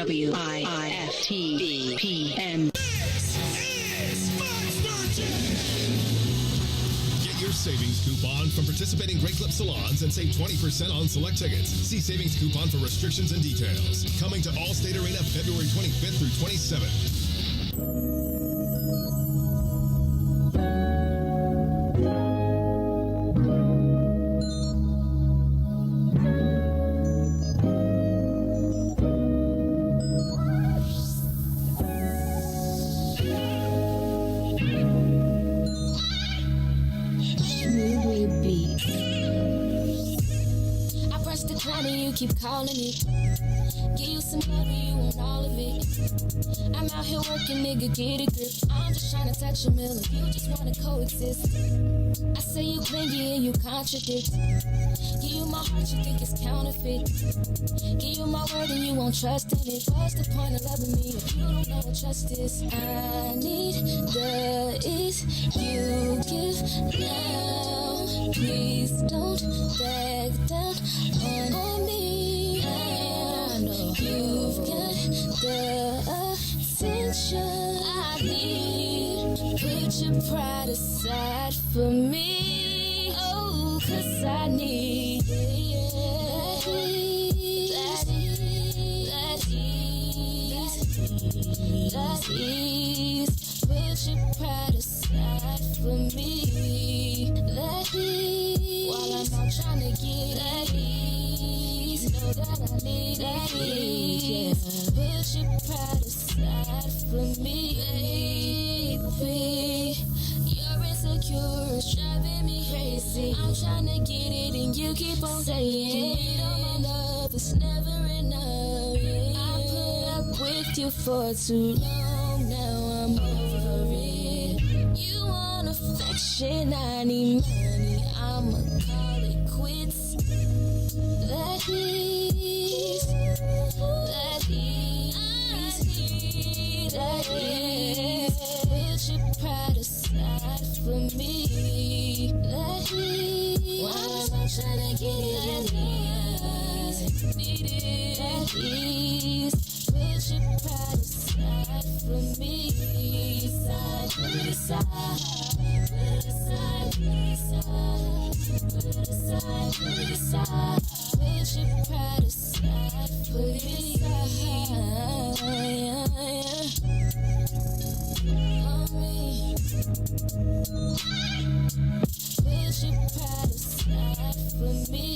WIIFTBP. Get your savings coupon from participating Great Clip salons and save 20% on select tickets. See savings coupon for restrictions and details. Coming to Allstate Arena February 25th through 27th. Keep calling me, give you some love and you want all of it. I'm out here working, nigga, get a grip. I'm just trying to touch a million, you just wanna coexist. I say you clingy and you contradict. Give you my heart, you think it's counterfeit. Give you my word and you won't trust in it. What's the point of loving me if you don't know what trust is? I need the ease you give now. Please don't back down on me. I know you've got the attention I need. Put your pride aside for me. Oh, 'cause I need that ease. Put your pride aside for me. That ease. While I'm out trying to get that ease. Know that I need that ease. Put your pride aside for me, baby. You're insecure, it's driving me crazy. I'm trying to get it and you keep on saying it all my love, it's never enough. I put up with you for too long, now I'm over it. shit, I need money. I'ma call it quits. That is. Put your pride aside for me. That is. Why am I trying to get it? Need it. That is. Put your pride aside for me. Put it aside. Put it aside. Put it aside. Put it aside. Put it aside. Put your pride aside. Put it aside. Put your pride aside for me.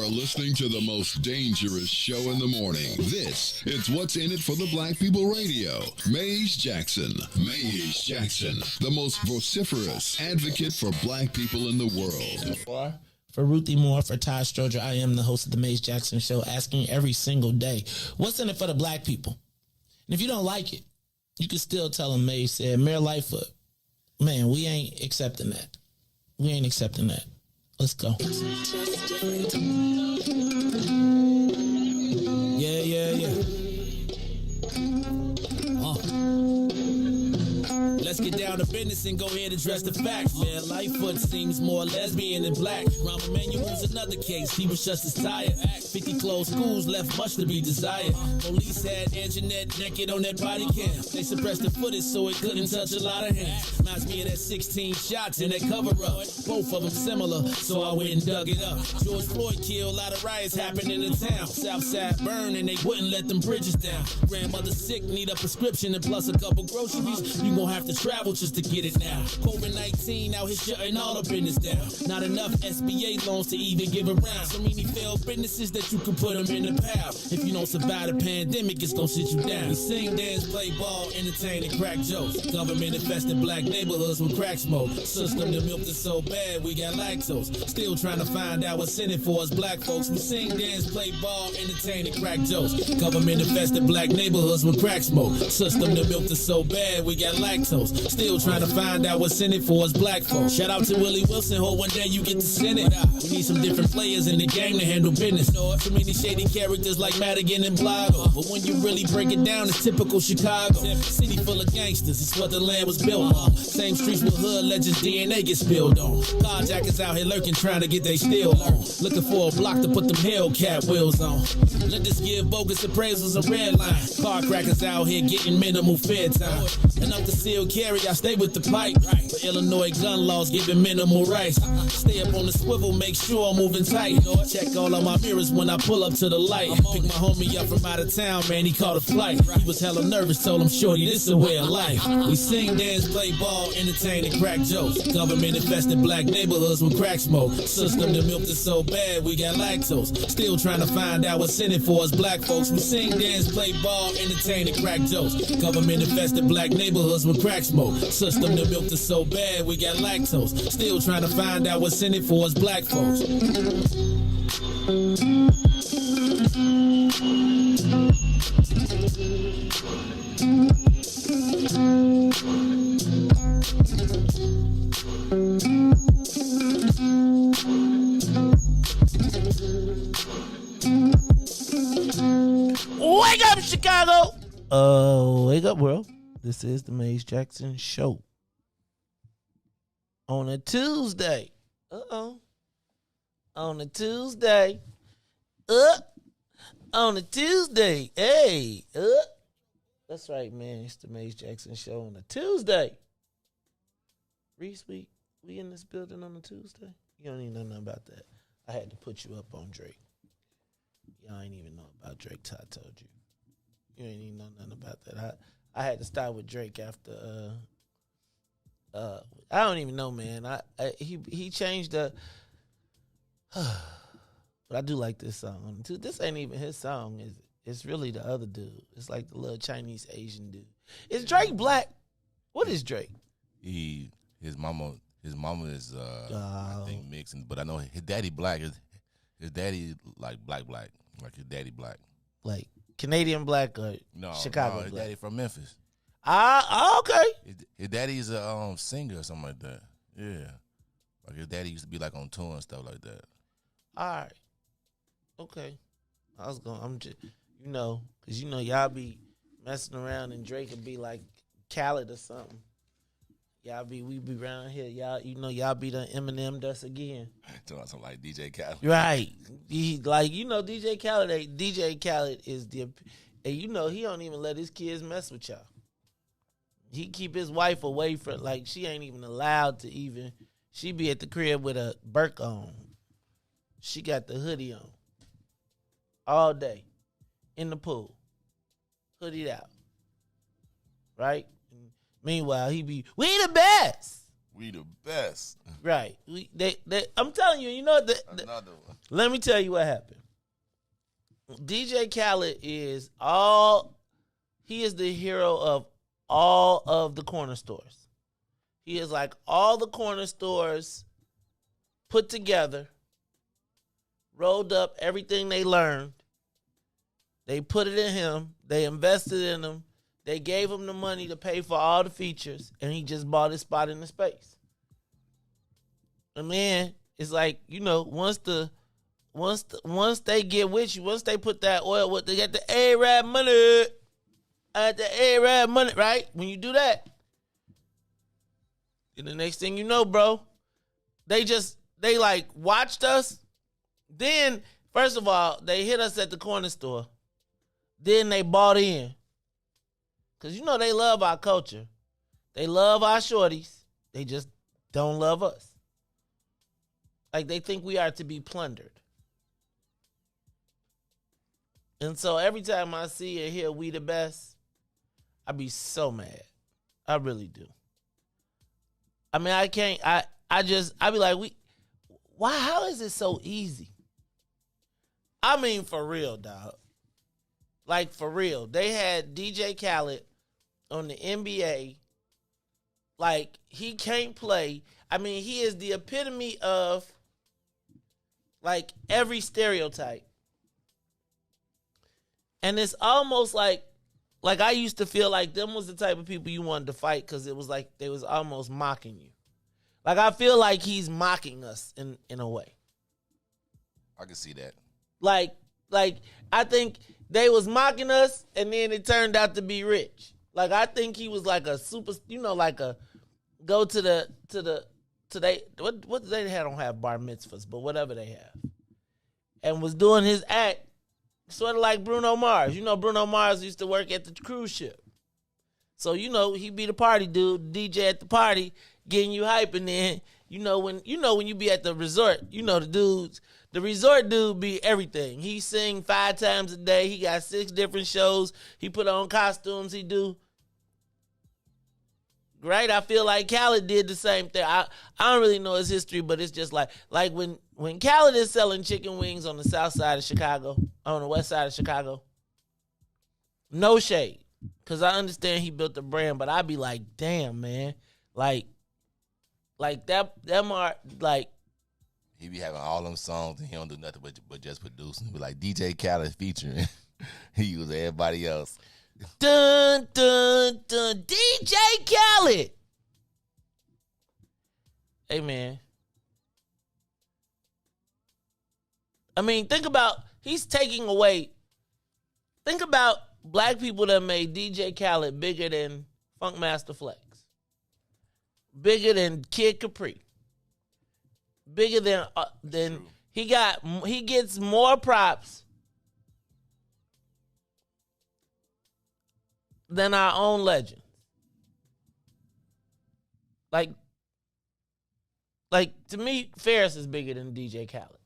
Listening to the most dangerous show in the morning. This is What's in It for the Black People Radio. Maze Jackson. Maze Jackson, the most vociferous advocate for black people in the world. For Ruthie Moore, for Todd Stroger, I am the host of the Maze Jackson Show, asking every single day, what's in it for the black people? And if you don't like it, you can still tell them Maze said, Mayor Lightfoot, man, we ain't accepting that. We ain't accepting that. Let's go. Yeah. Let's get down to business and go ahead and address the facts, man. Lightfoot seems more lesbian than black. Rahm Emanuel's another case. He was just as tired. 50 closed schools left much to be desired. Police had Anjanette naked on that body cam. They suppressed the footage so it couldn't touch a lot of hands. Reminds me of that 16 shots in that cover-up. Both of them similar, so I went and dug it up. George Floyd killed, a lot of riots happened in the town. Southside burned and they wouldn't let them bridges down. Grandmother sick, need a prescription and plus a couple groceries. You gon' have to travel just to get it now. COVID-19 out here shutting all the business down. Not enough SBA loans to even give around. So many failed businesses that you can put them in the pile. If you don't survive the pandemic, it's gonna sit you down. We sing, dance, play ball, entertain, and crack jokes. Government infested black neighborhoods with crack smoke. System that milked us so bad, we got lactose. Still trying to find out what's in it for us black folks. We sing, dance, play ball, entertain, and crack jokes. Government infested black neighborhoods with crack smoke. System that milked us so bad, we got lactose. Still trying to find out what's in it for us black folks. Shout out to Willie Wilson, hope one day you get to send it. We need some different players in the game to handle business. So many shady characters like Madigan and Blago. But when you really break it down, it's typical Chicago. City full of gangsters, it's what the land was built on. Same streets with hood legends, DNA get spilled on. Carjackers out here lurking, trying to get they steal on. Looking for a block to put them Hellcat wheels on. Let us give bogus appraisals a red line. Car crackers out here getting minimal fair time. And up the seal carry, I stay with the pipe. But Illinois gun laws giving minimal rights. Stay up on the swivel, make sure I'm moving tight. Check all of my mirrors when I pull up to the light. Pick my homie up from out of town, man, he caught a flight. He was hella nervous, told him, shorty, this a way of life. We sing, dance, play ball, entertain, and crack jokes. Government infested black neighborhoods with crack smoke. System that milked us so bad, we got lactose. Still trying to find out what's in it for us black folks. We sing, dance, play ball, entertain, and crack jokes. Government infested black neighborhoods with crack smoke. System that milked us so bad, we got lactose. Still trying to find out what's in it for us black folks. Wake up, Chicago! Wake up, world. This is the Maze Jackson Show. On a Tuesday. On a Tuesday. On a Tuesday. Hey. That's right, man. It's the Maze Jackson Show on a Tuesday. Riis, we in this building on a Tuesday? You don't even know nothing about that. I had to put you up on Drake. Y'all ain't even know about Drake till I told you. You ain't even know nothing about that. I had to start with Drake after I don't even know, man. He changed the but I do like this song. This ain't even his song, is it? It's really the other dude. It's like the little Chinese Asian dude. Is Drake black? What is Drake? His mama is I think mixing, but I know his daddy black. His daddy like black, like his daddy black. Like Canadian black or Chicago his black? daddy from Memphis. Okay. His daddy's a singer or something like that. Yeah, like his daddy used to be like on tour and stuff like that. All right. Okay. I'm just, because y'all be messing around and Drake would be like Khaled or something. We be around here. Y'all be the Eminem us again. Talking something like DJ Khaled. Right. DJ Khaled. DJ Khaled is and he don't even let his kids mess with y'all. He keep his wife away from, like, she ain't even allowed to even, she be at the crib with a Burke on. She got the hoodie on. All day. In the pool. Hoodied out. Right? Meanwhile, he be, we the best. We the best. Right. I'm telling you, another one. Let me tell you what happened. DJ Khaled is the hero of all of the corner stores. He is like all the corner stores put together, rolled up everything they learned. They put it in him. They invested in him. They gave him the money to pay for all the features, and he just bought his spot in the space. And then it's like, once they get with you, once they put that oil, they get the Arab money. The Arab money, right? When you do that, and the next thing you know, bro, they like watched us. Then, first of all, they hit us at the corner store. Then they bought in. Because they love our culture. They love our shorties. They just don't love us. Like, they think we are to be plundered. And so every time I see and hear we the best, I be so mad. I really do. I mean, I can't, I be like, how is it so easy? I mean, for real, dog. Like, for real. They had DJ Khaled on the NBA. Like, he can't play. I mean, he is the epitome of, like, every stereotype. And it's almost like I used to feel like them was the type of people you wanted to fight because it was like they was almost mocking you. Like, I feel like he's mocking us in a way. I can see that. Like I think they was mocking us, and then it turned out to be Rich. Like, I think he was like a super, like a go to they what they don't have bar mitzvahs, but whatever they have, and was doing his act sort of like Bruno Mars. Bruno Mars used to work at the cruise ship, so he be the party dude, DJ at the party, getting you hype, and then when you be at the resort, the resort dude be everything. He sing 5 times a day. He got 6 different shows. He put on costumes. He do. Right? I feel like Khaled did the same thing. I don't really know his history, but it's just like when Khaled is selling chicken wings on the south side of Chicago, on the west side of Chicago, no shade. Because I understand he built the brand, but I be like, damn, man. Like that Mark, like, he be having all them songs and he don't do nothing but just producing. Be like DJ Khaled featuring. He was everybody else. Dun dun dun, DJ Khaled. Hey, man. I mean, think about black people that made DJ Khaled bigger than Funkmaster Flex, bigger than Kid Capri, bigger than he gets more props than our own legends. Like to me, Ferris is bigger than DJ Khaled.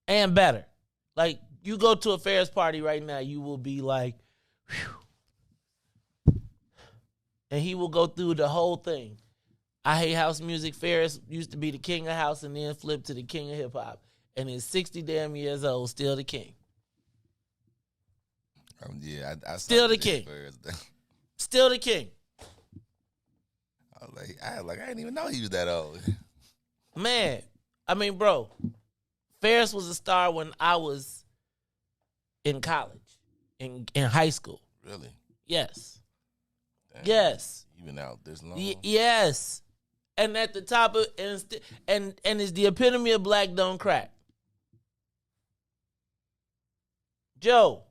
And better. Like, you go to a Ferris party right now, you will be like, whew. And he will go through the whole thing. I hate house music. Ferris used to be the king of house and then flipped to the king of hip hop. And is 60 damn years old, still the king. Yeah, I Still the king. Still the king. I didn't even know he was that old. Man, I mean, bro, Ferris was a star when I was in college, in high school. Really? Yes. Damn. Yes. You been out this long? Yes. And at the top of and it's the epitome of black don't crack. Joe,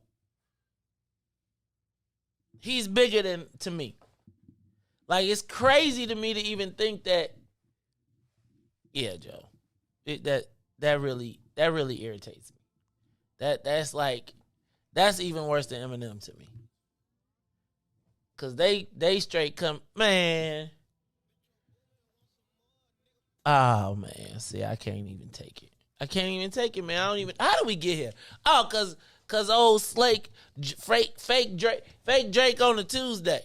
he's bigger than to me. Like, it's crazy to me to even think that. Yeah, Joe, that really irritates me. That's even worse than Eminem to me. Cause they straight come, man. Oh man, see, I can't even take it. Man. I don't even. How do we get here? Oh, cause old Slake, fake Drake on a Tuesday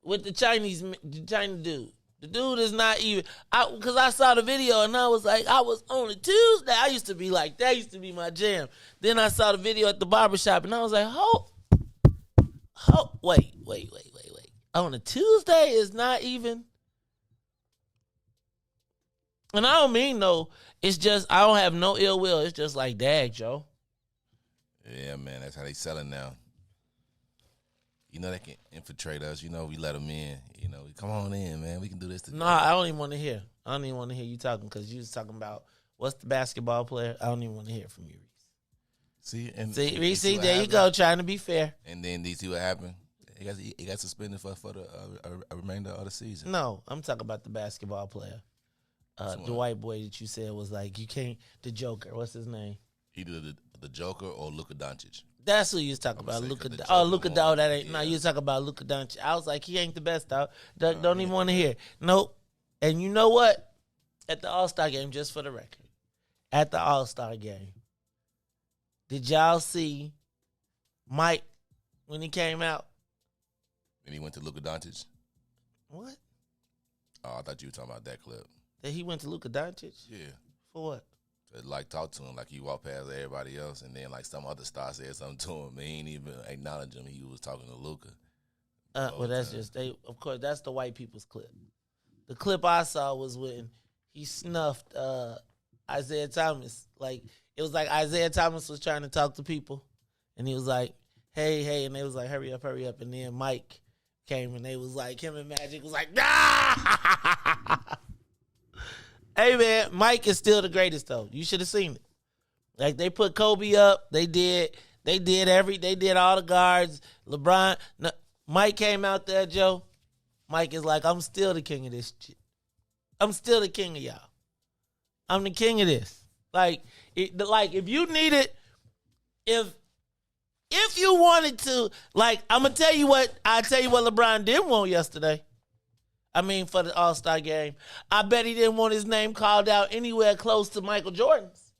with the Chinese dude. The dude is not even. Cause I saw the video and I was like, I was on a Tuesday. I used to be like, that used to be my jam. Then I saw the video at the barbershop and I was like, wait. On a Tuesday is not even. And I don't mean no, it's just, I don't have no ill will. It's just like, dag, Joe. Yeah, man, that's how they selling now. You know, they can infiltrate us. You know, we let them in. You know, come on in, man. We can do this together. No, I don't even want to hear. I don't even want to hear you talking because you was talking about what's the basketball player. I don't even want to hear from you, Riis. See, Riis, there you go, trying to be fair. And then these see what happened. He got suspended for the remainder of the season. No, I'm talking about the basketball player. The white boy that you said was like, you can't, the Joker. What's his name? Either the Joker or Luka Doncic. That's who you was talking about. Luka Doncic. That ain't. Yeah. No, you was talking about Luka Doncic. I was like, he ain't the best, dog. Don't even want to hear. Nope. And you know what? At the All-Star game, just for the record, at the All-Star game, did y'all see Mike when he came out? And he went to Luka Doncic? What? Oh, I thought you were talking about that clip. That he went to Luka Doncic? Yeah. For what? To, like, talk to him like he walked past everybody else, and then, like, some other star said something to him, and he ain't even acknowledge him. He was talking to Luka. Well, that's just, of course, that's the white people's clip. The clip I saw was when he snuffed Isaiah Thomas. Like, it was like Isaiah Thomas was trying to talk to people, and he was like, hey, and they was like, hurry up. And then Mike came, and they was like, him and Magic was like, ah! Hey, man, Mike is still the greatest, though. You should have seen it. Like, they put Kobe up. They did all the guards. LeBron. No, Mike came out there, Joe. Mike is like, I'm still the king of this shit. I'm still the king of y'all. I'm the king of this. Like, if you needed, if you wanted to, like, I'm going to tell you what LeBron didn't want yesterday. I mean, for the All-Star game. I bet he didn't want his name called out anywhere close to Michael Jordan's.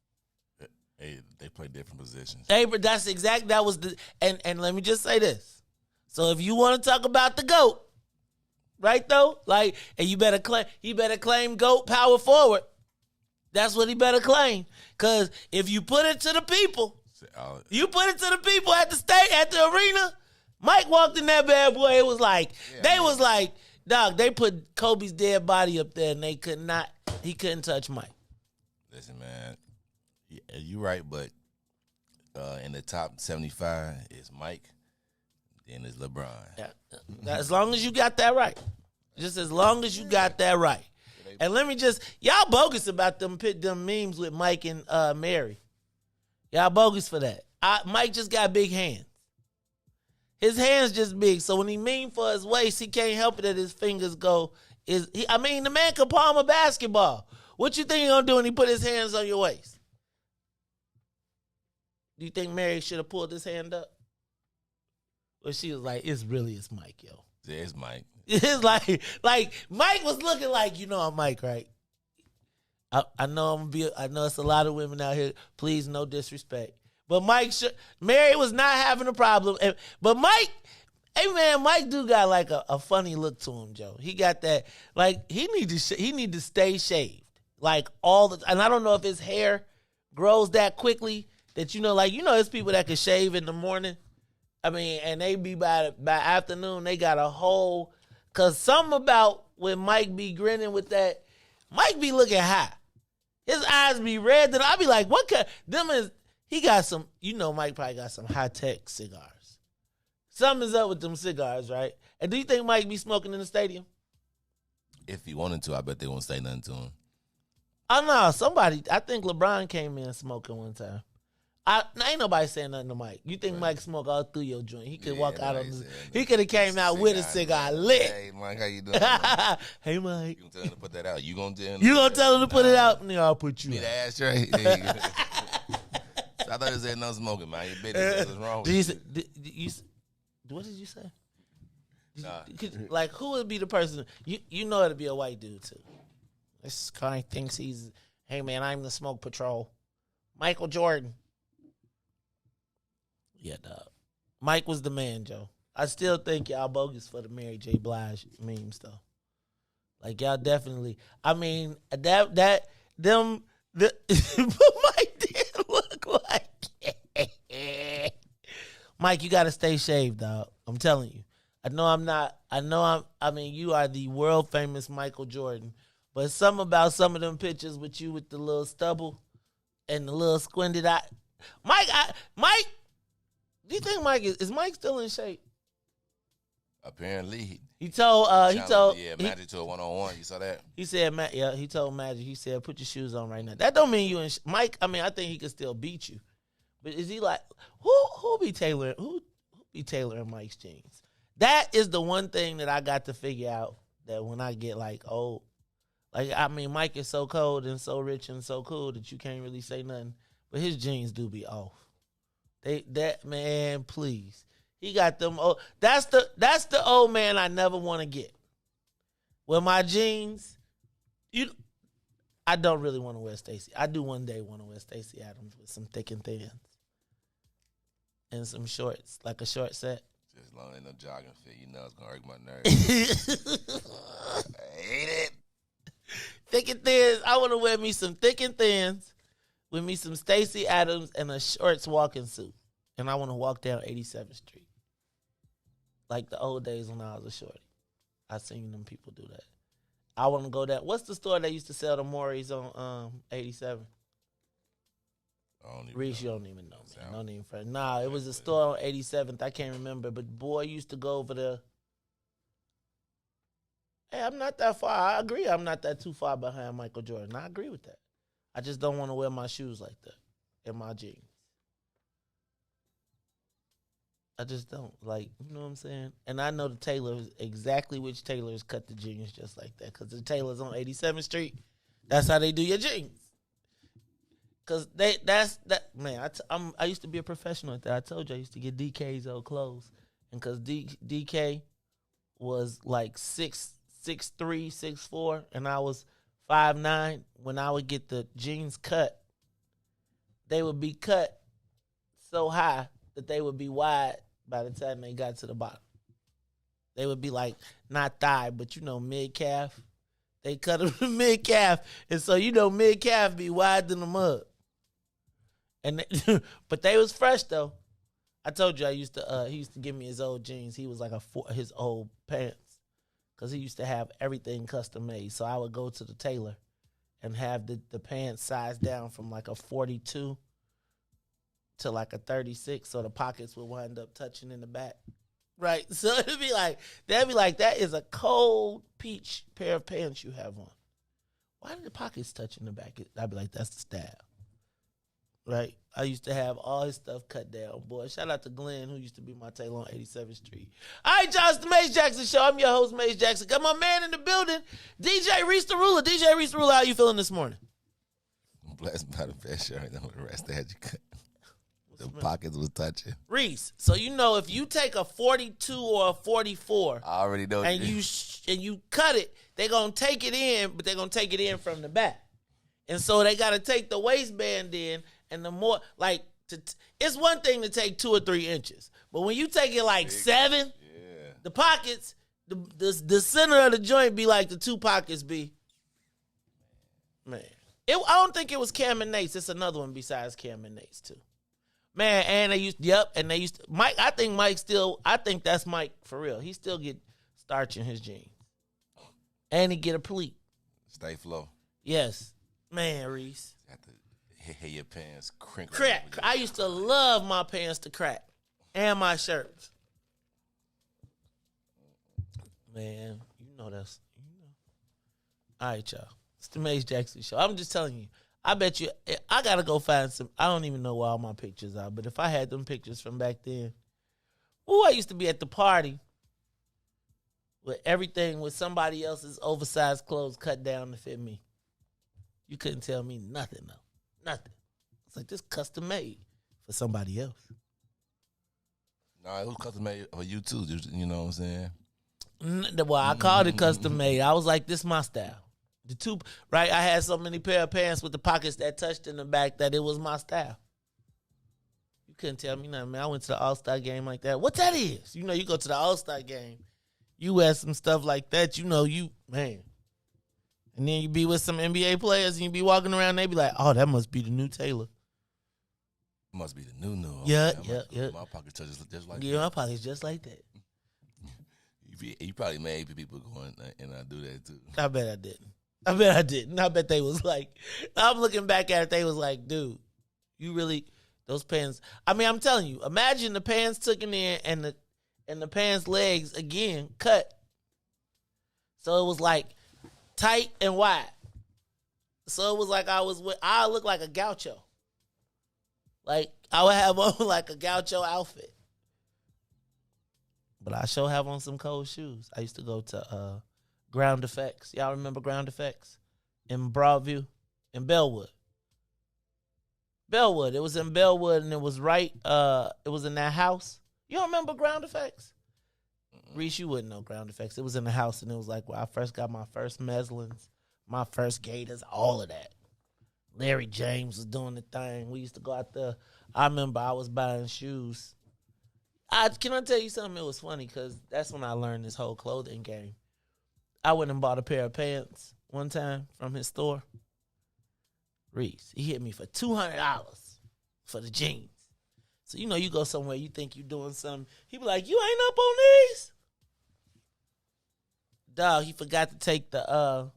Hey, they play different positions. Hey, but that was the, and let me just say this. So if you want to talk about the GOAT, right though? Like, and he better claim GOAT power forward. That's what he better claim. Cause if you put it to the people, at the arena, Mike walked in that bad boy, it was like, was like, dog, they put Kobe's dead body up there and he couldn't touch Mike. Listen, man, you're right, but in the top 75 is Mike, then is LeBron. Yeah. As long as you got that right. Just as long as you got that right. And let me just, y'all bogus about them memes with Mike and Mary. Y'all bogus for that. Mike just got big hands. His hands just big, so when he mean for his waist, he can't help it that his fingers go. The man can palm a basketball. What you think he gonna do when he put his hands on your waist? Do you think Mary should have pulled his hand up? Or she was like, it's Mike, yo. Yeah, it's Mike. It's like Mike was looking like, I'm Mike, right? I know I know it's a lot of women out here. Please, no disrespect. But Mary was not having a problem. But Mike, hey man, Mike do got like a funny look to him, Joe. He got that, like, he need to stay shaved. Like and I don't know if his hair grows that quickly that there's people that can shave in the morning I mean, and they be by afternoon, they got a whole, cause something about when Mike be grinning with that, Mike be looking high. His eyes be red, and I be like, what kind, he got some, Mike probably got some high-tech cigars. Something's up with them cigars, right? And do you think Mike be smoking in the stadium? If he wanted to, I bet they won't say nothing to him. Oh, no, I think LeBron came in smoking one time. Ain't nobody saying nothing to Mike. You think Mike smoke all through your joint? He could walk out on this. He could have came out with a cigar lit. Hey, Mike, how you doing? Hey, Mike. You gonna tell him to put that out? You gonna tell him to put it out? Nigga, I'll put you Need out. an ashtray? There you go. So I thought you said no smoking, man. You bet what's wrong with you. What did you say? Nah. Like, who would be the person? You know it'd be a white dude, too. This guy thinks he's, hey, man, I'm the smoke patrol. Michael Jordan. Yeah, dog. Mike was the man, Joe. I still think y'all bogus for the Mary J. Blige memes, though. Like, y'all definitely, I mean, but Mike did look like Mike, you got to stay shaved, dog. I'm telling you. I mean, you are the world famous Michael Jordan, but something about some of them pictures with you with the little stubble and the little squinted eye. Mike, do you think Mike is Mike still in shape? Apparently. He told Magic to a one-on-one. You saw that? He said, he told Magic, he said, put your shoes on right now. That don't mean you in Mike, I mean, I think he could still beat you. But is he like, who be tailoring Mike's jeans? That is the one thing that I got to figure out, that when I get like old, like, I mean, Mike is so cold and so rich and so cool that you can't really say nothing. But his jeans do be off. Man, please. He got them old. That's the old man I never want to get. With my jeans, I don't really want to wear Stacey. I do one day want to wear Stacey Adams with some thick and thins. And some shorts, like a short set. Just as long as ain't no jogging fit, it's gonna hurt my nerves. I hate it. Thick and thins. I want to wear me some thick and thins with me some Stacey Adams and a shorts walking suit. And I want to walk down 87th Street. Like the old days when I was a shorty. I seen them people do that. I want to go down. What's the store that used to sell the Maury's on 87? Riis, you don't even know, man. Don't even friend. Nah, it was a store on 87th. I can't remember. But boy used to go over there. Hey, I'm not that far. I agree. I'm not that too far behind Michael Jordan. I agree with that. I just don't want to wear my shoes like that and my jeans. I just don't. Like, you know what I'm saying? And I know the tailors, exactly which tailors cut the jeans just like that. Because the tailors on 87th Street, that's how they do your jeans. Because I used to be a professional at that. I told you I used to get DK's old clothes. And because DK was like 6'3", 6'4", and I was 5'9", when I would get the jeans cut, they would be cut so high that they would be wide by the time they got to the bottom. They would be like, not thigh, but mid-calf. They cut them to mid-calf. And so, mid-calf be wide than the mug. And but they was fresh, though. I told you he used to give me his old jeans. He was like his old pants. Because he used to have everything custom made. So I would go to the tailor and have the pants sized down from like a 42 to like a 36, so the pockets would wind up touching in the back. Right? So they'd be like, that is a cold peach pair of pants you have on. Why did the pockets touch in the back? I'd be like, that's the style. Right? I used to have all his stuff cut down. Boy, shout out to Glenn, who used to be my tailor on 87th Street. All right, y'all, it's the Mace Jackson Show. I'm your host, Mace Jackson. Got my man in the building, DJ Riis the Ruler. DJ Riis the Ruler, how you feeling this morning? I'm blessed by the best shirt. I know the rest had you cut. The pockets was touching. Riis, so if you take a 42 or a 44, I already know, and you cut it, they're gonna take it in, but they're gonna take it in from the back, and so they gotta take the waistband in, and the more it's one thing to take 2 or 3 inches, but when you take it like 7, the pockets, the center of the joint be like the 2 pockets be. Man, I don't think it was Cam and Nate's. It's another one besides Cam and Nate's too. Man, and they used to, Mike, I think that's Mike for real. He still get starch in his jeans. And he get a pleat. Stay flow. Yes. Man, Reese. Have to hit your pants crinkle. Crack. I used to love my pants to crack. And my shirts. Man, you know. All right, y'all. It's the Maze Jackson Show. I'm just telling you. I bet you, I got to go find some. I don't even know where all my pictures are, but if I had them pictures from back then. I used to be at the party with everything with somebody else's oversized clothes cut down to fit me. You couldn't tell me nothing, though. Nothing. It's like this custom made for somebody else. Nah, it was custom made for you too. You know what I'm saying? Well, I called it custom made. I was like, this is my style. I had so many pair of pants with the pockets that touched in the back that it was my style. You couldn't tell me nothing, man. I went to the All-Star game like that. What that is? You go to the All-Star game. You wear some stuff like that, man. And then you be with some NBA players and you be walking around, they be like, oh, that must be the new Taylor. Must be the new. Yeah. My pocket touches just like that. Yeah, my pocket's just like that. You probably made people go and I do that too. I bet I didn't. I bet they was like, I'm looking back at it, they was like, dude, you really, those pants. I mean, I'm telling you, imagine the pants tucking in and the pants legs, again, cut. So it was like tight and wide. So it was like I look like a gaucho. Like, I would have on like a gaucho outfit. But I sure have on some cold shoes. I used to go to Ground Effects. Y'all remember Ground Effects? In Broadview? In Bellwood. It was in Bellwood, and it was it was in that house. You don't remember Ground Effects? Riis, you wouldn't know Ground Effects. It was in the house, and it was like where I first got my first Meslins, my first Gators, all of that. Larry James was doing the thing. We used to go out there. I remember I was buying shoes. Can I tell you something? It was funny because that's when I learned this whole clothing game. I went and bought a pair of pants one time from his store. Riis, he hit me for $200 for the jeans. So, you go somewhere, you think you doing something. He be like, you ain't up on these? Dog, he forgot to take the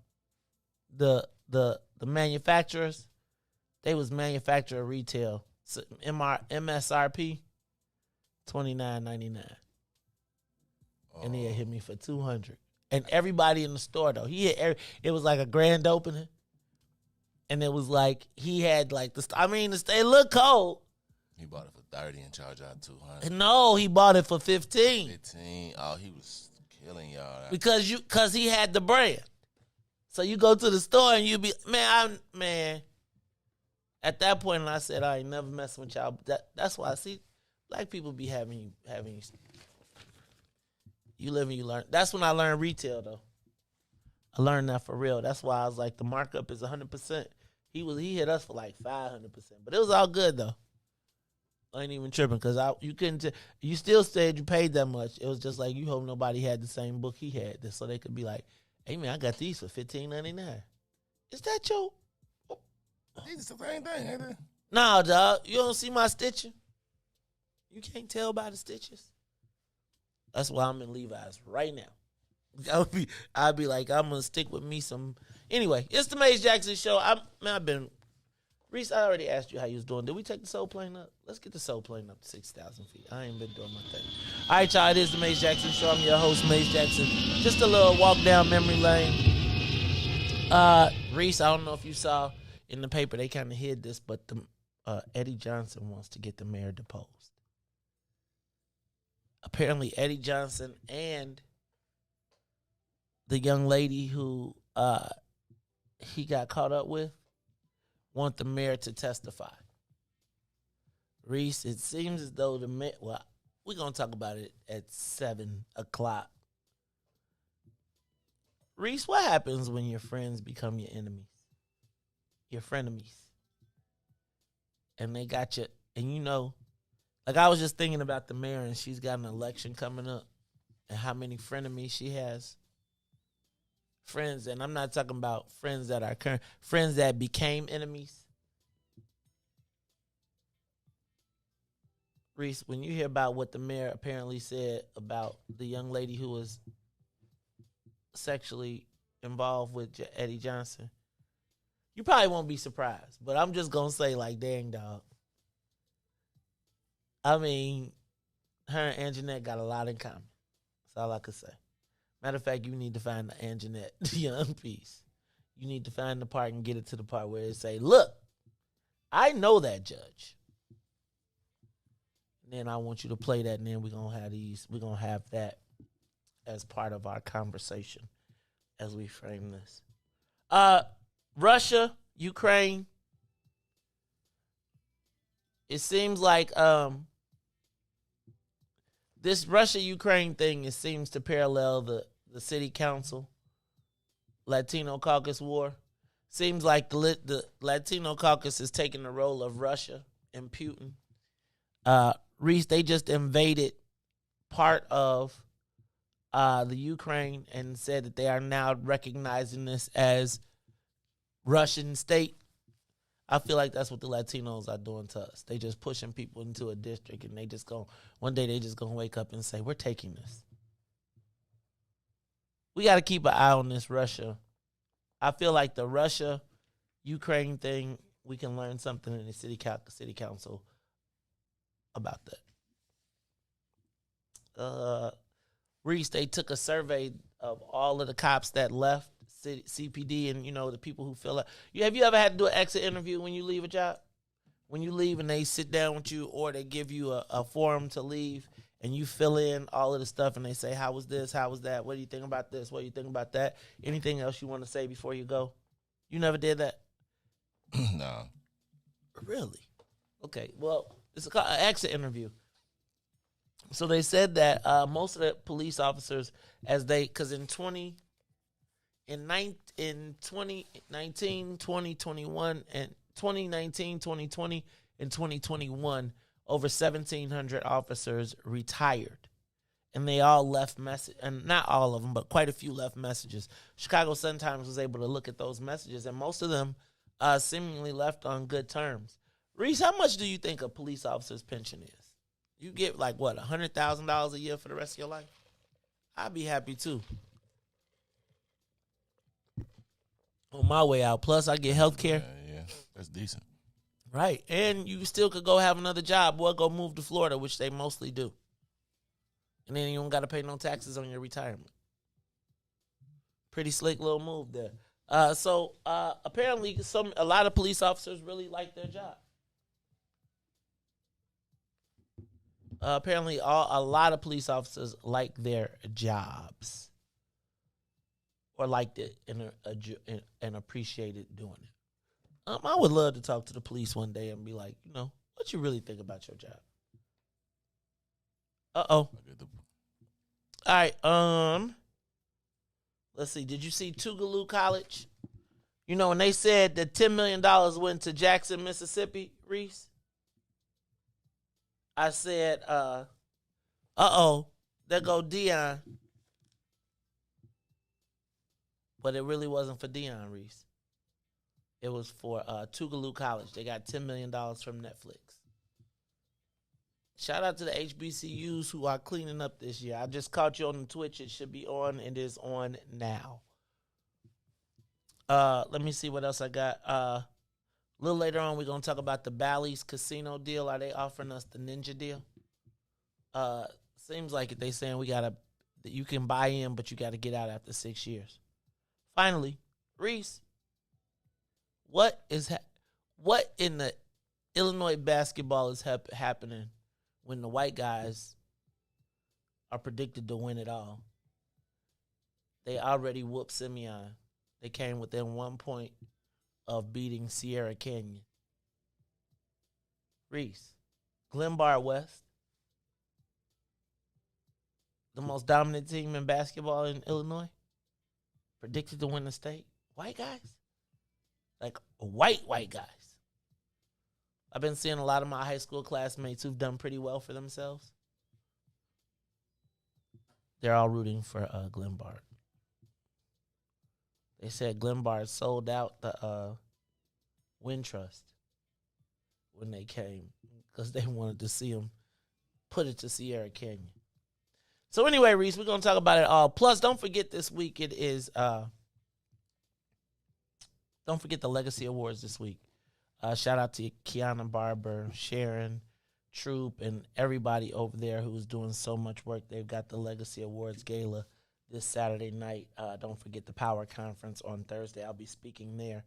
manufacturers. They was manufacturer retail. So MSRP, $29.99. And he had hit me for $200. And everybody in the store, though, it was like a grand opening. And it was like, he had like, it looked cold. He bought it for $30 and charged out $200. No, he bought it for $15. $15. Oh, he was killing y'all. Because he had the brand. So you go to the store and you be, man. At that point, I said, I ain't never messing with y'all. That's why I see black people be having you live and you learn. That's when I learned retail, though. I learned that for real. That's why I was like, the markup is 100%. He hit us for like 500%, but it was all good though. I ain't even tripping because you couldn't. You still said you paid that much. It was just like you hope nobody had the same book he had, so they could be like, "Hey man, I got these for $15.99. Is that your?" These are the same thing, ain't they? Nah, dog. You don't see my stitching. You can't tell by the stitches. That's why I'm in Levi's right now. I'd be like, I'm gonna stick with me some. Anyway, it's the Maze Jackson Show. Riis, I already asked you how you was doing. Did we take the soul plane up? Let's get the soul plane up to 6,000 feet. I ain't been doing my thing. All right, y'all. It is the Maze Jackson Show. I'm your host, Maze Jackson. Just a little walk down memory lane. Riis, I don't know if you saw in the paper, they kind of hid this, but Eddie Johnson wants to get the mayor deposed. Apparently, Eddie Johnson and the young lady who he got caught up with want the mayor to testify. Riis, it seems as though the mayor, well, we're going to talk about it at 7 o'clock. Riis, what happens when your friends become your enemies? Your frenemies. And they got you, and like I was just thinking about the mayor, and she's got an election coming up, and how many frenemies she has. Friends, and I'm not talking about friends that are current, friends that became enemies. Riis, when you hear about what the mayor apparently said about the young lady who was sexually involved with Eddie Johnson, you probably won't be surprised. But I'm just going to say, like, dang, dog. I mean, her and Anjanette got a lot in common. That's all I could say. Matter of fact, you need to find the Anjanette Young piece. You need to find the part and get it to the part where it say, look, I know that judge. And then I want you to play that, and then we're gonna have that as part of our conversation as we frame this. Russia, Ukraine. It seems like this Russia-Ukraine thing, it seems to parallel the city council Latino caucus war. Seems like the Latino caucus is taking the role of Russia and Putin. Riis, they just invaded part of the Ukraine and said that they are now recognizing this as Russian state. I feel like that's what the Latinos are doing to us. They just pushing people into a district, and one day they just gonna wake up and say, we're taking this. We got to keep an eye on this Russia. I feel like the Russia-Ukraine thing, we can learn something in the city council about that. Riis, they took a survey of all of the cops that left CPD and, the people who fill up. Have you ever had to do an exit interview when you leave a job? When you leave and they sit down with you, or they give you a form to leave and you fill in all of the stuff and they say, how was this? How was that? What do you think about this? What do you think about that? Anything else you want to say before you go? You never did that? No. Really? Okay. Well, it's an exit interview. So they said that most of the police officers, because in 2019, 2021, and 2019, 2020, and 2021, over 1,700 officers retired. And they all left message, and not all of them, but quite a few left messages. Chicago Sun-Times was able to look at those messages, and most of them seemingly left on good terms. Riis, how much do you think a police officer's pension is? You get like what, $100,000 a year for the rest of your life? I'd be happy too. On my way out, plus I get health care. Yeah, that's decent. Right, and you still could go have another job or go move to Florida, which they mostly do. And then you don't got to pay no taxes on your retirement. Pretty slick little move there. So apparently a lot of police officers really like their job. Apparently a lot of police officers like their jobs. Or liked it and appreciated doing it. I would love to talk to the police one day and be like, what you really think about your job? Uh-oh. All right, let's see. Did you see Tougaloo College? When they said that $10 million went to Jackson, Mississippi, Riis? I said, uh-oh, there go Dion. But it really wasn't for Dion, Riis. It was for Tougaloo College. They got $10 million from Netflix. Shout out to the HBCUs who are cleaning up this year. I just caught you on Twitch. It should be on. It is on now. Let me see what else I got. A little later on, we're going to talk about the Bally's casino deal. Are they offering us the Nygga Deal? Seems like it. They saying that you can buy in, but you got to get out after 6 years. Finally, Riis, what in the Illinois basketball is happening when the white guys are predicted to win it all? They already whooped Simeon. They came within 1 point of beating Sierra Canyon. Riis, Glenbard West, the most dominant team in basketball in Illinois, predicted to win the state. White guys? Like white guys. I've been seeing a lot of my high school classmates who've done pretty well for themselves. They're all rooting for Glenbard. They said Glenbard sold out the Win Trust when they came because they wanted to see him put it to Sierra Canyon. So anyway, Reese, we're going to talk about it all. Plus, don't forget this week it is, don't forget the Legacy Awards this week. Shout out to Kiana Barber, Sharon, Troop, and everybody over there who's doing so much work. They've got the Legacy Awards Gala this Saturday night. Don't forget the Power Conference on Thursday. I'll be speaking there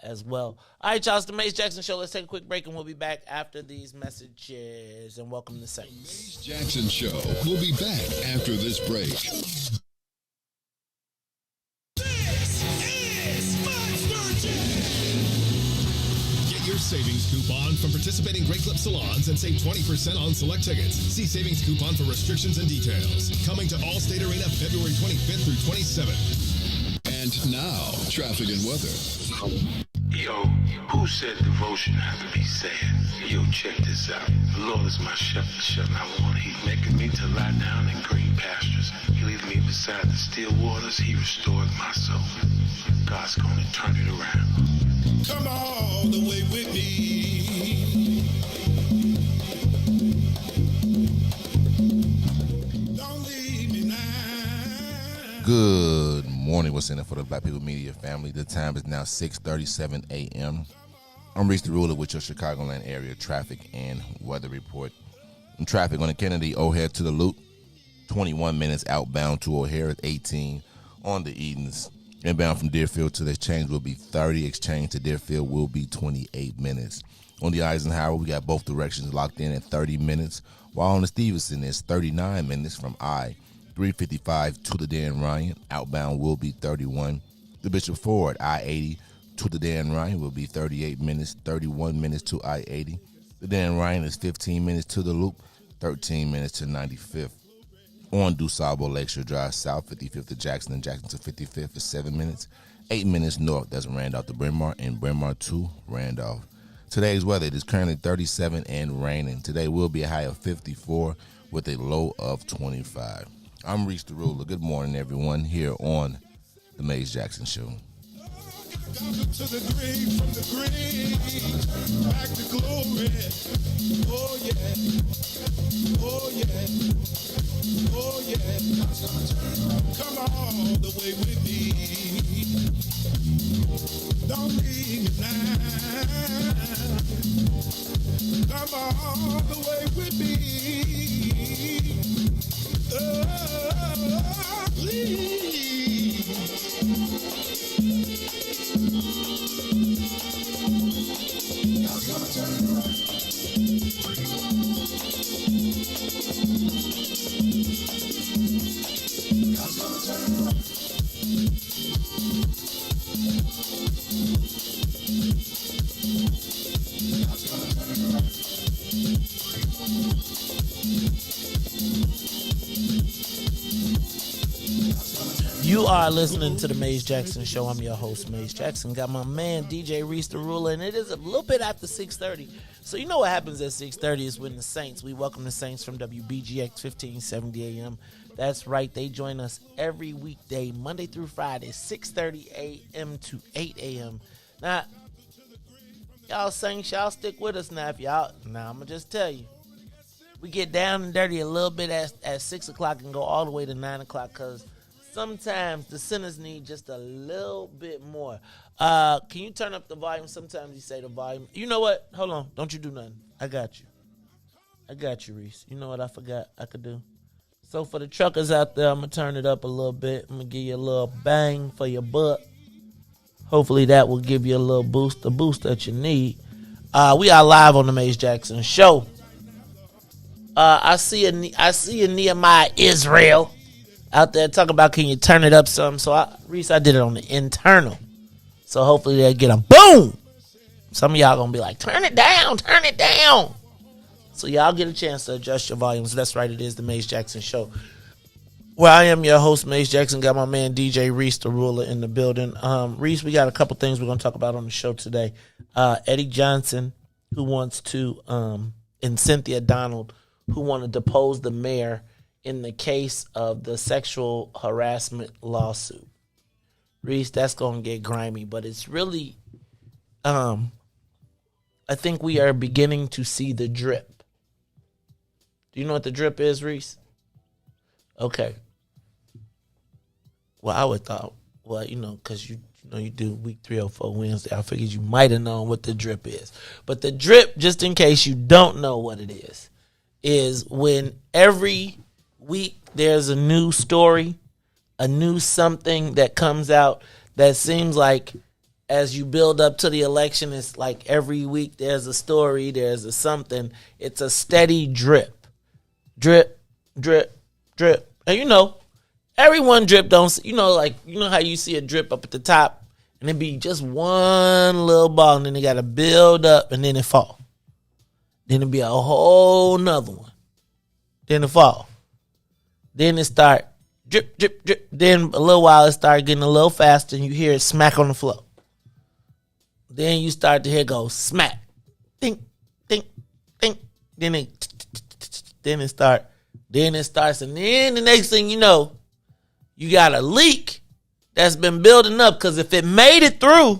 as well. All right, y'all, it's the Mace Jackson Show. Let's take a quick break, and we'll be back after these messages. And welcome to Saints. Mace Jackson Show. We'll be back after this break. Your savings coupon from participating Great Clip salons and save 20% on select tickets. See savings coupon for restrictions and details. Coming to Allstate Arena February 25th through 27th. And now, traffic and weather. Yo, who said devotion had to be sad? Yo, check this out. The Lord is my shepherd, and I want. He's making me to lie down in green pastures. He leads me beside the still waters. He restores my soul. God's gonna turn it around. Come all the way with me. Don't leave me now. Good morning. What's in it for the Black People Media family? The time is now 6:37 a.m. I'm Riis the Ruler with your Chicagoland area traffic and weather report. Traffic on the Kennedy O'Hare to the Loop, 21 minutes outbound to O'Hare at 18 on the Edens. Inbound from Deerfield to the Exchange will be 30. Exchange to Deerfield will be 28 minutes. On the Eisenhower, we got both directions locked in at 30 minutes, while on the Stevenson, it's 39 minutes from I-355 to the Dan Ryan. Outbound will be 31. The Bishop Ford, I-80 to the Dan Ryan will be 38 minutes, 31 minutes to I-80. The Dan Ryan is 15 minutes to the Loop, 13 minutes to 95th. On DuSable Lakeshore Drive South, 55th to Jackson, and Jackson to 55th for 7 minutes. 8 minutes north, that's Randolph to Bryn Mawr, and Bryn Mawr to Randolph. Today's weather, it is currently 37 and raining. Today will be a high of 54 with a low of 25. I'm Riis the Ruler. Good morning, everyone, here on the Mace Jackson Show. To the grave, from the grave, back to glory. Oh yeah, oh yeah, oh yeah. Come all the way with me. Don't leave me now. Come all the way with me. Oh, please. God's gonna turn it around. God's gonna turn it around. God's gonna turn it around. You are listening to the Mace Jackson Show. I'm your host, Mace Jackson. Got my man, DJ Riis the Ruler, and it is a little bit after 6:30. So you know what happens at 6:30 is when the Saints, we welcome the Saints from WBGX 1570 AM. That's right, they join us every weekday, Monday through Friday, 6:30 a.m. to 8 a.m. Now, y'all Saints, y'all stick with us now. If y'all, now I'm going to just tell you, we get down and dirty a little bit at 6 o'clock and go all the way to 9 o'clock because sometimes the sinners need just a little bit more. Can you turn up the volume? Sometimes you say the volume. You know what? Hold on. Don't you do nothing. I got you. I got you, Riis. You know what I forgot I could do? So for the truckers out there, I'm going to turn it up a little bit. I'm going to give you a little bang for your buck. Hopefully that will give you a little boost, the boost that you need. We are live on the Mace Jackson Show. I see a Nehemiah Israel out there talking about, can you turn it up some? So, Riis, I did it on the internal. So, hopefully they'll get a boom. Some of y'all going to be like, turn it down, turn it down. So, y'all get a chance to adjust your volumes. That's right, it is the Mace Jackson Show. Well, I am your host, Mace Jackson. Got my man, DJ Riis, the Ruler, in the building. Riis, we got a couple things we're going to talk about on the show today. Eddie Johnson, who wants to, and Cynthia Donald, who want to depose the mayor in the case of the sexual harassment lawsuit. Riis, that's going to get grimy, but it's really, I think we are beginning to see the drip. Do you know what the drip is, Riis? Okay. Well, I would thought, because you do week 304 Wednesday, I figured you might have known what the drip is. But the drip, just in case you don't know what it is when every week there's a new story, a new something that comes out that seems like as you build up to the election, it's like every week there's a story, there's a something. It's a steady drip. Drip, drip, drip. And everyone drip don't, how you see a drip up at the top and it be just one little ball and then it got to build up and then it fall. Then it be a whole nother one. Then it fall. Then it start drip, drip, drip. Then a little while it start getting a little faster and you hear it smack on the floor. Then you start to hear it go smack. Ding, ding, ding. Then it starts. And then the next thing you know, you got a leak that's been building up. Because if it made it through,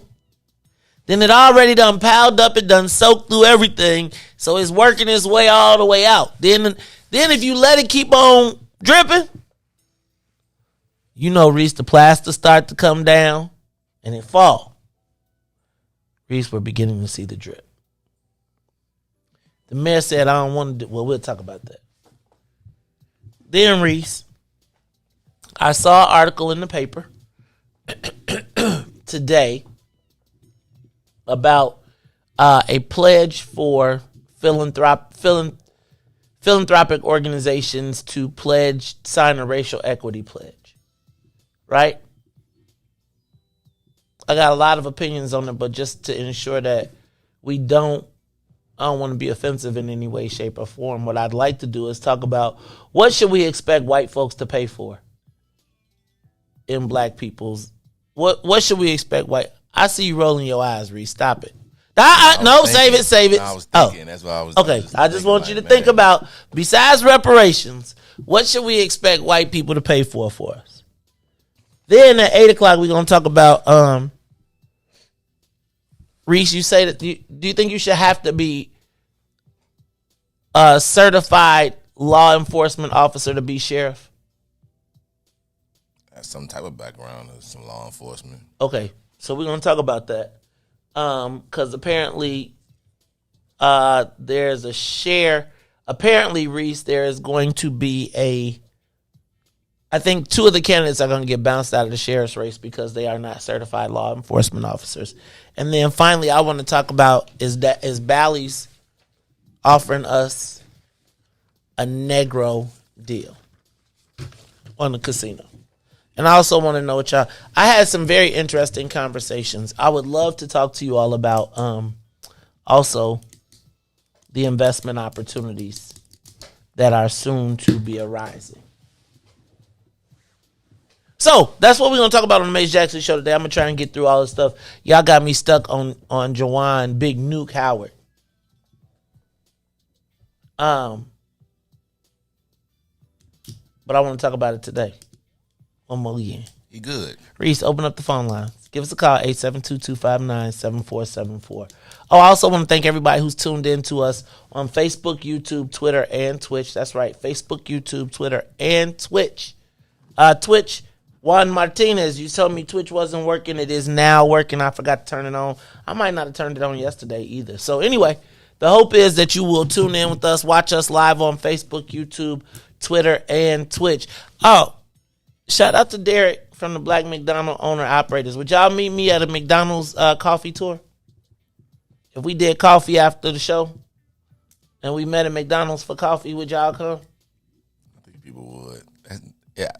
then it already done piled up. It done soaked through everything. So it's working its way all the way out. Then if you let it keep on dripping, Riis, the plaster start to come down and it fall. Riis, we're beginning to see the drip. The mayor said, I don't want to do, well, we'll talk about that. Then, Riis, I saw an article in the paper today about a pledge for philanthropic organizations to sign a racial equity pledge. Right? I got a lot of opinions on it, but just to ensure that I don't want to be offensive in any way, shape, or form. What I'd like to do is talk about what should we expect white folks to pay for in black people's. What should we expect white? I see you rolling your eyes, Riis. Stop it. No, save it. I was thinking. That's what I was. Okay, I just want you to think about, besides reparations, what should we expect white people to pay for us? Then at 8 o'clock, we're going to talk about, Riis, you say that, do you think you should have to be a certified law enforcement officer to be sheriff? That's some type of background of some law enforcement. Okay, so we're going to talk about that. Because apparently there's a share. Apparently, Riis, there is going to be I think 2 of the candidates are going to get bounced out of the sheriff's race because they are not certified law enforcement officers. And then finally, I want to talk about is Bally's offering us a Nygga Deal on the casino. And I also want to know what I had some very interesting conversations. I would love to talk to you all about also the investment opportunities that are soon to be arising. So that's what we're gonna talk about on the Mace Jackson Show today. I'm gonna try and get through all this stuff. Y'all got me stuck on Jawan Big Nuke Howard. But I want to talk about it today. One more again. You good? Riis, open up the phone lines. Give us a call, 872-259-7474. Oh, I also want to thank everybody who's tuned in to us on Facebook, YouTube, Twitter, and Twitch. That's right, Facebook, YouTube, Twitter, and Twitch. Twitch. Juan Martinez, you told me Twitch wasn't working. It is now working. I forgot to turn it on. I might not have turned it on yesterday either. So anyway, the hope is that you will tune in with us, watch us live on Facebook, YouTube, Twitter, and Twitch. Oh, shout out to Derek from the Black McDonald Owner Operators. Would y'all meet me at a McDonald's coffee tour? If we did coffee after the show and we met at McDonald's for coffee, would y'all come? I think people would. Yeah.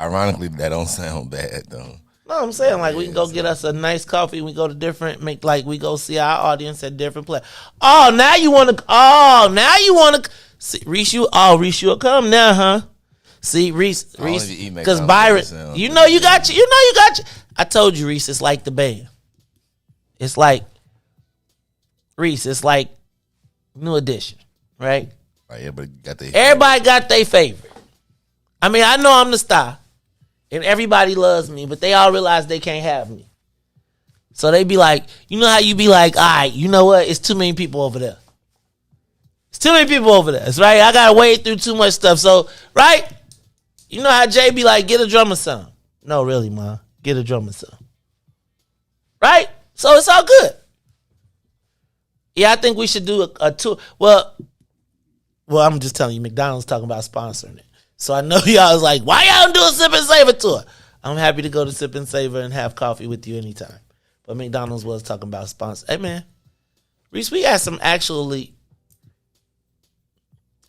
Ironically, that don't sound bad though. No, I'm saying we can go get us a nice coffee. We go to different, we go see our audience at different places. Oh, now you want to see Riis. Riis, you'll come now, huh? See, Riis, because Byron, you got you. I told you, Riis, it's like the band. It's like Riis. It's like New Edition, right? Everybody got their favorite. I mean, I know I'm the star. And everybody loves me, but they all realize they can't have me. So they be like, you know how you be like, all right, you know what? It's too many people over there. It's too many people over there. That's right. I gotta wade through too much stuff. So, right? You know how Jay be like, get a drummer son. No, really, ma. Get a drummer son. Right? So it's all good. Yeah, I think we should do a tour. Well, I'm just telling you, McDonald's talking about sponsoring it. So I know y'all was like, why y'all don't do a Sip and Savor tour? I'm happy to go to Sip and Savor and have coffee with you anytime. But McDonald's was talking about sponsor. Hey, man. Riis, we got some actually,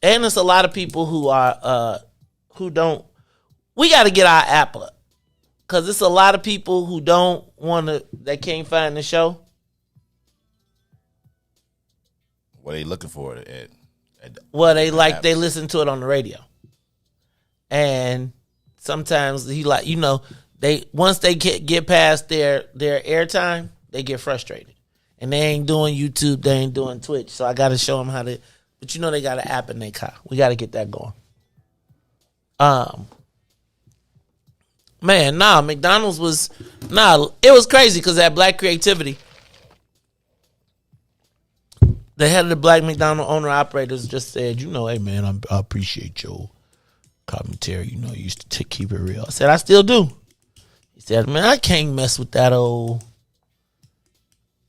and there's a lot of people who are, who don't, we got to get our app up. Because it's a lot of people who don't want to, that can't find the show. What are they looking for? Well, they like, they listen to it on the radio. And sometimes he like, you know, they once they get past their airtime, they get frustrated. And they ain't doing YouTube, they ain't doing Twitch. So I got to show them how to, but you know they got an app in their car. We got to get that going. Man, McDonald's was, it was crazy because that Black Creativity, the head of the Black McDonald owner-operators just said, you know, hey, man, I appreciate your commentary. You know, you used to keep it real. I said, I still do. He said, man, I can't mess with that old.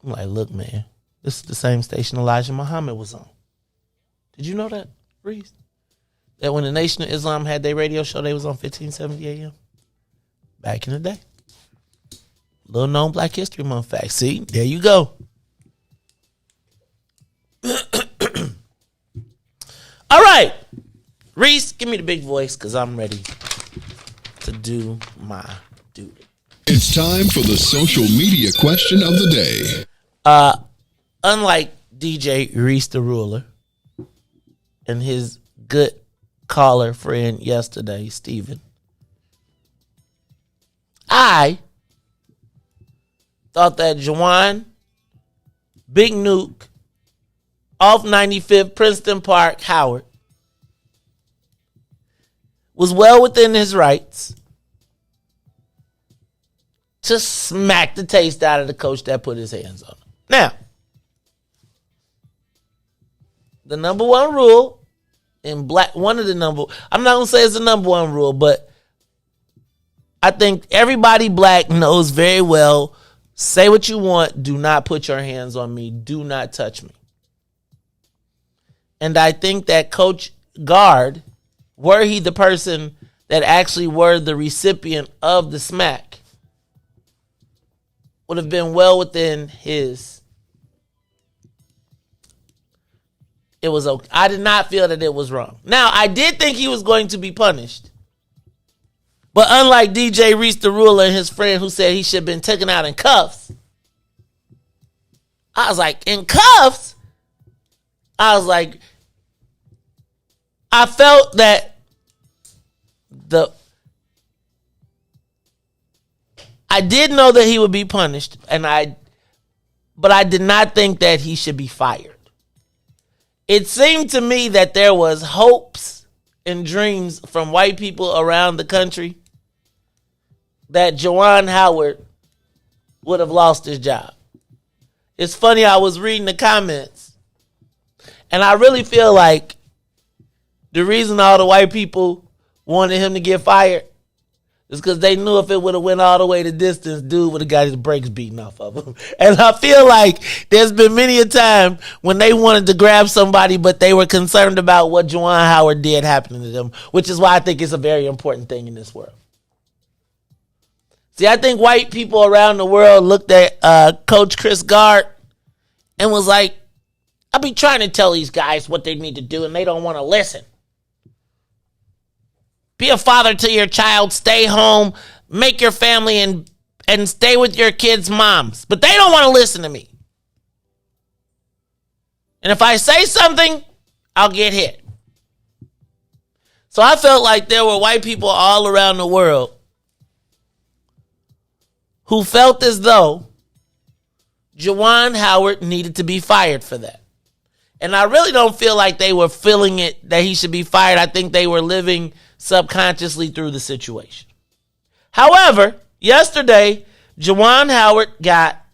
I'm like, look, man, this is the same station Elijah Muhammad was on. Did you know that, Riis? That when the Nation of Islam had their radio show, they was on 1570 AM? Back in the day. Little known Black History Month fact. See, there you go. All right. Riis, give me the big voice because I'm ready to do my duty. It's time for the social media question of the day. Unlike DJ Riis the Ruler and his good caller friend yesterday, Steven, I thought that Juwan, Big Nuke, off 95th, Princeton Park, Howard, was well within his rights to smack the taste out of the coach that put his hands on him. Now, the number one rule in black, I'm not going to say it's the number one rule, but I think everybody black knows very well, say what you want, do not put your hands on me, do not touch me. And I think that Coach Gard, were he the person that actually were the recipient of the smack, would have been well within his. It was okay. I did not feel that it was wrong. Now, I did think he was going to be punished. But unlike DJ Riis the Ruler and his friend who said he should have been taken out in cuffs, I was like, in cuffs? I was like, I felt that I did know that he would be punished, but I did not think that he should be fired. It seemed to me that there was hopes and dreams from white people around the country that Juwan Howard would have lost his job. It's funny, I was reading the comments, and I really feel like the reason all the white people wanted him to get fired is because they knew if it would have went all the way the distance, dude would have got his brakes beaten off of him. And I feel like there's been many a time when they wanted to grab somebody, but they were concerned about what Juwan Howard did happening to them, which is why I think it's a very important thing in this world. See, I think white people around the world looked at Coach Chris Gard and was like, I be trying to tell these guys what they need to do, and they don't want to listen. Be a father to your child, stay home, make your family, and stay with your kids' moms. But they don't want to listen to me. And if I say something, I'll get hit. So I felt like there were white people all around the world who felt as though Juwan Howard needed to be fired for that. And I really don't feel like they were feeling it that he should be fired. I think they were living subconsciously through the situation. However, yesterday, Juwan Howard got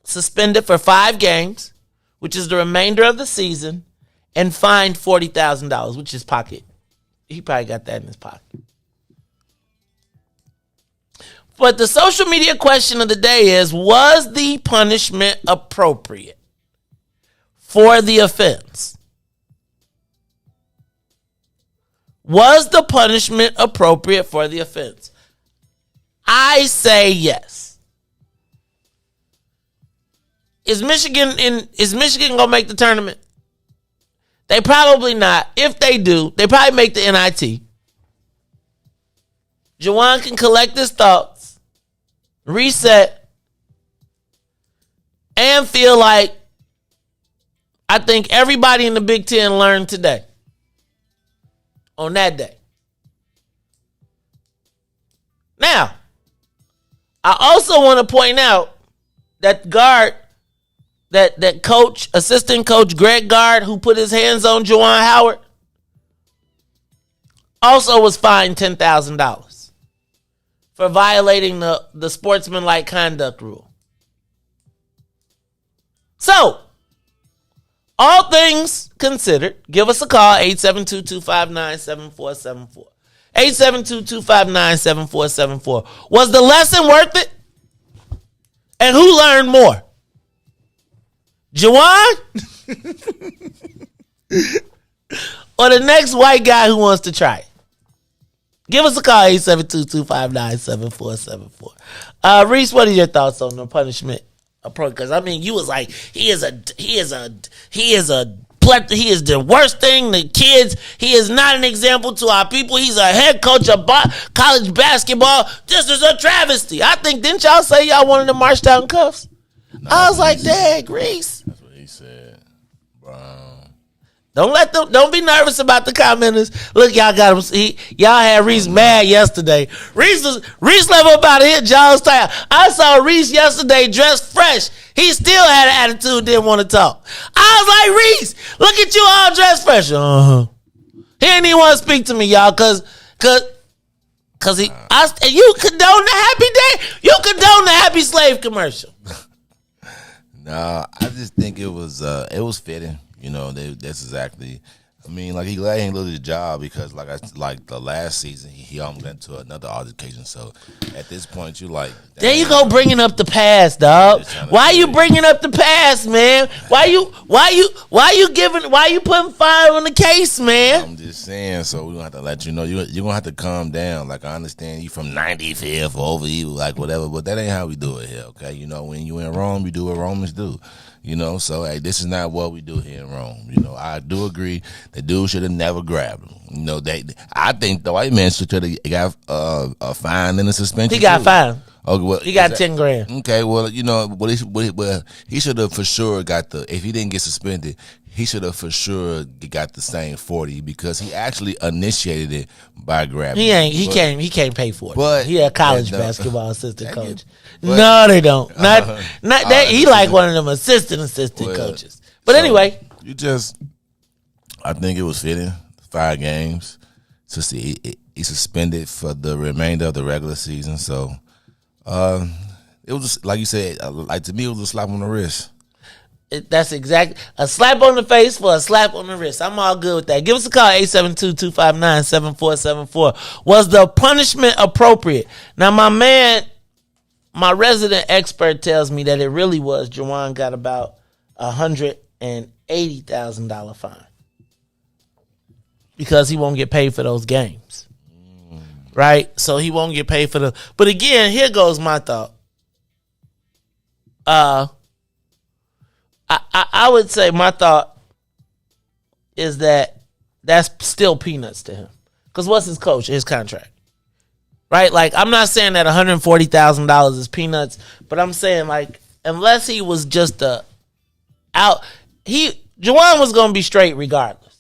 suspended for 5 games, which is the remainder of the season, and fined $40,000, which is pocket. He probably got that in his pocket. But the social media question of the day is, was the punishment appropriate for the offense? Was the punishment appropriate for the offense? I say yes. Is Michigan gonna make the tournament? They probably not. If they do, they probably make the NIT. Juwan can collect his thoughts, reset, and feel like I think everybody in the Big Ten learned today. On that day. Now, I also want to point out that that coach, assistant coach Greg Gard, who put his hands on Juwan Howard, also was fined $10,000 for violating the sportsmanlike conduct rule. So, all things considered, give us a call, 872-259-7474. 872-259-7474. Was the lesson worth it? And who learned more? Juwan? Or the next white guy who wants to try it? Give us a call, 872-259-7474. Riis, what are your thoughts on the punishment approach? Because I mean, you was like, he is the worst thing. The kids, he is not an example to our people. He's a head coach of college basketball. This is a travesty. I think, didn't y'all say y'all wanted to march down cuffs? No, I was like, dang, Riis. That's what he said, bro. Don't be nervous about the commenters. Look, y'all got him. Y'all had Riis mad yesterday. Riis left about to hit John's tire. I saw Riis yesterday dressed fresh. He still had an attitude, didn't want to talk. I was like, Riis, look at you all dressed fresh. He didn't even want to speak to me, y'all, cause you condone the happy day. You condone the happy slave commercial. Nah, I just think it was fitting. You know, that's exactly. I mean, like, he glad he ain't lose his job because, like the last season, he almost got into another altercation. So at this point, you like, there you go, bringing up the past, dog. Why you bringing up the past, man? Why you putting fire on the case, man? I'm just saying. So we gonna have to let you know you're gonna have to calm down. Like, I understand you from 95th or over evil, like whatever, but that ain't how we do it here. Okay, you know, when you in Rome, you do what Romans do. You know, so hey, this is not what we do here in Rome. You know, I do agree the dude should have never grabbed him. You know, I think the white man should have got a fine and a suspension. He got fined. Okay, well, he got 10 grand. Okay, well, you know, he should have for sure got if he didn't get suspended, he should have for sure got the same 40 because he actually initiated it by grabbing. He can't pay for it. But he a college basketball assistant coach. No, they don't. Not that he like one of them assistant coaches. But anyway, I think it was fitting. 5 games. So see, he suspended for the remainder of the regular season. So it was just, like you said, like to me, it was a slap on the wrist. That's exactly a slap on the face for a slap on the wrist. I'm all good with that. Give us a call, 872-259-7474. Was the punishment appropriate? Now, my resident expert tells me that it really was. Juwan got about $180,000 fine because he won't get paid for those games. Right? So he won't get paid for the. But again, here goes my thought. I would say my thought is that that's still peanuts to him. Because what's his contract? Right? Like, I'm not saying that $140,000 is peanuts, but I'm saying, like, unless he was just Juwan was going to be straight regardless.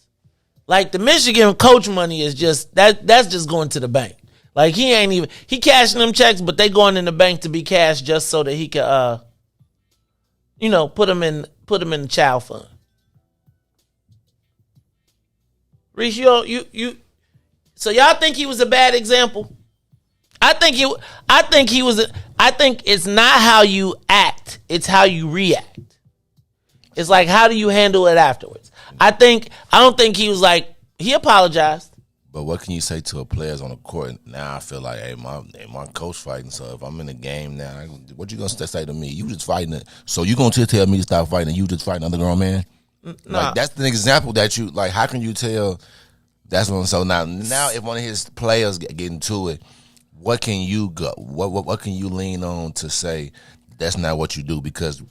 Like, the Michigan coach money is just, that's just going to the bank. Like, he cashing them checks, but they going in the bank to be cashed just so that he can, put them in the child fund. Riis, so y'all think he was a bad example? I think it's not how you act, it's how you react. It's like, how do you handle it afterwards? I don't think he was like, he apologized. But what can you say to a players on the court? Now I feel like, hey, my coach fighting. So if I'm in the game now, what you gonna say to me? You just fighting it. So you gonna tell me to stop fighting? And you just fighting another grown man? Nah. Like that's the example that you like. How can you tell? That's what. So now if one of his players get into it, what can you go? What can you lean on to say that's not what you do? Because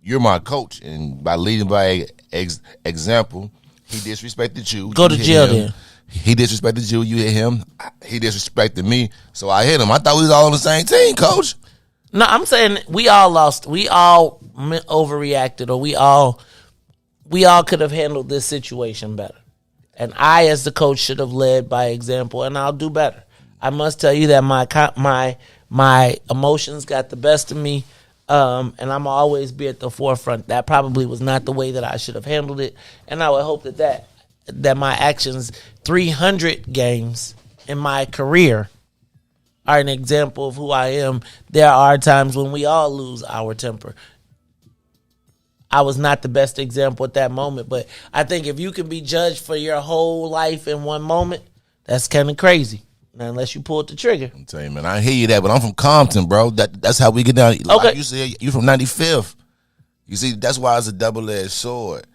you're my coach, and by leading by example, he disrespected you. Go to jail then. He disrespected you. You hit him. He disrespected me. So I hit him. I thought we was all on the same team, coach. No, I'm saying we all lost. We all overreacted, or we all could have handled this situation better. And I, as the coach, should have led by example, and I'll do better. I must tell you that my emotions got the best of me, and I'm always be at the forefront. That probably was not the way that I should have handled it, and I would hope that my actions, 300 games in my career, are an example of who I am. There are times when we all lose our temper. I was not the best example at that moment, but I think if you can be judged for your whole life in one moment, that's kind of crazy. Now, unless you pulled the trigger. I'm telling you, man, I hear you that, but I'm from Compton, bro. That's how we get down. Okay. Like you said, you from 95th. You see, that's why it's a double-edged sword.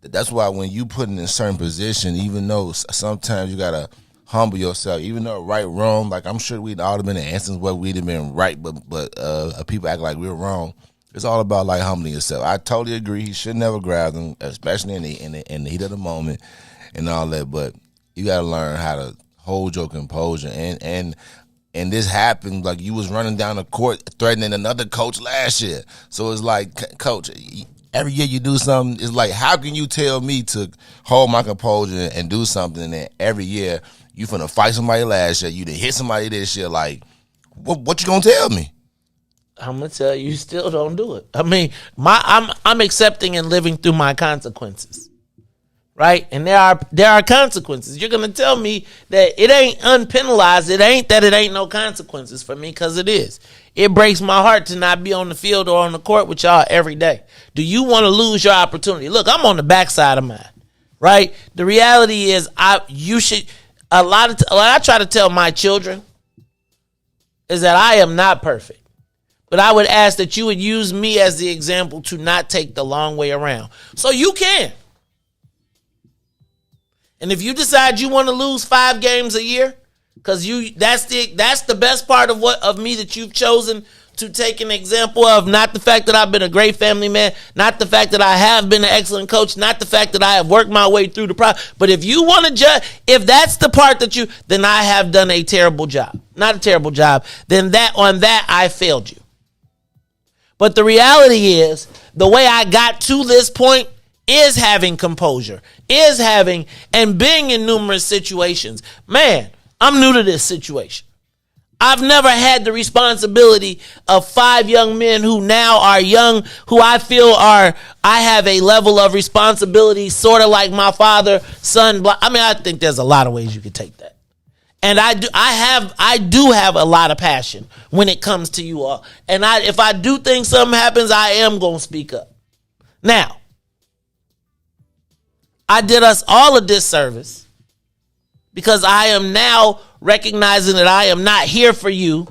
That's why when you put in a certain position, even though sometimes you gotta humble yourself, even though right, wrong, like I'm sure we'd all have been in instances where we'd have been right, but people act like we're wrong. It's all about like humbling yourself. I totally agree. He should never grab them, especially in the heat of the moment and all that. But you gotta learn how to hold your composure. And this happened like you was running down the court threatening another coach last year. So it's like, coach, every year you do something, it's like, how can you tell me to hold my composure and do something, and then every year you finna fight somebody last year, you done hit somebody this year, like, what you gonna tell me? I'm gonna tell you, still don't do it. I mean, I'm accepting and living through my consequences, right? And there are consequences. You're gonna tell me that it ain't unpenalized. It ain't that it ain't no consequences for me, because it is. It breaks my heart to not be on the field or on the court with y'all every day. Do you want to lose your opportunity? Look, I'm on the backside of mine, right? The reality is, a lot I try to tell my children is that I am not perfect. But I would ask that you would use me as the example to not take the long way around. So you can. And if you decide you want to lose 5 games a year, because that's the best part of me that you've chosen to take an example of, not the fact that I've been a great family man, not the fact that I have been an excellent coach, not the fact that I have worked my way through the process. But if you want to judge, if that's the part then I have done a terrible job. Not a terrible job. Then on that I failed you. But the reality is, the way I got to this point is having composure, and being in numerous situations. Man, I'm new to this situation. I've never had the responsibility of 5 young men who now are young, who I feel I have a level of responsibility, sort of like my father, son. I mean, I think there's a lot of ways you could take that. And I do have a lot of passion when it comes to you all. And if I do think something happens, I am going to speak up. Now, I did us all a disservice because I am now recognizing that I am not here for you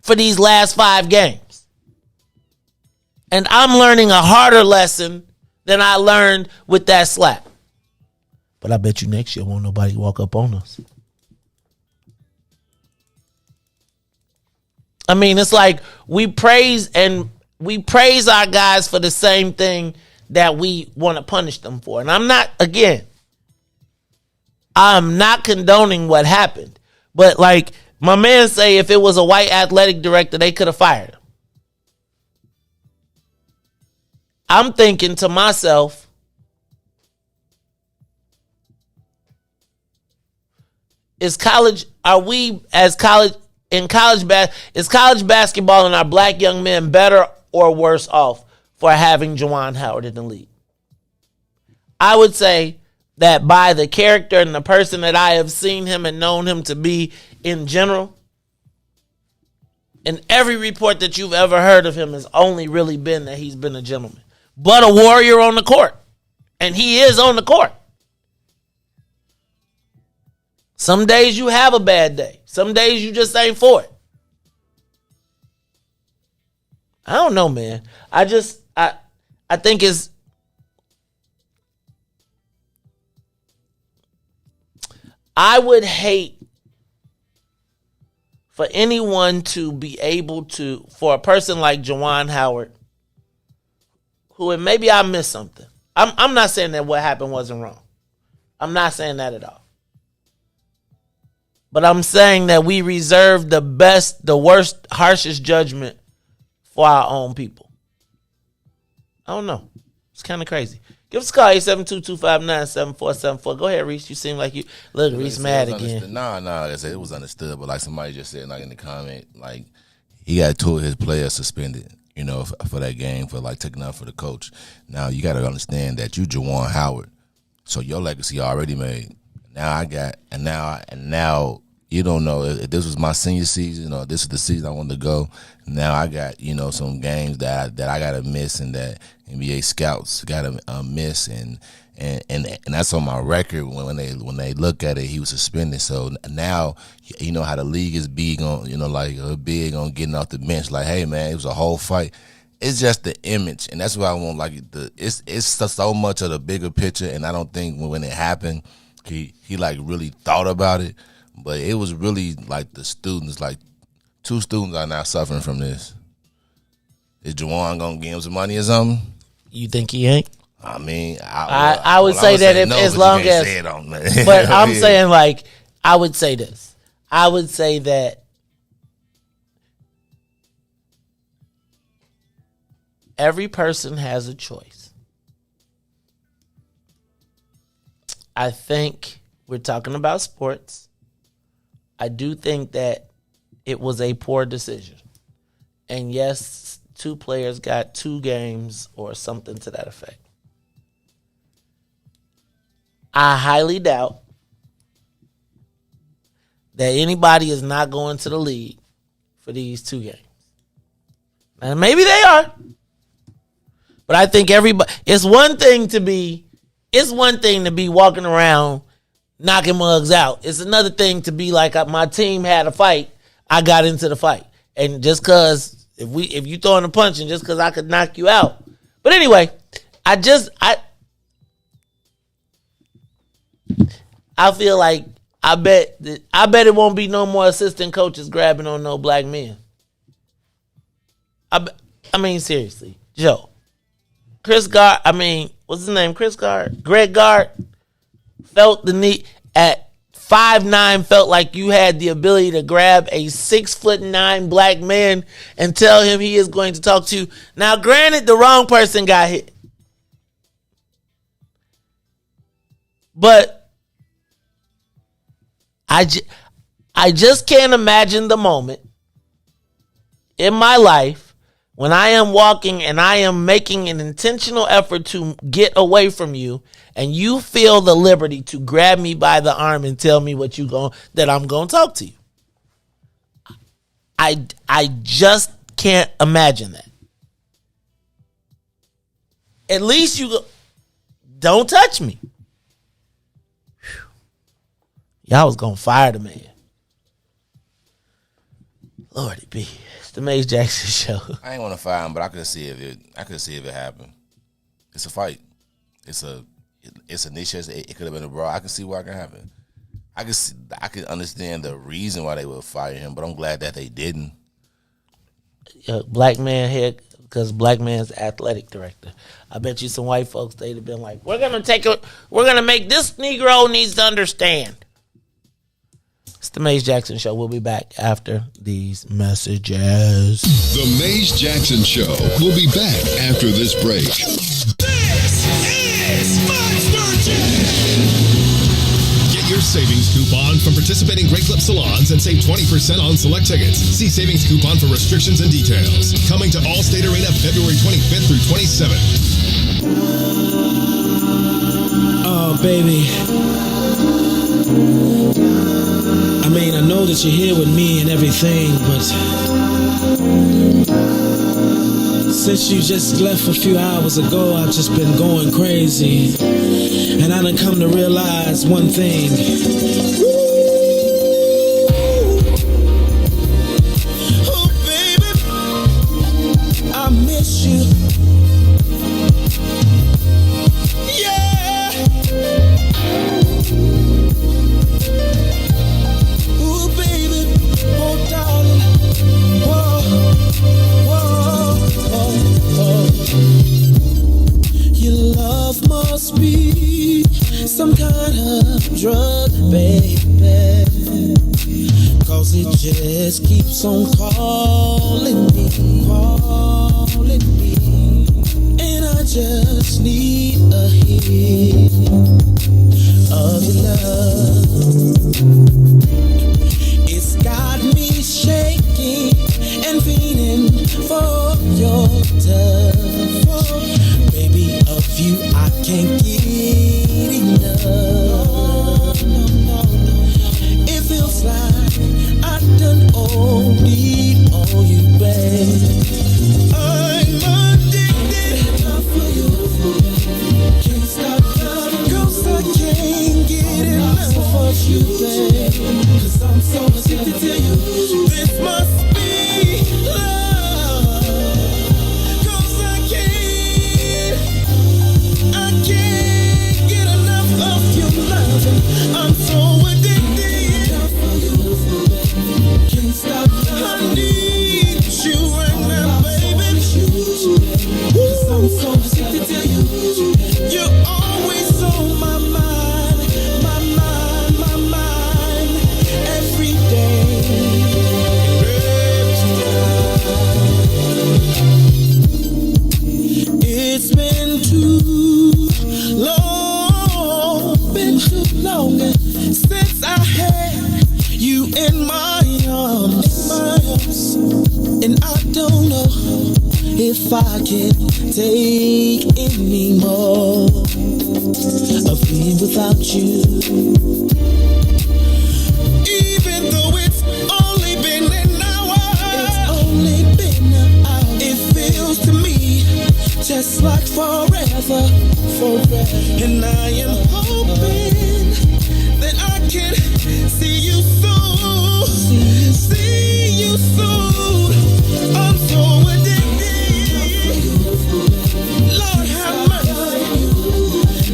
for these last 5 games. And I'm learning a harder lesson than I learned with that slap. But I bet you next year won't nobody walk up on us. I mean, it's like we praise our guys for the same thing that we want to punish them for. And I'm not condoning what happened. But like my man say, if it was a white athletic director, they could have fired him. I'm thinking to myself, is college basketball and our black young men better or worse off for having Juwan Howard in the league? I would say that by the character and the person that I have seen him and known him to be in general, and every report that you've ever heard of him has only really been that he's been a gentleman, but a warrior on the court. And he is on the court. Some days you have a bad day. Some days you just ain't for it. I don't know, man. I think it's I would hate for anyone to be able to, for a person like Juwan Howard, who, and maybe I missed something. I'm not saying that what happened wasn't wrong. I'm not saying that at all. But I'm saying that we reserve the best, the worst, harshest judgment for our own people. I don't know. It's kind of crazy. Give us a call, 872-259-7474. Go ahead, Riis. You seem like you... Look, Riis mad again. No, like I said, it was understood. But like somebody just said, like in the comment, like he got two of his players suspended, you know, for that game, for like taking up for the coach. Now, you got to understand that you Juwan Howard. So your legacy already made. Now now you don't know if this was my senior season or this is the season I wanted to go. Now I got, you know, some games that I got to miss and that NBA scouts got to miss and that's on my record. When they look at it, he was suspended. So now you know how the league is big on, you know, like big on getting off the bench. Like, hey man, it was a whole fight. It's just the image, and that's why I want it's so much of the bigger picture. And I don't think when it happened, he like really thought about it. But it was really like the students, like 2 students are now suffering from this. Is Juwan gonna give him some money or something? You think he ain't? I mean, I would say that if, no, as long as, but I'm saying like, I would say this. I would say that every person has a choice. I think we're talking about sports. I do think that it was a poor decision. And yes, 2 players got 2 games or something to that effect. I highly doubt that anybody is not going to the league for these 2 games. And maybe they are. But I think everybody, it's one thing to be walking around knocking mugs out. It's another thing to be like, my team had a fight, I got into the fight. And just because if you throwing a punch and just because I could knock you out. But anyway, I feel like I bet it won't be no more assistant coaches grabbing on no black men. I mean seriously, Joe. Greg Gard felt the need at 5'9", felt like you had the ability to grab a 6'9" black man and tell him he is going to talk to you. Now, granted, the wrong person got hit. But I just can't imagine the moment in my life when I am walking and I am making an intentional effort to get away from you and you feel the liberty to grab me by the arm and tell me that I'm going to talk to you. I just can't imagine that. At least don't touch me. Whew. Y'all was going to fire the man. Lordy be. It's the Mace Jackson Show. I ain't want to fire him, but I could see if it happened. It's a fight. It's a niche. It could have been a brawl. I can see why it can happen. I can understand the reason why they would fire him, but I'm glad that they didn't. Black man head, because black man's athletic director. I bet you some white folks, they'd have been like, we're gonna make this Negro needs to understand. It's the Mace Jackson Show. We'll be back after these messages. The Mace Jackson Show will be back after this break. This is Get your savings coupon from participating Great Clip salons and save 20% on select tickets. See savings coupon for restrictions and details. Coming to Allstate Arena February 25th through 27th. Oh, baby. I mean, I know that you're here with me and everything, but Since you just left a few hours ago, I've just been going crazy. And I done come to realize one thing. Oh, baby, I miss you. Yeah. Oh, baby, oh, darling. Whoa, whoa, whoa, whoa. Your love must be some kind of drug, baby, 'cause it just keeps on calling me, and I just need a hit of your love. It's got me shaking and feeling for your touch. Baby, of you I can't get enough. It feels like I done OD'd on you, babe. I'm addicted for you. Can't stop loving 'cause I can't get enough of you, babe. 'Cause I'm so addicted to you. This must be love. 'Cause I can't get enough of your loving. I'm so addicted. Can't stop. I need you right now, baby. 'Cause I'm so addicted to you. You're always on my mind, my mind, my mind, every day. It's been too long since I had you in my arms, and I don't know if I can take any more of being without you. Even though it's only been an hour, it feels to me just like forever. And I am hoping that I can see you soon. I'm so addicted. Lord have mercy.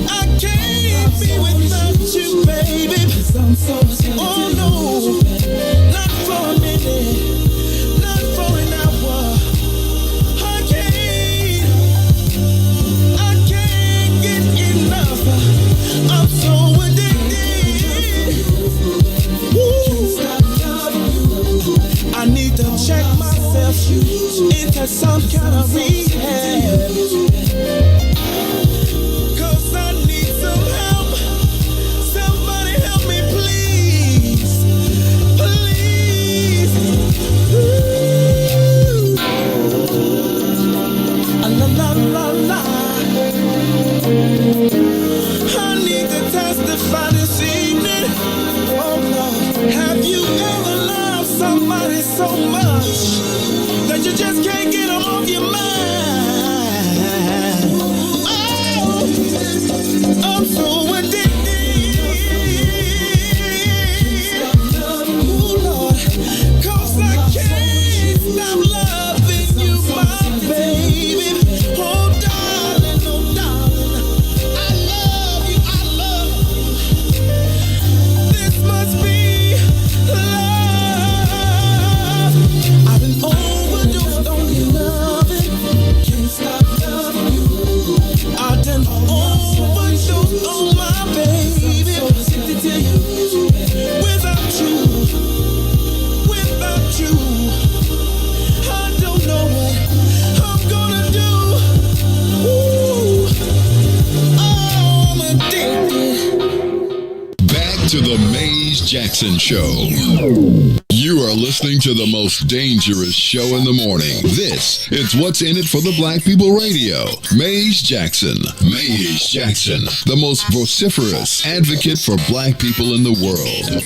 I can't be without you, baby. Oh no, not for a minute, not for an hour. I can't get enough. I'm so addicted. Woo. I need to check myself into some kind of rehab, 'cause I need some help. Somebody help me, please. Please. Ooh. La la la la. I need to testify this evening. Oh Lord, have you ever loved somebody so much that you just can't get them off your mind? Oh, I'm so addicted. Oh Lord, 'cause I can't stop loving you, my baby. Oh darling, I love you. This must be love. I've been overdosed on your loving. Can't stop loving you. I've done overdosed on my baby. So addicted to you. Without you, I don't know what I'm gonna do. Ooh, I'm addicted. Back to the Maze Jackson Show. You are listening to the most dangerous show in the morning. This is What's in It for the Black People Radio. Maze Jackson, the most vociferous advocate for black people in the world.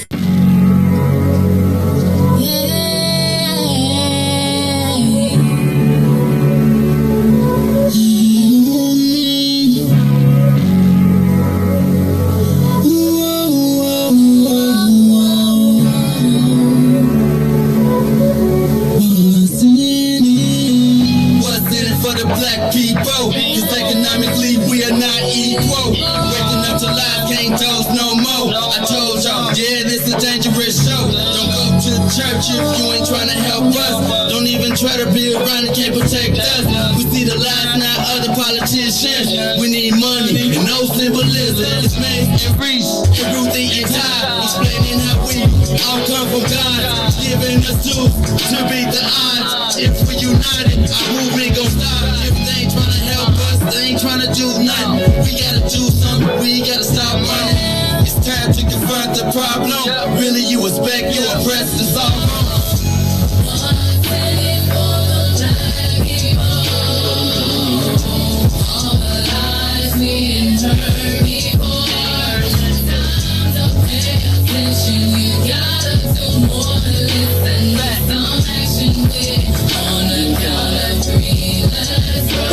it's a dangerous show. Don't go to church if you ain't trying to help us. Don't even try to be around and can't protect us. We see the lies, not other politicians. We need money and no symbolism. It's Mace and Riis and Ruthie and Ty, explaining how we all come from God, giving us tools to beat the odds. If we united, our movement gon' stop. If they ain't trying to help us, they ain't trying to do nothing. We gotta do something, we gotta stop running. It's time to confront the problem. Really, you expect you oppressed, it's all wrong.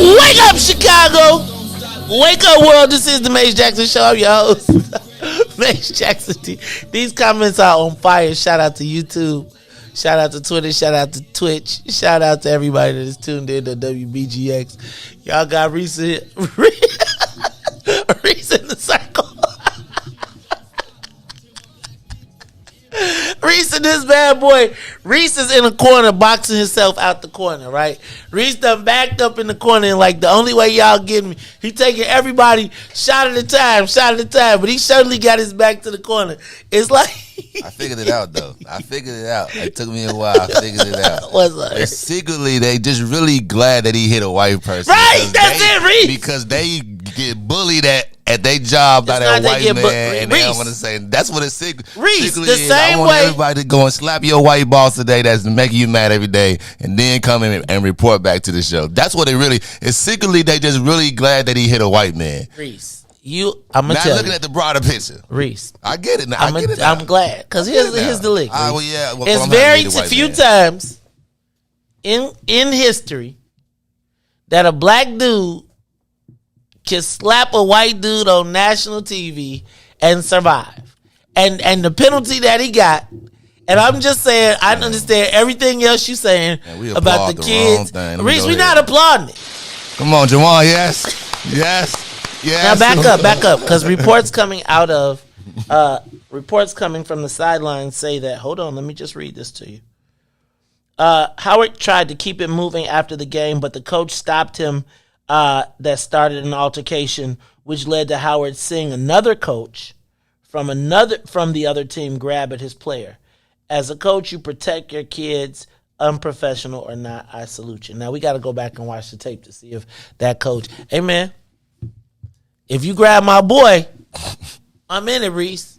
Wake up, Chicago! Wake up, world! This is the Mace Jackson Show. I'm your host, Mace Jackson. These comments are on fire. Shout out to YouTube. Shout out to Twitter. Shout out to Twitch. Shout out to everybody that is tuned in to WBGX. Y'all got Riis in the circle. Riis and this bad boy. Riis is in a corner boxing himself out the corner, right? Riis done backed up in the corner and like the only way y'all getting me, he taking everybody shot at a time, but he certainly got his back to the corner. It's like I figured it out though. I figured it out. It took me a while. I figured it out. What's up? And secretly, they just really glad that he hit a white person. Right, that's it, Riis. Because they get bullied at their job by that white man, and they don't want to say. That's what it's secretly Riis, is. the same I want way. everybody to go and slap your white boss today that's making you mad every day, and then come in and report back to the show. That's what it really is. Secretly, they just really glad that he hit a white man. Riis, I'm gonna Not tell looking you. at the broader picture. Riis, I get it now. I get it now. I'm glad because here's the lick. Well, yeah. Well, It's I'm very happy to hit a white few man. times in history that a black dude can slap a white dude on national TV and survive. And the penalty that he got, and I'm just saying, I understand everything else you're saying we about the applaud the kids. wrong thing. Riis, we're not applauding it. Come on, Jamal. Yes. Now back up, because reports coming from the sidelines say that. Hold on, let me just read this to you. Howard tried to keep it moving after the game, but the coach stopped him. That started an altercation, which led to Howard seeing another coach from the other team grab at his player. As a coach, you protect your kids, unprofessional or not. I salute you. Now we got to go back and watch the tape to see if that coach. Hey man, if you grab my boy, I'm in it, Riis.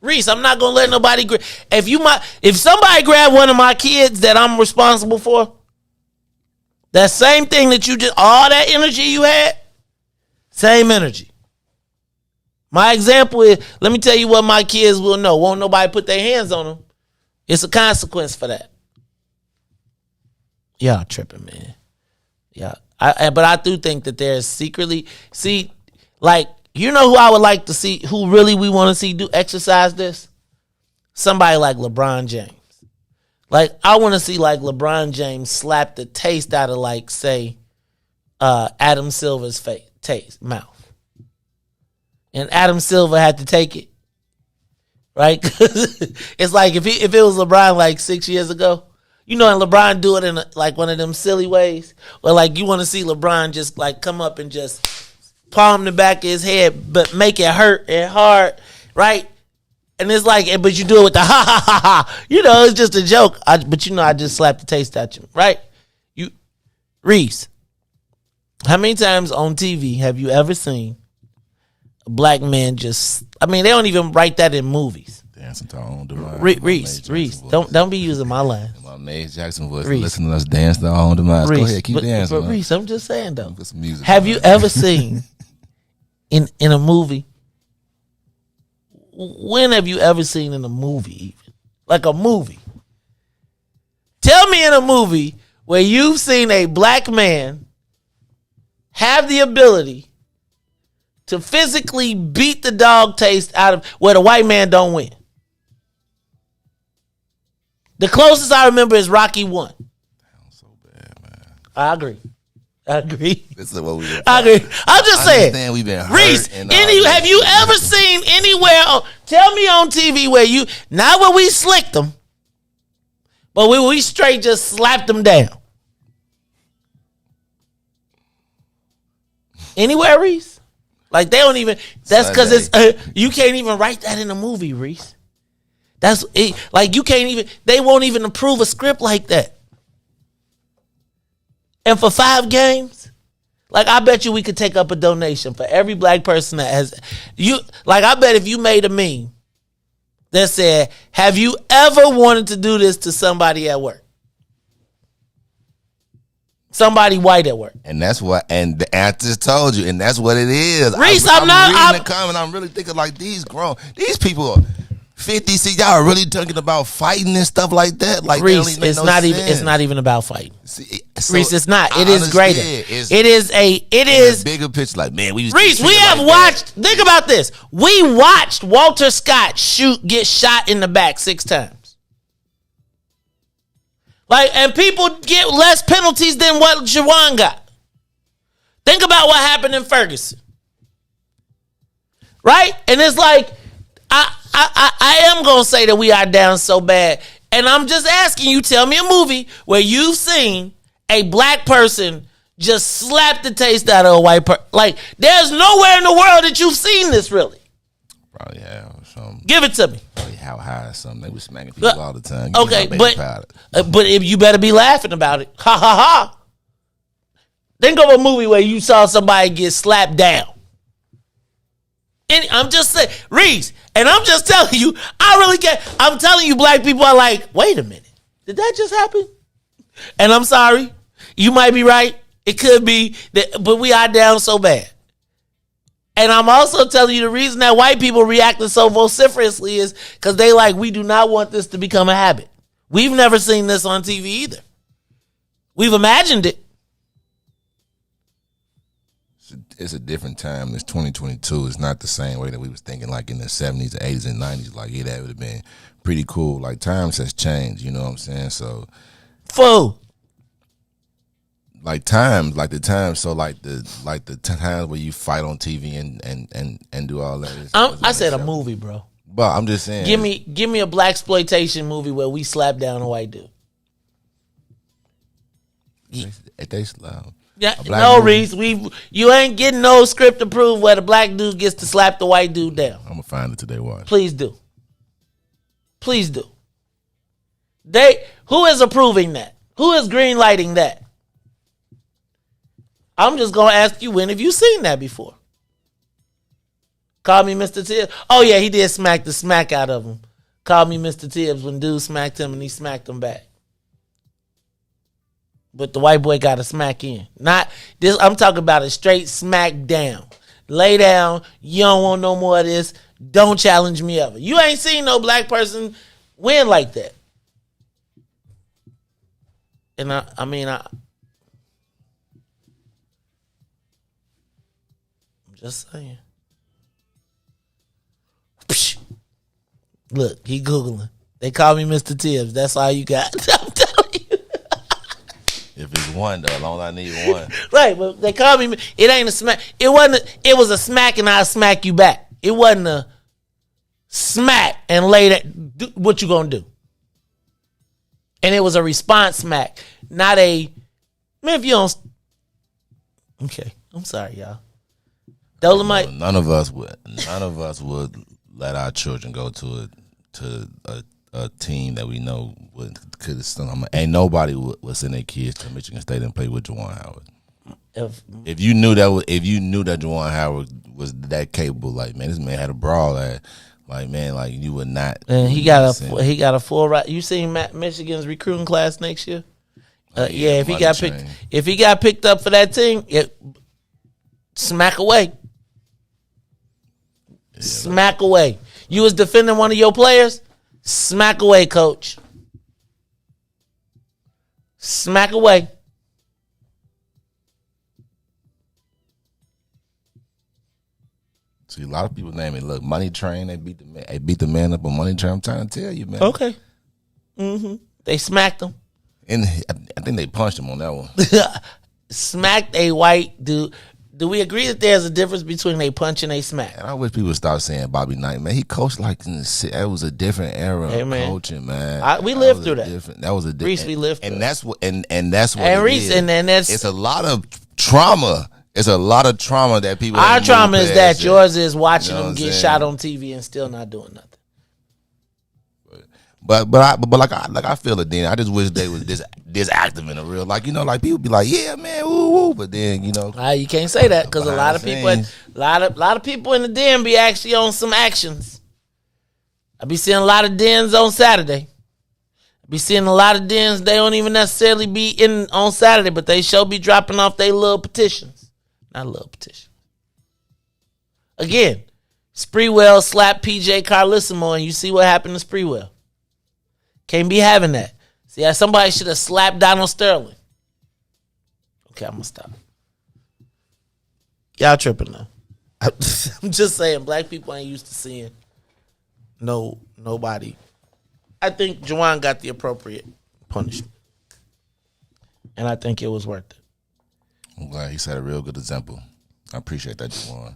Riis, I'm not gonna let nobody grab. If somebody grab one of my kids that I'm responsible for, that same thing that you just, all that energy you had, same energy. My example is, let me tell you what my kids will know. Won't nobody put their hands on them. It's a consequence for that. Y'all tripping, man. Yeah, but I do think that there's secretly, like, you know who I would like to see, who really we want to see do exercise this? Somebody like LeBron James. Like, I want to see, like, LeBron James slap the taste out of, like, say, Adam Silver's mouth. And Adam Silver had to take it. Right? It's like if it was LeBron, like, 6 years ago, you know, and LeBron do it in, like, one of them silly ways. Where, like, you want to see LeBron just, like, come up and just palm the back of his head, but make it hurt and hard, right? And it's like, but you do it with the ha ha ha ha. You know, it's just a joke. But you know, I just slapped the taste out you, right? Riis, how many times on TV have you ever seen a black man just? I mean, they don't even write that in movies. Dancing to our own demise. Riis, don't be using my line. My Mace Jackson voice. Riis. Listen to us dance to our own demise. Go ahead, keep dancing. But Riis, I'm just saying though. Put some music Have on. you ever seen in a movie? When have you ever seen in a movie, even? Like a movie? Tell me in a movie where you've seen a black man have the ability to physically beat the dog taste out of where the white man don't win. The closest I remember is Rocky 1. So bad, man. I agree. I agree. This is what we. I agree. I'm just saying. We've been hurt. Reese, have you ever seen anywhere? Tell me on TV where you not where we slicked them, but we straight just slapped them down. Anywhere, Reese? Like they don't even. That's because it's you can't even write that in a movie, Reese. That's it. Like you can't even. They won't even approve a script like that. And for 5 games, like I bet you we could take up a donation for every black person that has you. Like I bet if you made a meme that said, "Have you ever wanted to do this to somebody at work? Somebody white at work?" And that's what. And I just told you, and that's what it is. Reese, I'm reading the comment. I'm really thinking like these people are 50. See, y'all are really talking about fighting and stuff like that. Like Reese, it's not even about fighting. See, Reese, it's not. It is greater. It is a bigger picture. Like man, Reese, we have watched. Think about this. We watched Walter Scott get shot in the back 6 times. Like, and people get less penalties than what Juwan got. Think about what happened in Ferguson, right? And it's like I am gonna say that we are down so bad, and I'm just asking you. Tell me a movie where you've seen a black person just slap the taste out of a white person. Like, there's nowhere in the world that you've seen this, really. Probably have some. Give it to me. Probably how high or something. They were smacking people all the time. Okay, but if you better be laughing about it. Ha ha ha. Think of a movie where you saw somebody get slapped down. And I'm just saying, Reese, and I'm just telling you, I really can't. I'm telling you, black people are like, wait a minute, did that just happen? And I'm sorry, you might be right. It could be, but we are down so bad. And I'm also telling you the reason that white people reacted so vociferously is because they like, we do not want this to become a habit. We've never seen this on TV either. We've imagined it. It's a different time. It's 2022. It's not the same way that we was thinking like in the 70s, the 80s, and 90s. Like, yeah, that would have been pretty cool. Like, times has changed, you know what I'm saying? So, Fool. Like times, like the times, so like the times where you fight on TV and do all that. I said a movie, bro. But I'm just saying. Give me a blaxploitation movie where we slap down a white dude. They slap. Yeah, no, Reese. You ain't getting no script approved where the black dude gets to slap the white dude down. I'm gonna find it today. Watch. Please do. Please do. Who is approving that? Who is green lighting that? I'm just gonna ask you, when have you seen that before? Call me Mr. Tibbs. Oh yeah, he did smack the smack out of him. Call me Mr. Tibbs when dude smacked him and he smacked him back. But the white boy got a smack in. Not this. I'm talking about a straight smack down. Lay down. You don't want no more of this. Don't challenge me ever. You ain't seen no black person win like that. And I'm just saying. Look, he Googling. They call me Mr. Tibbs. That's all you got. I'm telling you. If it's one, though, as long as I need one. Right, but they call me. It ain't a smack. It was a smack and I'll smack you back. It wasn't a smack and lay that. What you gonna do? And it was a response smack, not a. Man, if you don't. Okay, I'm sorry, y'all. None of us would let our children go to a team that we know could. Ain't nobody would send their kids to Michigan State and play with Juwan Howard. If you knew that Juwan Howard was that capable, like, man, this man had a brawl at, like, man, like, you would not. And he got a full right. You seen Michigan's recruiting class next year? Yeah, if he got picked up for that team, smack away. Yeah, smack away. You was defending one of your players? Smack away, coach. Smack away. See, a lot of people name it. Look, Money Train. They beat the man up on Money Train. I'm trying to tell you, man. Okay. Mm-hmm. They smacked him. And I think they punched him on that one. smacked a white dude. Do we agree that there's a difference between a punch and a smack? And I wish people would stop saying Bobby Knight, man. He coached that was a different era of coaching, man. We lived through that. That was a different. Reis, we lived through. And that's what. And that's what. And Reis, and that's. It's a lot of trauma. It's a lot of trauma that people. Our trauma is that. Yours is watching them get shot on TV and still not doing nothing. But like I feel it. Then I just wish they was this active in the real, like, you know, like people be like, yeah, man, woo woo. But then, you know, you can't say that because a lot of people, a lot of people in the den be actually on some actions. I be seeing a lot of dens on Saturday. I be seeing a lot of dens. They don't even necessarily be in on Saturday, but they sure be dropping off their little petitions. Not little petitions. Again, Spreewell slapped PJ Carlissimo, and you see what happened to Spreewell. Can't be having that. See, somebody should have slapped Donald Sterling. Okay, I'm going to stop. Y'all tripping now. I'm just saying, black people ain't used to seeing nobody. I think Juwan got the appropriate punishment. And I think it was worth it. I'm glad he set a real good example. I appreciate that, Juwan.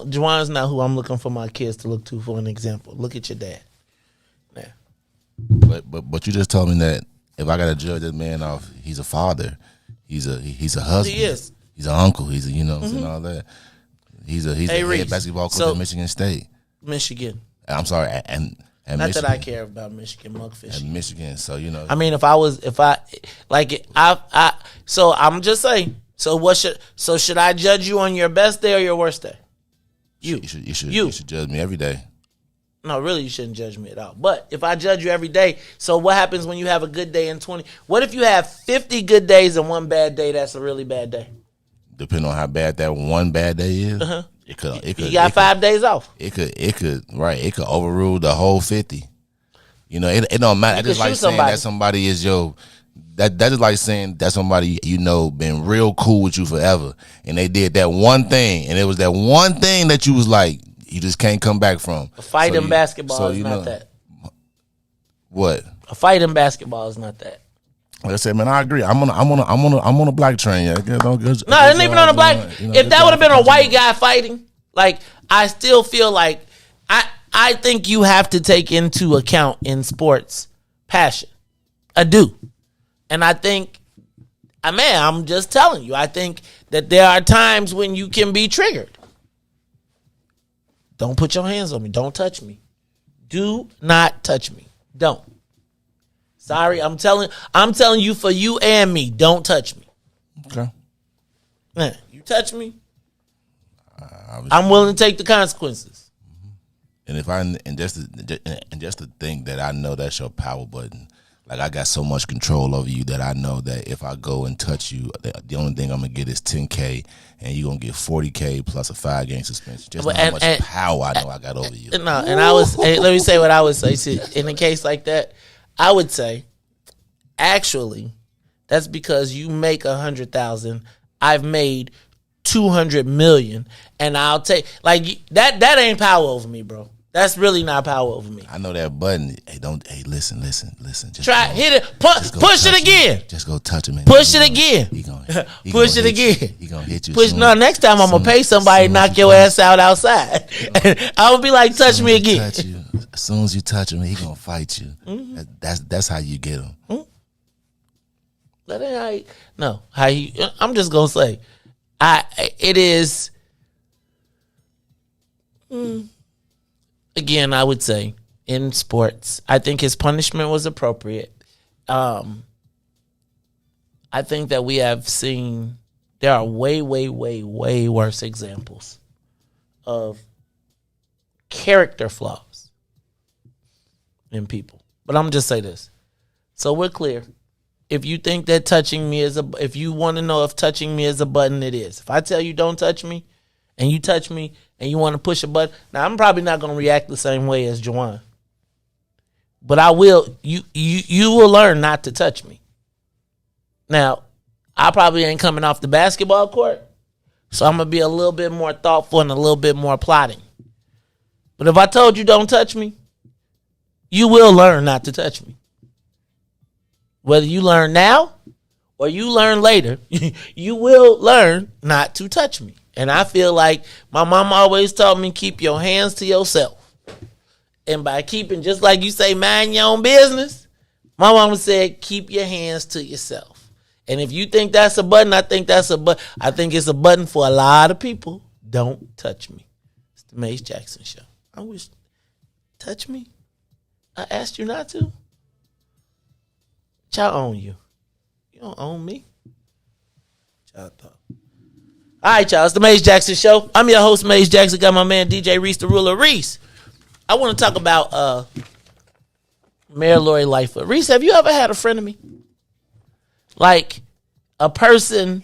Juwan's not who I'm looking for my kids to look to for an example. Look at your dad. Yeah. But you just told me that if I gotta judge this man off, he's a father, he's a husband, he is. He's an uncle, he's a and all that. He's a head basketball coach at Michigan State. Michigan. I'm sorry, and not Michigan. That I care about Michigan mugfish. At Michigan, so you know. I mean, so I'm just saying. So should I judge you on your best day or your worst day? You should judge me every day. No, really, you shouldn't judge me at all. But if I judge you every day, so what happens when you have a good day and 20? What if you have 50 good days and one bad day? That's a really bad day. Depending on how bad that one bad day is, it could. You got 5 days off. It could overrule the whole 50. You know, it don't matter. I just like saying that somebody is your. That is like saying that somebody, you know, been real cool with you forever, and they did that one thing, and it was that one thing that you was like, you just can't come back from. A fight in basketball is not that. What? A fight in basketball is not that. Like I said, man, I agree. I'm on a black train. Yeah. No, it ain't even on a black. If that would have been a white guy fighting, like, I still feel like I think you have to take into account in sports I do. And I think, I'm just telling you, I think that there are times when you can be triggered. Don't put your hands on me. Don't touch me. Do not touch me. Don't. Sorry, I'm telling you for you and me, don't touch me. Okay. Man, you touch me, I'm willing to take the consequences. And just to think that I know that's your power button. Like, I got so much control over you that I know that if I go and touch you, the only thing I'm going to get is $10K, and you're going to get $40K plus a 5-game suspension. Just how much power I know I got over you. No, and let me say what I would say. See, in a case like that, I would say, actually, that's because you make 100,000. I've made 200 million, and I'll take, like, that ain't power over me, bro. That's really not power over me. I know that button. Hey, listen. Just try, hit it. Push it again. Just go touch him. Push it again. Push it again. He gonna hit you. Push. No, next time I'm gonna pay somebody to knock your ass out outside. I would be like, touch me again. As soon as you touch him, he gonna fight you. Mm-hmm. That's how you get him. Mm-hmm. That ain't how you. I'm just gonna say, it is. Again, I would say in sports, I think his punishment was appropriate. I think that we have seen there are way, way, way, way worse examples of character flaws in people. But I'm just say this. So we're clear. If you think that touching me if you want to know if touching me is a button, it is. If I tell you don't touch me, and you touch me, and you want to push a button, now I'm probably not going to react the same way as Juwan. But I will. You will learn not to touch me. Now, I probably ain't coming off the basketball court, so I'm going to be a little bit more thoughtful and a little bit more plotting. But if I told you don't touch me, you will learn not to touch me. Whether you learn now or you learn later, you will learn not to touch me. And I feel like my mom always taught me, keep your hands to yourself. And by keeping, just like you say, mind your own business, my mama said, keep your hands to yourself. And if you think that's a button, I think that's a button. I think it's a button for a lot of people. Don't touch me. It's the Mace Jackson Show. I wish, touch me? I asked you not to? Y'all own you. You don't own me. Y'all thought. All right, y'all. It's the Mace Jackson Show. I'm your host, Mace Jackson. Got my man, DJ Riis, the ruler. Riis, I want to talk about Mayor Lori Lightfoot. Riis, have you ever had a frenemy? Like a person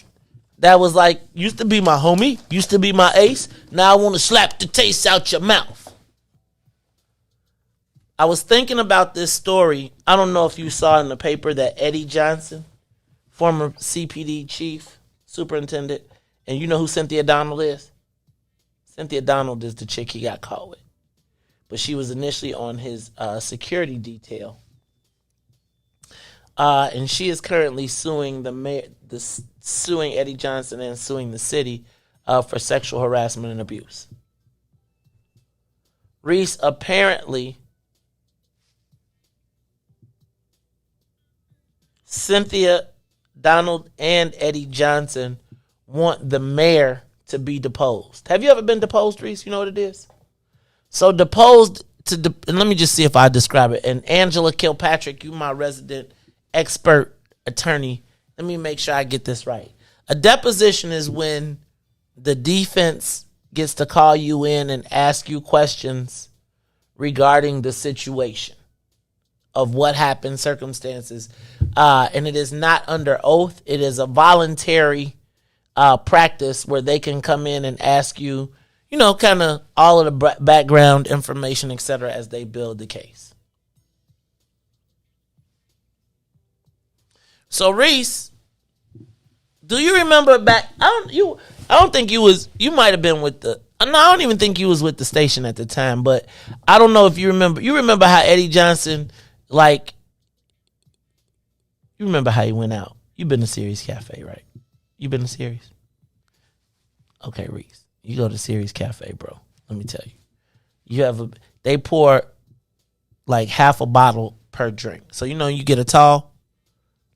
that was like, used to be my homie, used to be my ace. Now I want to slap the taste out your mouth. I was thinking about this story. I don't know if you saw in the paper that Eddie Johnson, former CPD chief, superintendent, and you know who Cynthia Donald is? Cynthia Donald is the chick he got caught with. But she was initially on his security detail. And she is currently suing the mayor, suing Eddie Johnson and suing the city for sexual harassment and abuse. Riis, apparently, Cynthia Donald and Eddie Johnson want the mayor to be deposed. Have you ever been deposed, Riis? You know what it is? So deposed and let me just see if I describe it. And Angela Kilpatrick, you my resident expert attorney. Let me make sure I get this right. A deposition is when the defense gets to call you in and ask you questions regarding the situation of what happened, circumstances. And it is not under oath. It is a voluntary practice where they can come in and ask you, you know, kind of all of the background information, et cetera, as they build the case. So, Riis, do you remember back? I don't think you was. You might have been with the. No, I don't even think you was with the station at the time. But I don't know if you remember. You remember how Eddie Johnson, like, you remember how he went out. You've been to Sirius Cafe, right? You been to Sirius? Okay, Riis. You go to Sirius Cafe, bro. Let me tell you. They pour like half a bottle per drink. So, you know, you get a tall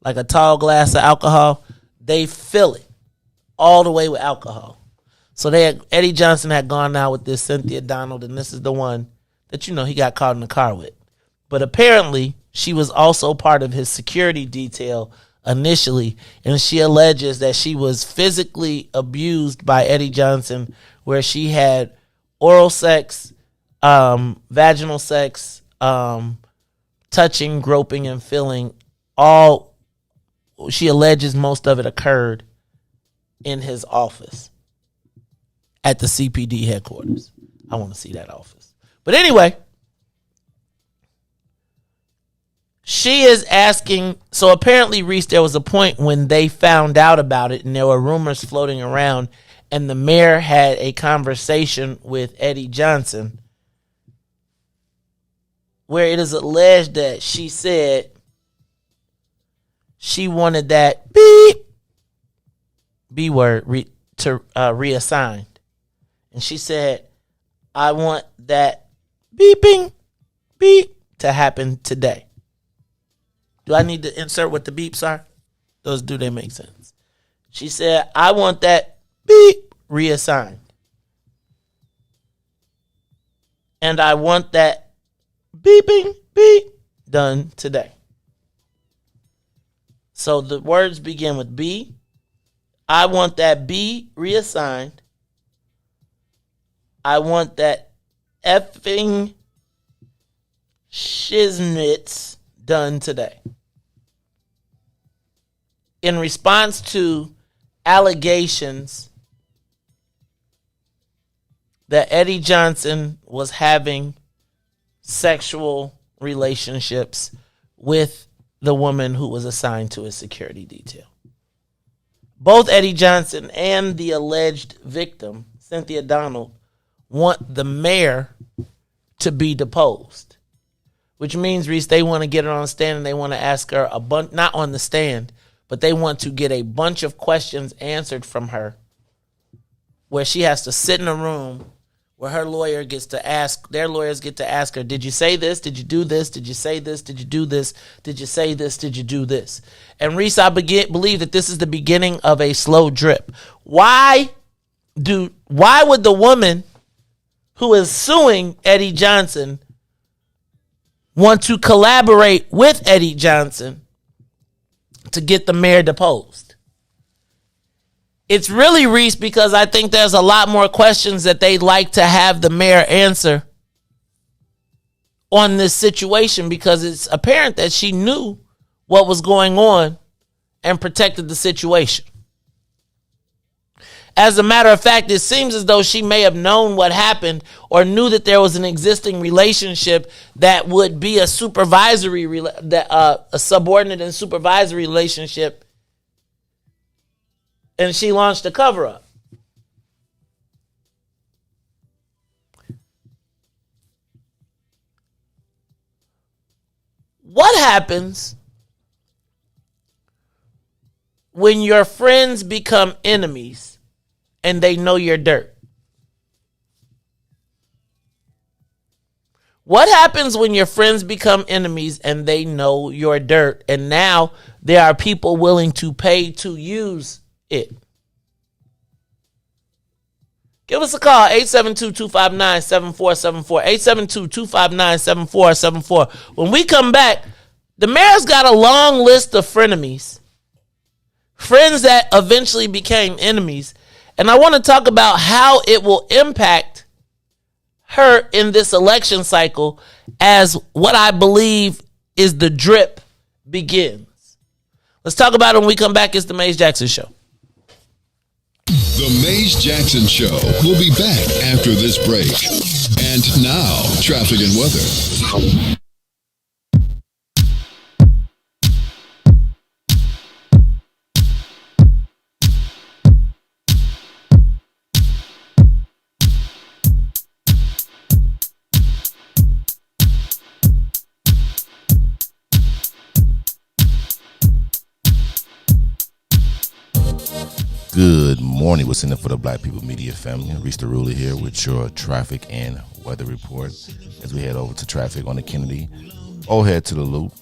glass of alcohol. They fill it all the way with alcohol. So Eddie Johnson had gone out with this Cynthia Donald, and this is the one that, you know, he got caught in the car with. But apparently, she was also part of his security detail initially, and she alleges that she was physically abused by Eddie Johnson, where she had oral sex, vaginal sex, touching, groping, and feeling. All, she alleges most of it occurred in his office at the CPD headquarters. I want to see that office. But anyway, she is asking, so apparently, Riis, there was a point when they found out about it and there were rumors floating around, and the mayor had a conversation with Eddie Johnson where it is alleged that she said she wanted that B word reassigned. And she said, I want that beeping beep to happen today. Do I need to insert what the beeps are? Do they make sense? She said, I want that beep reassigned. And I want that beeping beep done today. So the words begin with B. I want that B reassigned. I want that effing shiznits done today. In response to allegations that Eddie Johnson was having sexual relationships with the woman who was assigned to his security detail. Both Eddie Johnson and the alleged victim, Cynthia Donald, want the mayor to be deposed, which means, Riis, they want to get her on the stand and they want to ask her not on the stand, but they want to get a bunch of questions answered from her, where she has to sit in a room where her lawyer gets to ask, their lawyers get to ask her, did you say this? Did you do this? Did you say this? Did you do this? Did you say this? Did you do this? And Riis, I believe that this is the beginning of a slow drip. Why would the woman who is suing Eddie Johnson want to collaborate with Eddie Johnson to get the mayor deposed? It's really, Riis, because I think there's a lot more questions that they'd like to have the mayor answer on this situation, because it's apparent that she knew what was going on and protected the situation. As a matter of fact, it seems as though she may have known what happened or knew that there was an existing relationship that would be a subordinate and supervisory relationship, and she launched a cover-up. What happens when your friends become enemies and they know your dirt? What happens when your friends become enemies and they know your dirt, and now there are people willing to pay to use it? Give us a call, 872-259-7474, 872-259-7474. When we come back, the mayor's got a long list of frenemies, friends that eventually became enemies, and I want to talk about how it will impact her in this election cycle as what I believe is the drip begins. Let's talk about it when we come back. It's the Maze Jackson Show. The Maze Jackson Show will be back after this break. And now, traffic and weather. Good morning. What's in it for the Black People Media family? Riis the Ruler here with your traffic and weather report. As we head over to traffic on the Kennedy, O'Hare to the Loop.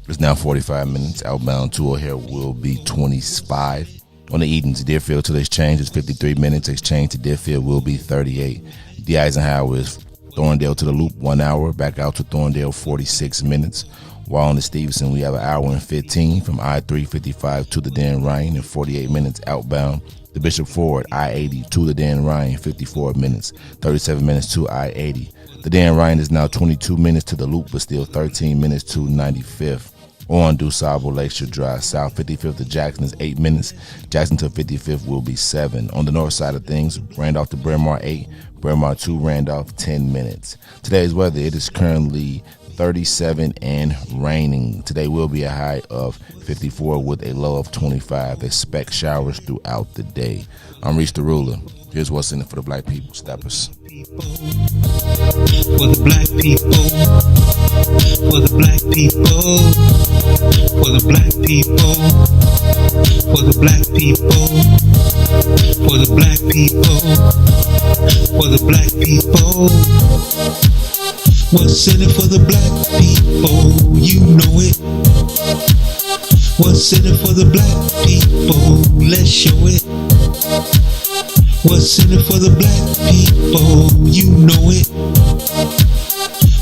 It's now 45 minutes. Outbound to O'Hare will be 25. On the Edens, Deerfield to the Exchange is 53 minutes. Exchange to Deerfield will be 38. D. Eisenhower is Thorndale to the Loop, 1 hour. Back out to Thorndale, 46 minutes. While on the Stevenson, we have an hour and 15 from I-355 to the Dan Ryan and 48 minutes outbound. The Bishop Ford, I-80 to the Dan Ryan, 54 minutes, 37 minutes to I-80. The Dan Ryan is now 22 minutes to the Loop, but still 13 minutes to 95th. On DuSable Lakeshore Drive South, 55th to Jackson is 8 minutes. Jackson to 55th will be 7. On the north side of things, Randolph to Bryn Mawr 8, Bryn Mawr to Randolph 10 minutes. Today's weather, it is currently 37 and raining. Today will be a high of 54 with a low of 25. Expect showers throughout the day. I'm Riis the Ruler. Here's what's in it for the Black people. Steppers. For the black people, for the black people, for the black people, for the black people, for the black people, for the black people. What's in it for the black people? You know it. What's in it for the black people? Let's show it. What's in it for the black people? You know it.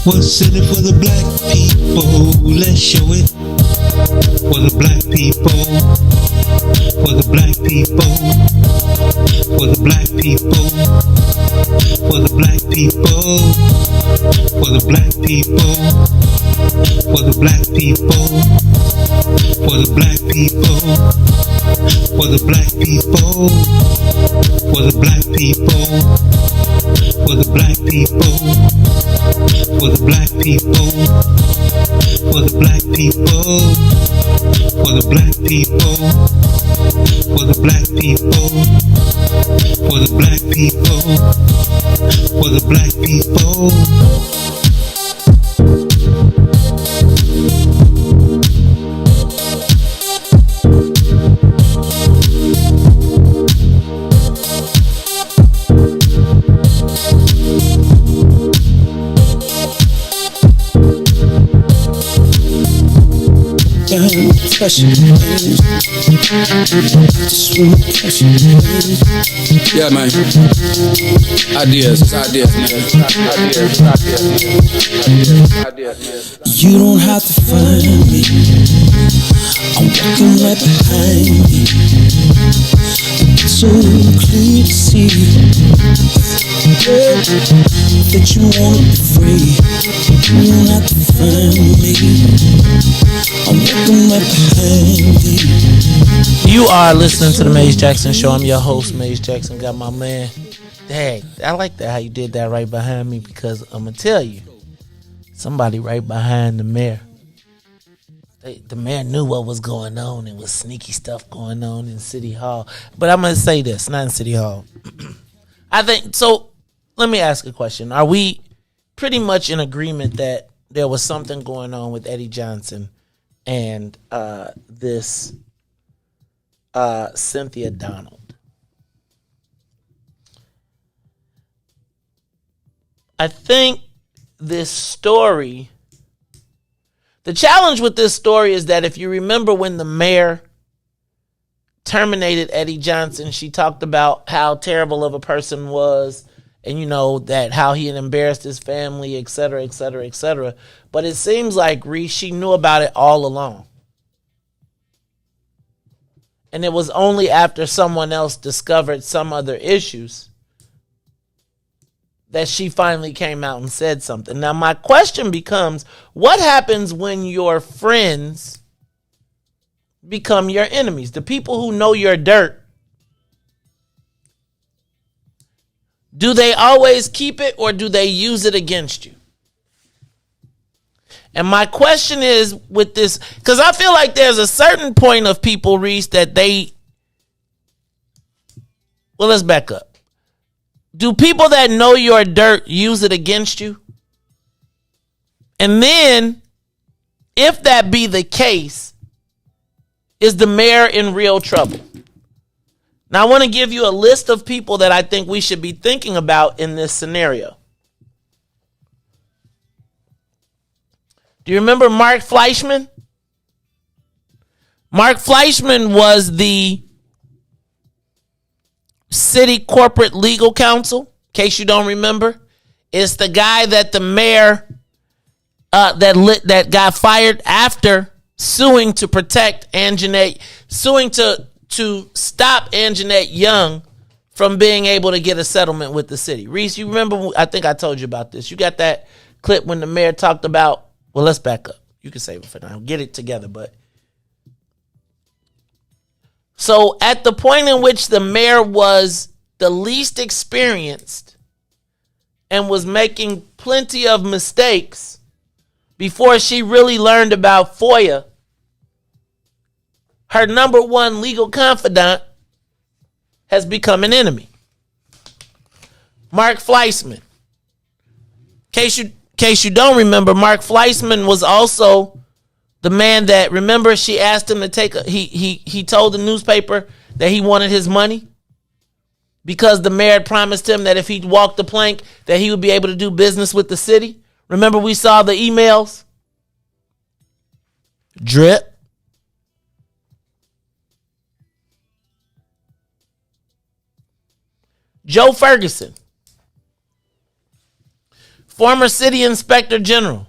What's in it for the black people? Let's show it. For the black people, for the black people, for the black people, for the black people, for the black people, for the black people, for the black people, for the black people, for the black people, for the black people, for the black people, for the black people, for the black people, for the black people, for the black people, for the black people. Yeah, man. Ideas, man. You don't have to find me. I'm walking right behind me. It's so clear to see that you wanna be free. You don't have to find me. I'm walking right behind you. You are listening to the Maze Jackson Show. I'm your host, Maze Jackson. Got my man. Dang, I like that how you did that right behind me, because I'm gonna tell you, somebody right behind the mayor. The mayor knew what was going on. It was sneaky stuff going on in City Hall. But I'm going to say this, not in City Hall. I think, so let me ask a question. Are we pretty much in agreement that there was something going on with Eddie Johnson and this Cynthia Donald? I think this story... The challenge with this story is that if you remember when the mayor terminated Eddie Johnson, she talked about how terrible of a person was, and you know that how he had embarrassed his family, et cetera, et cetera, et cetera. But it seems like Riis, she knew about it all along. And it was only after someone else discovered some other issues that she finally came out and said something. Now, my question becomes, what happens when your friends become your enemies? The people who know your dirt, do they always keep it or do they use it against you? And my question is with this, because I feel like there's a certain point of people, Riis, that they, well, let's back up. Do people that know your dirt use it against you? And then, if that be the case, is the mayor in real trouble? Now, I want to give you a list of people that I think we should be thinking about in this scenario. Do you remember Mark Fleischman? Mark Fleischman was the city corporate legal counsel, in case you don't remember. It's the guy that the mayor that got fired after suing to protect Anjanette, suing to stop Anjanette Young from being able to get a settlement with the city. Riis, you remember, I think I told you about this. You got that clip when the mayor talked about, well, let's back up. You can save it for now. Get it together, but so at the point in which the mayor was the least experienced and was making plenty of mistakes before she really learned about FOIA, her number one legal confidant has become an enemy. Mark Fleischman. In case you don't remember, Mark Fleischman was also the man that, remember, she asked him to take he told the newspaper that he wanted his money because the mayor had promised him that if he walked the plank that he would be able to do business with the city. Remember, we saw the emails? Drip. Joe Ferguson, former city inspector general.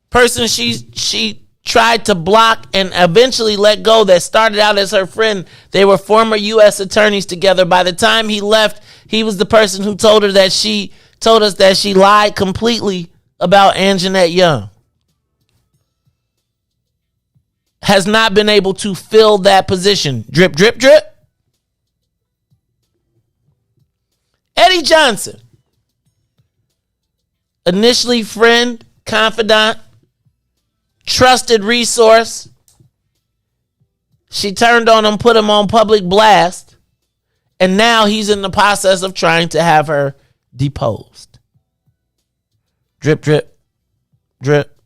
Person she tried to block and eventually let go, that started out as her friend. They were former U.S. attorneys together. By the time he left, he was the person who told us that she lied completely about Anjanette Young. Has not been able to fill that position. Drip, drip, drip. Eddie Johnson, initially friend, confidant, trusted resource. She turned on him, put him on public blast, and now he's in the process of trying to have her deposed. Drip, drip, drip,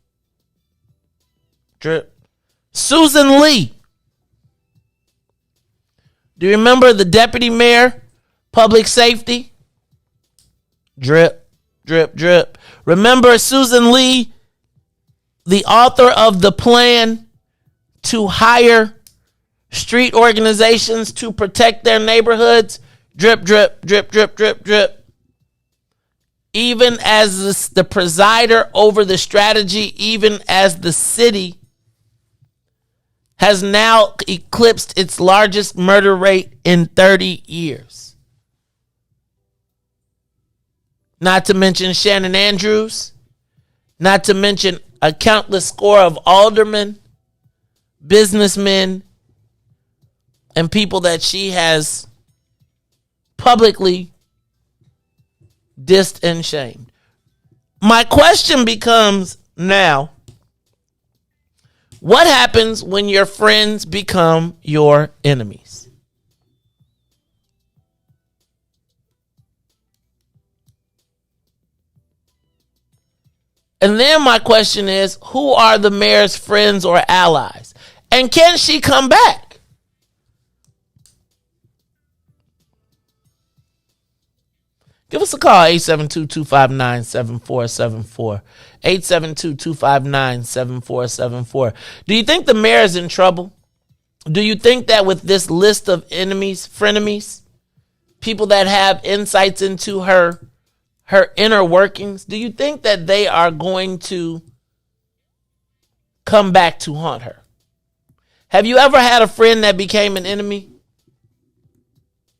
drip. Susan Lee. Do you remember the deputy mayor, public safety? Drip, drip, drip. Remember Susan Lee, the author of the plan to hire street organizations to protect their neighborhoods, drip, drip, drip, drip, drip, drip. Even as the presider over the strategy, even as the city has now eclipsed its largest murder rate in 30 years. Not to mention Shannon Andrews, not to mention a countless score of aldermen, businessmen, and people that she has publicly dissed and shamed. My question becomes now, what happens when your friends become your enemies? And then my question is, who are the mayor's friends or allies? And can she come back? Give us a call, 872-259-7474. 872-259-7474. Do you think the mayor is in trouble? Do you think that with this list of enemies, frenemies, people that have insights into her inner workings, do you think that they are going to come back to haunt her? Have you ever had a friend that became an enemy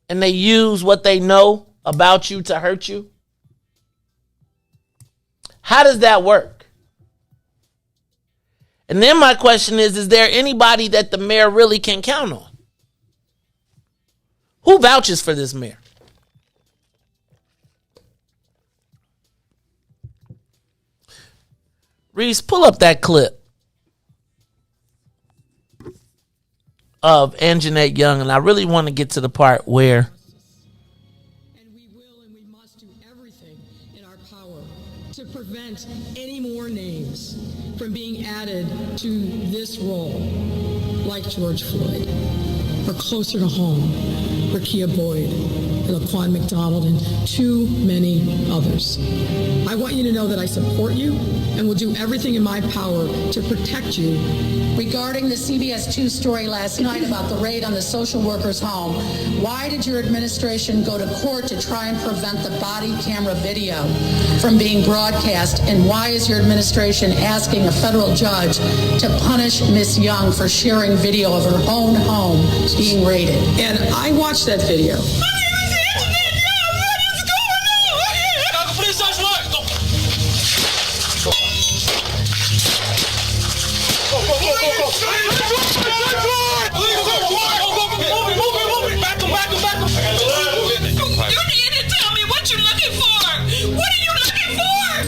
and they use what they know about you to hurt you? How does that work? And then my question is there anybody that the mayor really can count on? Who vouches for this mayor? Riis, pull up that clip of Anjanette Young, and I really want to get to the part where to prevent any more names from being added to this role, like George Floyd, or closer to home, Rekia Boyd, and Laquan McDonald, and too many others. I want you to know that I support you and will do everything in my power to protect you. Regarding the CBS 2 story last night about the raid on the social worker's home, why did your administration go to court to try and prevent the body camera video from being broadcast? And why is your administration asking a federal judge to punish Miss Young for sharing video of her own home being raided? And I watched that video.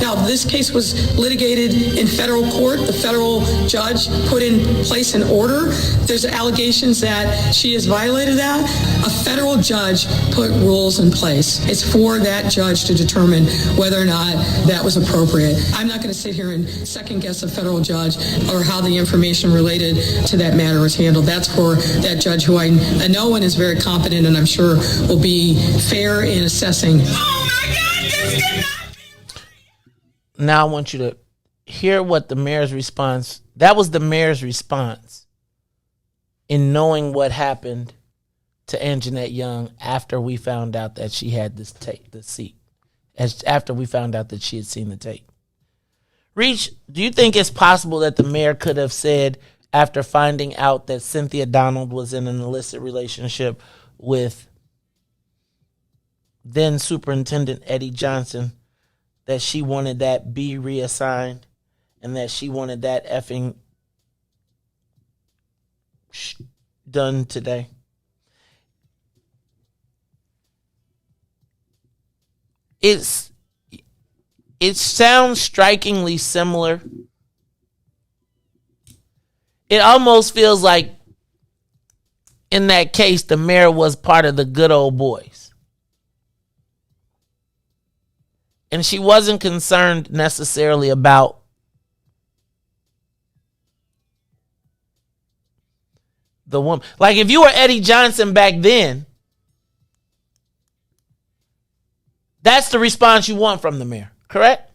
Now, this case was litigated in federal court. The federal judge put in place an order. There's allegations that she has violated that. A federal judge put rules in place. It's for that judge to determine whether or not that was appropriate. I'm not going to sit here and second guess a federal judge or how the information related to that matter was handled. That's for that judge who I know and is very competent and I'm sure will be fair in assessing. Oh my God, this cannot. Now I want you to hear what the mayor's response, that was the mayor's response in knowing what happened to Anjanette Young after we found out that she had this tape, the seat, after we found out that she had seen the tape. Riis, do you think it's possible that the mayor could have said, after finding out that Cynthia Donald was in an illicit relationship with then Superintendent Eddie Johnson, that she wanted that be reassigned and that she wanted that effing done today? It sounds strikingly similar. It almost feels like in that case the mayor was part of the good old boys. And she wasn't concerned necessarily about the woman. Like if you were Eddie Johnson back then, that's the response you want from the mayor, correct?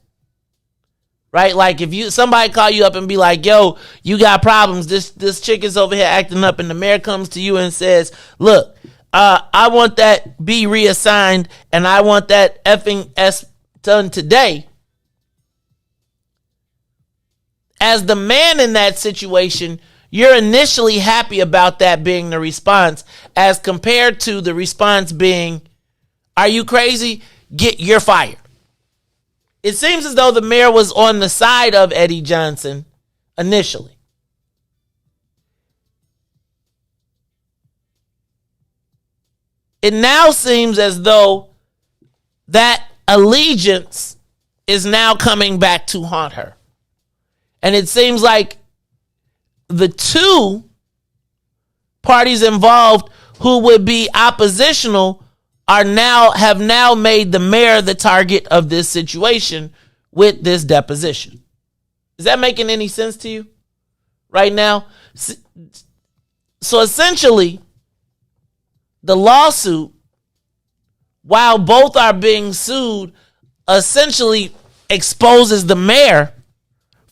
right? Like if somebody call you up and be like, yo, you got problems. This chick is over here acting up, and the mayor comes to you and says, look, I want that B reassigned, and I want that effing S done today. As the man in that situation, you're initially happy about that being the response, as compared to the response being, are you crazy? You're fired. It seems as though the mayor was on the side of Eddie Johnson initially. It now seems as though that allegiance is now coming back to haunt her. And it seems like the two parties involved who would be oppositional have now made the mayor the target of this situation with this deposition. Is that making any sense to you right now? So essentially, the lawsuit, while both are being sued, essentially exposes the mayor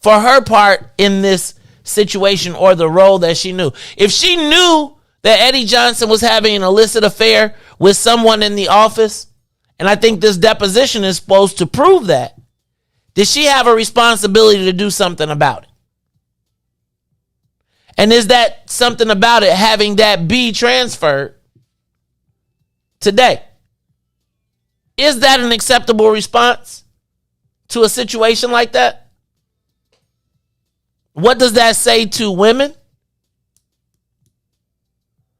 for her part in this situation, or the role that she knew. If she knew that Eddie Johnson was having an illicit affair with someone in the office, and I think this deposition is supposed to prove that, did she have a responsibility to do something about it? And is that something about it having that be transferred today? Is that an acceptable response to a situation like that? What does that say to women?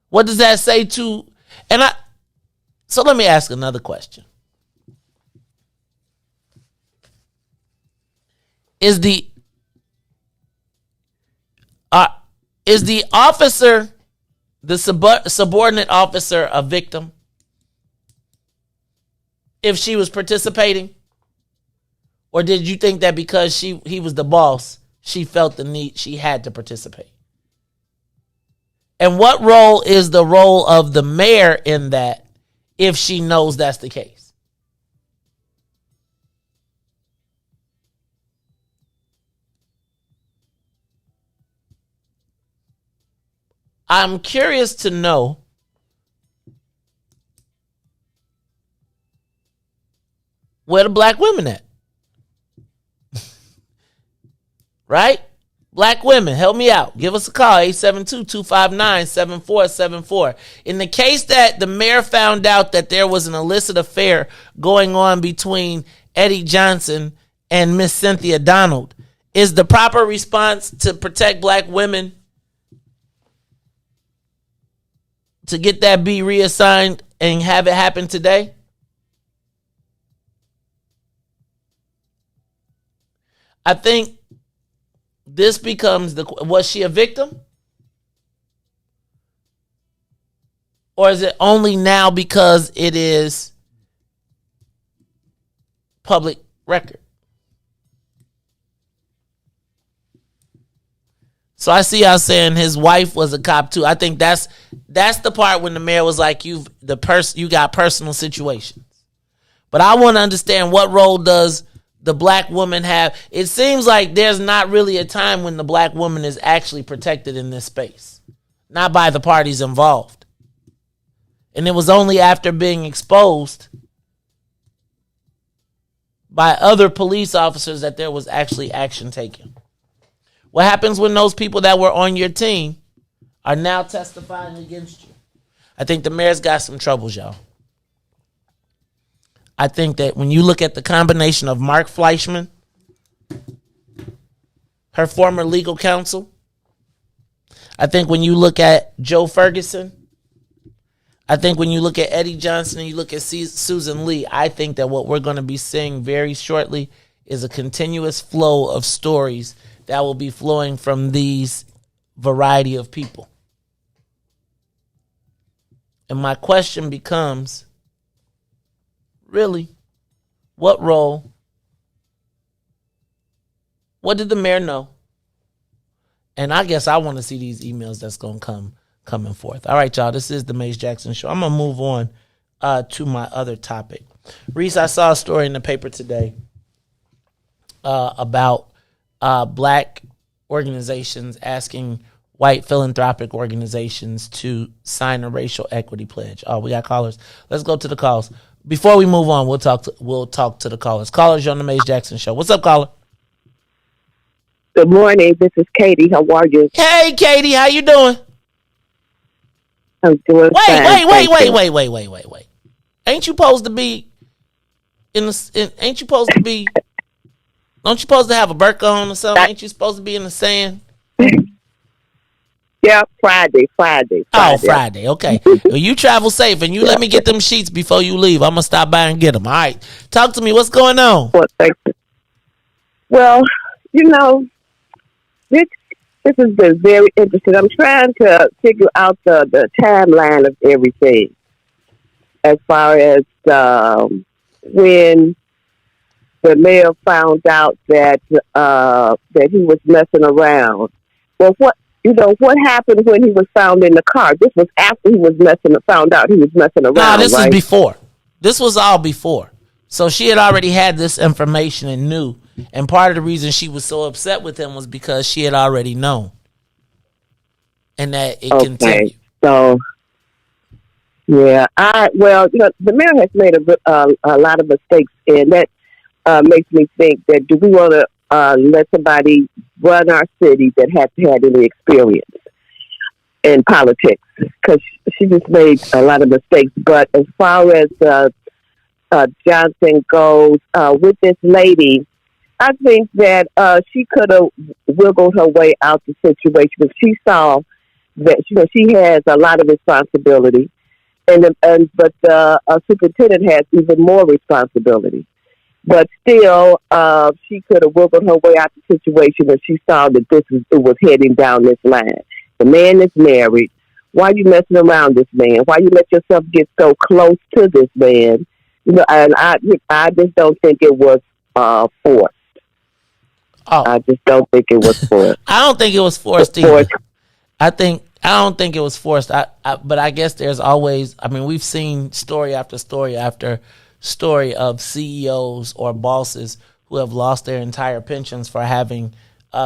What does that say to... So let me ask another question. Is the officer, the subordinate officer, a victim if she was participating? Or did you think that because he was the boss, she felt the need, she had to participate? And what role is the role of the mayor in that if she knows that's the case? I'm curious to know where the black women at. Right? Black women, help me out. Give us a call, 872-259-7474. In the case that the mayor found out that there was an illicit affair going on between Eddie Johnson and Miss Cynthia Donald, is the proper response to protect black women to get that B reassigned and have it happen today? I think this becomes was she a victim? Or is it only now because it is public record? So I see y'all saying his wife was a cop too. I think that's the part when the mayor was like, you got personal situations. But I want to understand, what role does the black woman have? It seems like there's not really a time when the black woman is actually protected in this space. Not by the parties involved. And it was only after being exposed by other police officers that there was actually action taken. What happens when those people that were on your team are now testifying against you? I think the mayor's got some troubles, y'all. I think that when you look at the combination of Mark Fleischman, her former legal counsel, I think when you look at Joe Ferguson, I think when you look at Eddie Johnson and you look at Susan Lee, I think that what we're going to be seeing very shortly is a continuous flow of stories that will be flowing from these variety of people. And my question becomes, really, what role? What did the mayor know? And I guess I want to see these emails that's going to coming forth. All right, y'all, this is the Mace Jackson Show. I'm going to move on to my other topic. Riis, I saw a story in the paper today about black organizations asking white philanthropic organizations to sign a racial equity pledge. Oh, we got callers. Let's go to the calls. Before we move on, we'll talk to the callers. Callers, you're on the Maze Jackson Show. What's up, caller? Good morning. This is Katie. How are you? Hey, Katie. How you doing? I'm doing fine. Wait. Ain't you supposed to be ain't you supposed to be? Don't you supposed to have a burqa on or something? Ain't you supposed to be in the sand? Yeah, Friday. Oh, Friday. Okay. Well, you travel safe, and you let me get them sheets before you leave. I'm gonna stop by and get them. All right. Talk to me. What's going on? Well, thank you. Well, this has been very interesting. I'm trying to figure out the timeline of everything, as far as when the mayor found out that he was messing around. Well, what happened when he was found in the car? This was after he was found out he was messing around. No, this was before. This was all before. So she had already had this information and knew. And part of the reason she was so upset with him was because she had already known. And that it continued. So, yeah. The mayor has made a lot of mistakes, and that makes me think that do we want to let somebody run our city that hasn't had any experience in politics? Because she just made a lot of mistakes. But as far as Johnson goes, with this lady, I think that she could have wiggled her way out the situation if she saw that she has a lot of responsibility, but the superintendent has even more responsibility. But still, she could have wiggled her way out the situation if she saw that it was heading down this line. The man is married. Why are you messing around this man? Why you let yourself get so close to this man? And I just don't think it was forced. Oh. I just don't think it was forced. I don't think it was forced either. I don't think it was forced. But I guess there's always. I mean, we've seen story after story after story of CEOs or bosses who have lost their entire pensions for having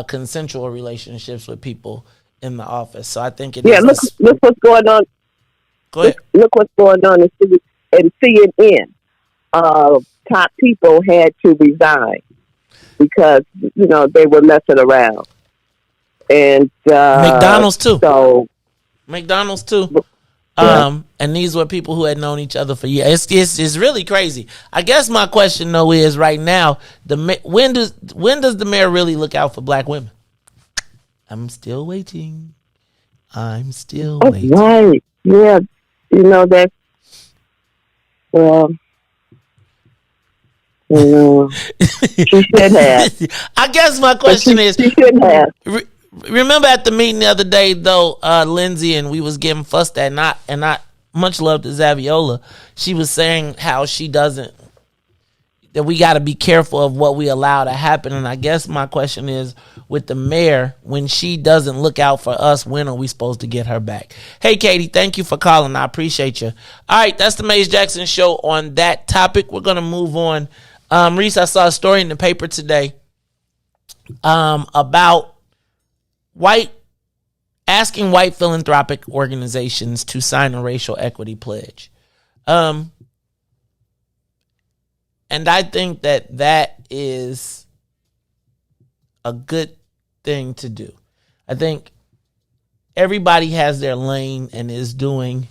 consensual relationships with people in the office. So I think it. Yeah, look what's going on. Go ahead. Look what's going on in CNN. Top people had to resign because they were messing around, and McDonald's too. So McDonald's too. Yeah. And these were people who had known each other for years. It's really crazy. I guess my question though is right now, when does the mayor really look out for black women? I'm still waiting. waiting. Right. Yeah. That's well. She should have. I guess my question is, she should have. Remember at the meeting the other day, though, Lindsay, and we was getting fussed at, not much love to Zaviola. She was saying how that we got to be careful of what we allow to happen. And I guess my question is, with the mayor, when she doesn't look out for us, when are we supposed to get her back? Hey, Katie, thank you for calling. I appreciate you. All right, that's the Maze Jackson Show on that topic. We're going to move on. Riis, I saw a story in the paper today about asking white philanthropic organizations to sign a racial equity pledge. And I think that is a good thing to do. I think everybody has their lane and is doing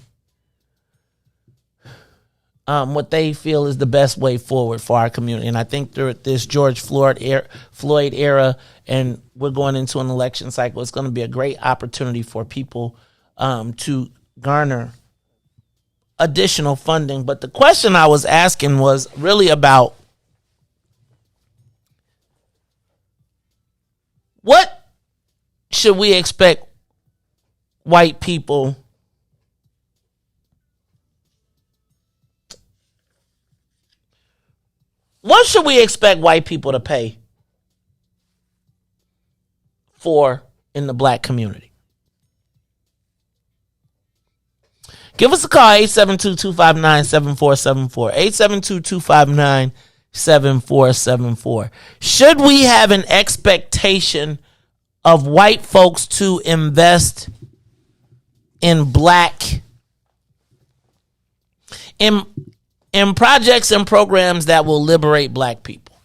what they feel is the best way forward for our community. And I think through this George Floyd era, and we're going into an election cycle, it's going to be a great opportunity for people to garner additional funding. But the question I was asking was really about what should we expect white people to pay for in the black community? Give us a call, 872-259-7474. 7474. Should we have an expectation of white folks to invest in black in projects and programs that will liberate black people?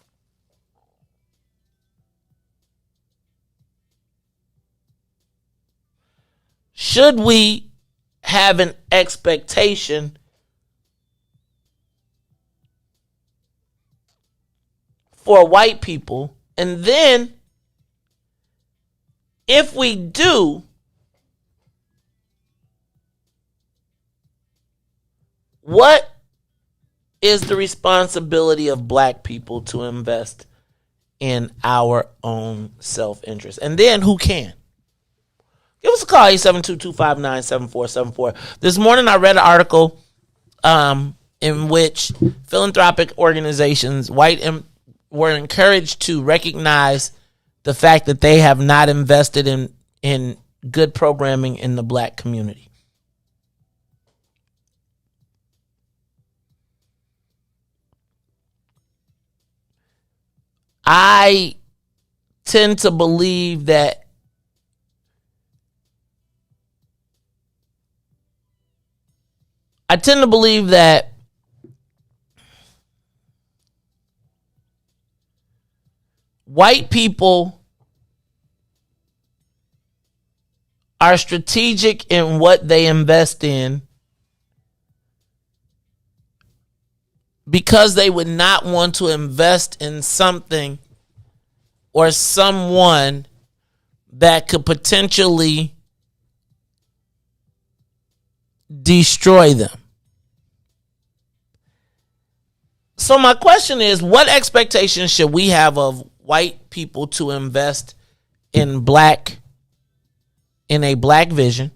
Should we have an expectation for white people? And then, if we do, what is the responsibility of black people to invest in our own self-interest? And then, who can? Give us a call, 872-259-7474. This morning I read an article in which philanthropic organizations, were encouraged to recognize the fact that they have not invested in good programming in the black community. I tend to believe that white people are strategic in what they invest in because they would not want to invest in something or someone that could potentially destroy them. So my question is, what expectations should we have of white people to invest in a black vision?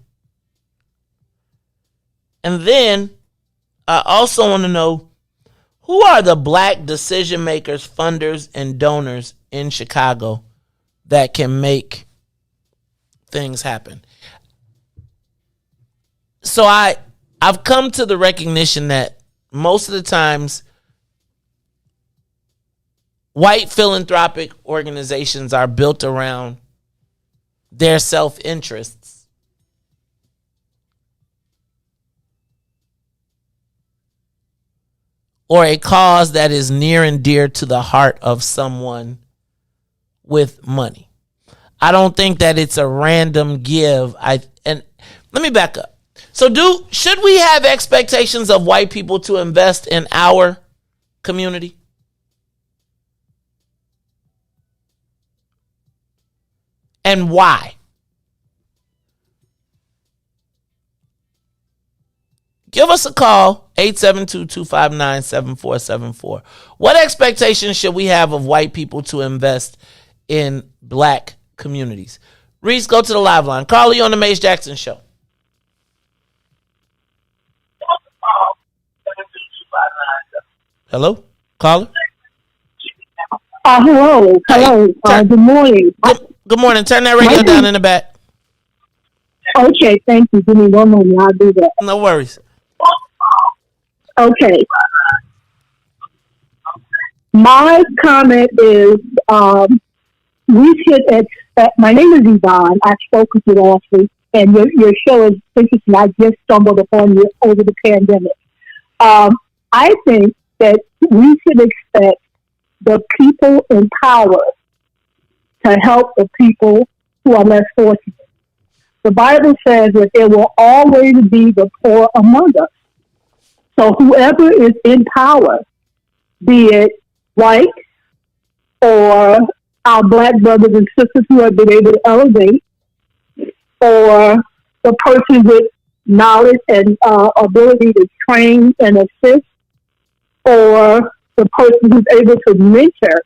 And then I also want to know, who are the black decision makers, funders, and donors in Chicago that can make things happen? So I've come to the recognition that most of the times white philanthropic organizations are built around their self-interests. Or a cause that is near and dear to the heart of someone with money. I don't think that it's a random give. And let me back up. So should we have expectations of white people to invest in our community? And why? Give us a call, 872-259-7474. What expectations should we have of white people to invest in black communities? Riis, go to the live line. Carly, you on the Mace Jackson Show. Hello? Caller? Hello. Good morning. Good morning. Turn that radio down in the back. Okay, thank you. Give me 1 moment. I'll do that. No worries. Okay. My comment is we should expect. My name is Yvonne. I spoke with you last week, and your show is interesting. I just stumbled upon you over the pandemic. I think that we should expect the people in power to help the people who are less fortunate. The Bible says that there will always be the poor among us. So whoever is in power, be it white or our black brothers and sisters who have been able to elevate, or the person with knowledge and ability to train and assist, or the person who's able to mentor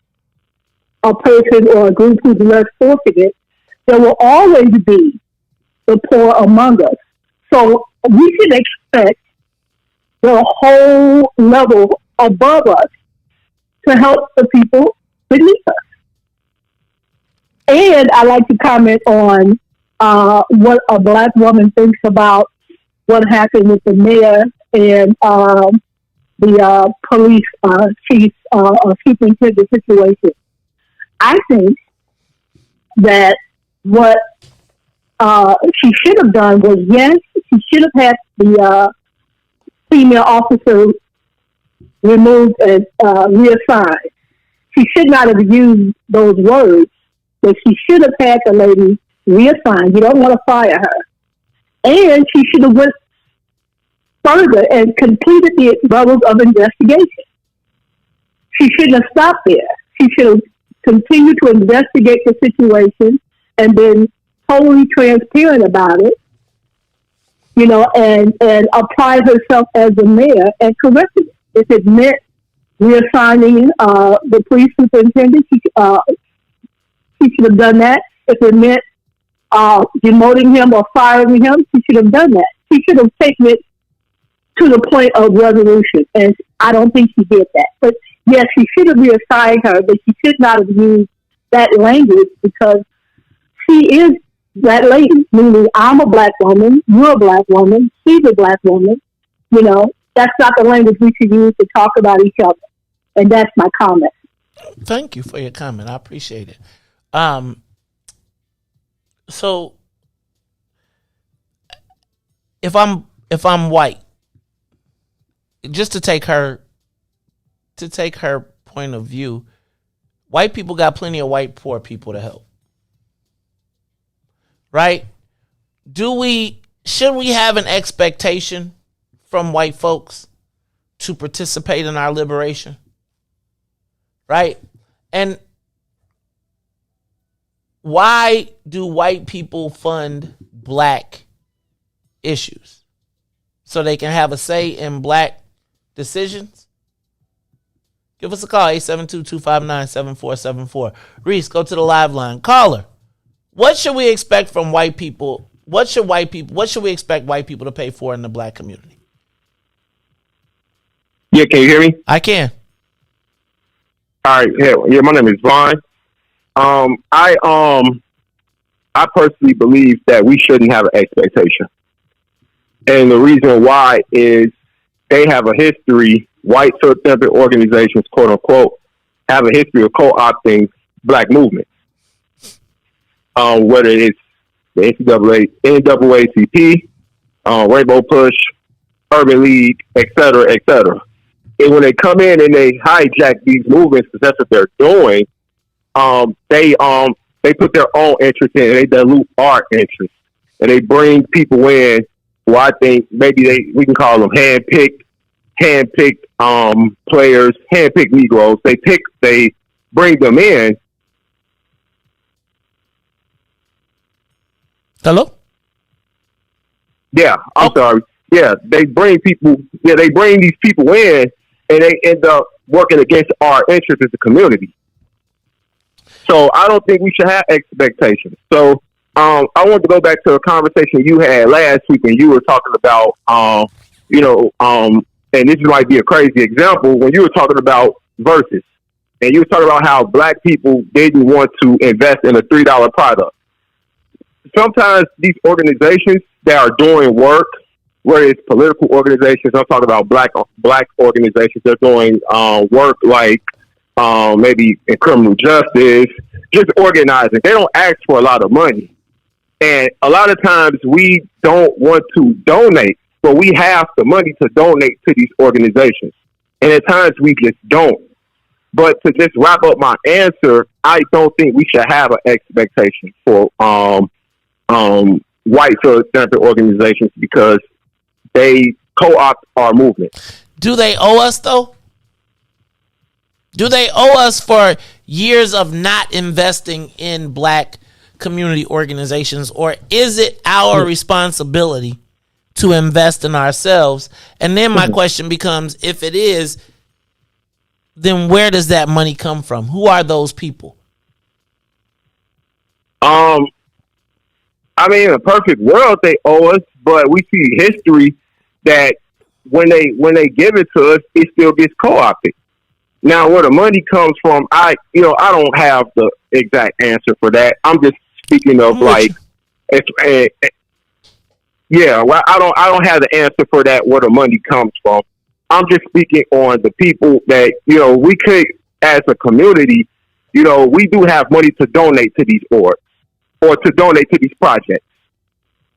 a person or a group who's less fortunate, there will always be the poor among us. So we should expect the whole level above us to help the people beneath us. And I like to comment on what a black woman thinks about what happened with the mayor and the police chief superintendent situation. I think that what she should have done was, yes, she should have had the female officer removed and reassigned. She should not have used those words, but she should have had the lady reassigned. You don't want to fire her. And she should have went further and completed the levels of investigation. She shouldn't have stopped there. She should have continued to investigate the situation and been totally transparent about it, and apply herself as the mayor and correct it. If it meant reassigning the police superintendent, she should have done that. If it meant demoting him or firing him, she should have done that. She should have taken it to the point of resolution, and I don't think she did that. But yes, she should have reassigned her, but she should not have used that language because she is that lady, meaning I'm a black woman, you're a black woman, she's a black woman. That's not the language we should use to talk about each other. And that's my comment. Thank you for your comment. I appreciate it. So if I'm white, just to take her point of view, white people got plenty of white poor people to help. Right? Should we have an expectation from white folks to participate in our liberation? Right? And why do white people fund black issues? So they can have a say in black decisions? Give us a call, 872-259-7474. Riis, go to the live line. Caller, what should we expect from white people? What should we expect white people to pay for in the black community? Yeah, can you hear me? I can. All right, yeah, my name is Vaughn. I personally believe that we shouldn't have an expectation. And the reason why is they have a history, white philanthropic organizations, quote unquote, have a history of co-opting black movements. Whether it's the NAACP, Rainbow Push, Urban League, et cetera, et cetera. And when they come in and they hijack these movements, because that's what they're doing, they put their own interest in, and they dilute our interest, and they bring people in who I think maybe we can call them handpicked players, handpicked Negroes. They bring them in. Hello? Yeah, I'm sorry. Yeah, they bring people. Yeah, they bring these people in, and they end up working against our interests as a community. So I don't think we should have expectations. So I want to go back to a conversation you had last week when you were talking about, and this might be a crazy example, when you were talking about versus, and you were talking about how black people didn't want to invest in a $3 product. Sometimes these organizations that are doing work, whether it's political organizations, I'm talking about black organizations, they're doing work like maybe in criminal justice, just organizing. They don't ask for a lot of money. And a lot of times we don't want to donate, but we have the money to donate to these organizations. And at times we just don't. But to just wrap up my answer, I don't think we should have an expectation for white philanthropic organizations because they co-opt our movement. Do they owe us, though? Do they owe us for years of not investing in black community organizations, or is it our responsibility to invest in ourselves? And then my question becomes, if it is, then where does that money come from? Who are those people? I mean, in a perfect world, they owe us, but we see history that when they give it to us, it still gets co-opted. Now, where the money comes from, I don't have the exact answer for that. I'm just speaking of I don't have the answer for that, where the money comes from. I'm just speaking on the people that, we could, as a community, we do have money to donate to these orgs or to donate to these projects.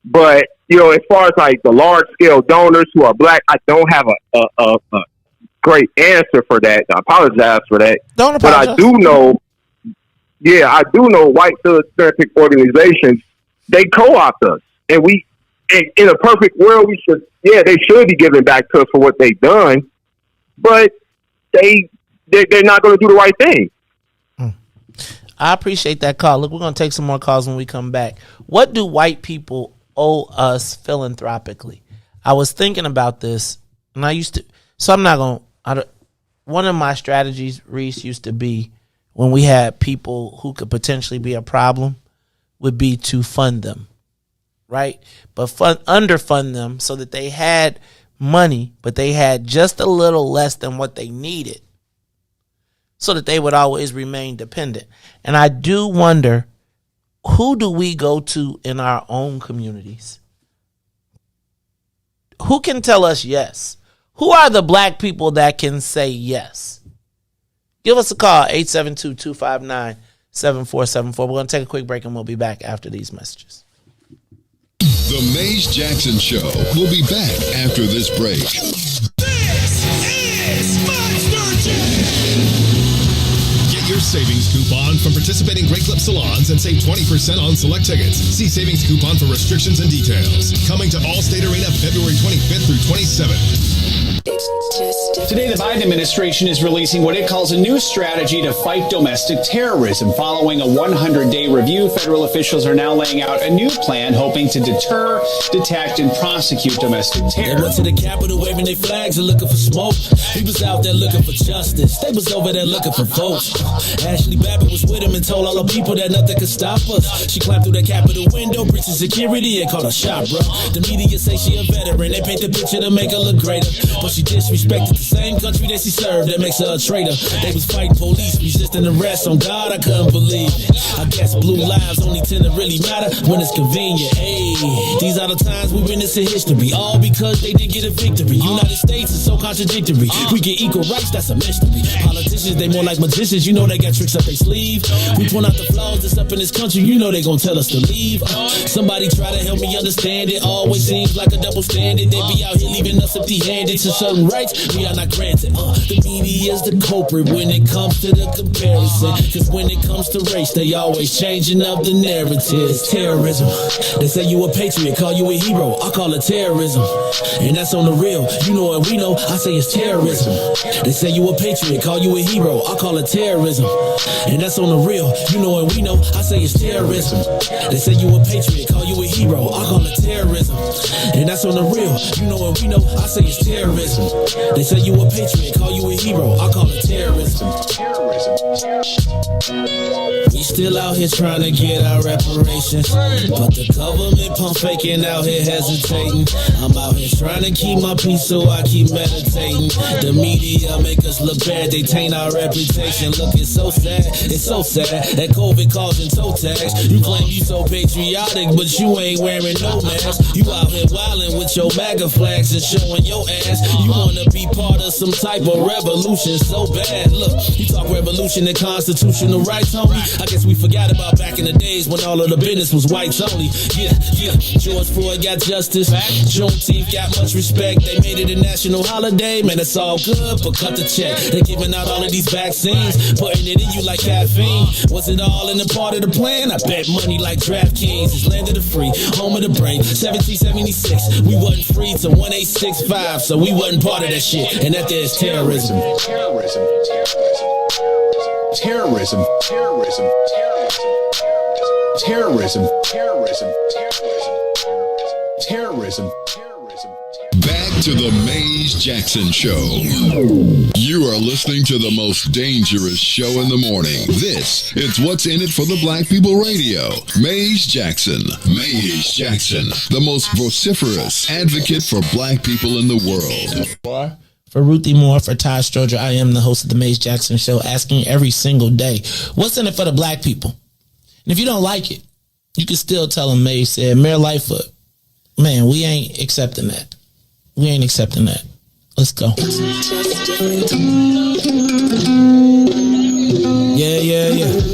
But, as far as like the large scale donors who are black, I don't have a great answer for that. I apologize for that. Don't apologize. But I do know white philanthropic organizations, they co-opt us. And in a perfect world, they should be giving back to us for what they've done, but they're not going to do the right thing. I appreciate that call. Look, we're going to take some more calls when we come back. What do white people owe us philanthropically? I was thinking about this, and one of my strategies, Riis, used to be when we had people who could potentially be a problem would be to fund them, right? But underfund them so that they had money, but they had just a little less than what they needed so that they would always remain dependent. And I do wonder, who do we go to in our own communities? Who can tell us yes? Who are the black people that can say yes? Give us a call, 872-259-7474. We're going to take a quick break and we'll be back after these messages. The Maze Jackson Show will be back after this break. This is Monster Jam. Get your savings coupon from participating Great Clip salons and save 20% on select tickets. See savings coupon for restrictions and details. Coming to Allstate Arena February 25th through 27th. Today, the Biden administration is releasing what it calls a new strategy to fight domestic terrorism. Following a 100-day review, federal officials are now laying out a new plan hoping to deter, detect, and prosecute domestic terror. They went to the Capitol waving their flags and looking for smoke. He was out there looking for justice. They was over there looking for votes. Ashley Babbitt was with him and told all the people that nothing could stop us. She climbed through the Capitol window, breached security, and called her shot, bro. The media say she a veteran. They paint the picture to make her look greater, but she disrespected the same country that she served. That makes her a traitor. They was fighting police, resisting arrest. On God, I couldn't believe it. I guess blue lives only tend to really matter when it's convenient. Hey, these are the times we witness in history, all because they didn't get a victory. United States is so contradictory. We get equal rights, that's a mystery. Politicians, they more like magicians. You know they got tricks up their sleeve. We point out the flaws that's up in this country. You know they gon' tell us to leave. Somebody try to help me understand it. Always seems like a double standard. They be out here leaving us empty-handed to certain rights we are not granted. The media's the culprit when it comes to the comparison. Cause when it comes to race, they always changing up the narratives. Terrorism. They say you a patriot, call you a hero. I call it terrorism. And that's on the real. You know what we know, I say it's terrorism. They say you a patriot, call you a hero. I call it terrorism. And that's on the real. You know what we know, I say it's terrorism. They say you a patriot, call you a hero. I call it terrorism. And that's on the real. You know what we know, I say it's terrorism. They say you a patriot, call you a hero. I call it terrorism. We still out here trying to get our reparations, but the government pump faking out here hesitating. I'm out here trying to keep my peace, so I keep meditating. The media make us look bad, they taint our reputation. Look, it's so sad that COVID causing toe tags. You claim you so patriotic, but you ain't wearing no mask. You out here wilding with your MAGA flags and showing your ass. You wanna be part of some type of revolution so bad. Look, you talk revolution and constitutional rights, homie. I guess we forgot about back in the days when all of the business was whites only. Yeah. George Floyd got justice. Juneteenth got much respect. They made it a national holiday. Man, it's all good, but cut the check. They're giving out all of these vaccines, putting it in you like caffeine. Was it all in the part of the plan? I bet money like DraftKings. It's land of the free, home of the brave. 1776, we wasn't free till 1865, so we wasn't part of that shit. And that there's terrorism. Back to the Maze Jackson Show. You are listening to the most dangerous show in the morning. This is What's in It for the Black People Radio. Maze Jackson, the most vociferous advocate for black people in the world. For Ruthie Moore, for Todd Stroger, I am the host of the Maze Jackson Show, asking every single day, what's in it for the black people? And if you don't like it, you can still tell them Maze said, Mayor Lightfoot, man, we ain't accepting that. We ain't accepting that. Let's go. Yeah.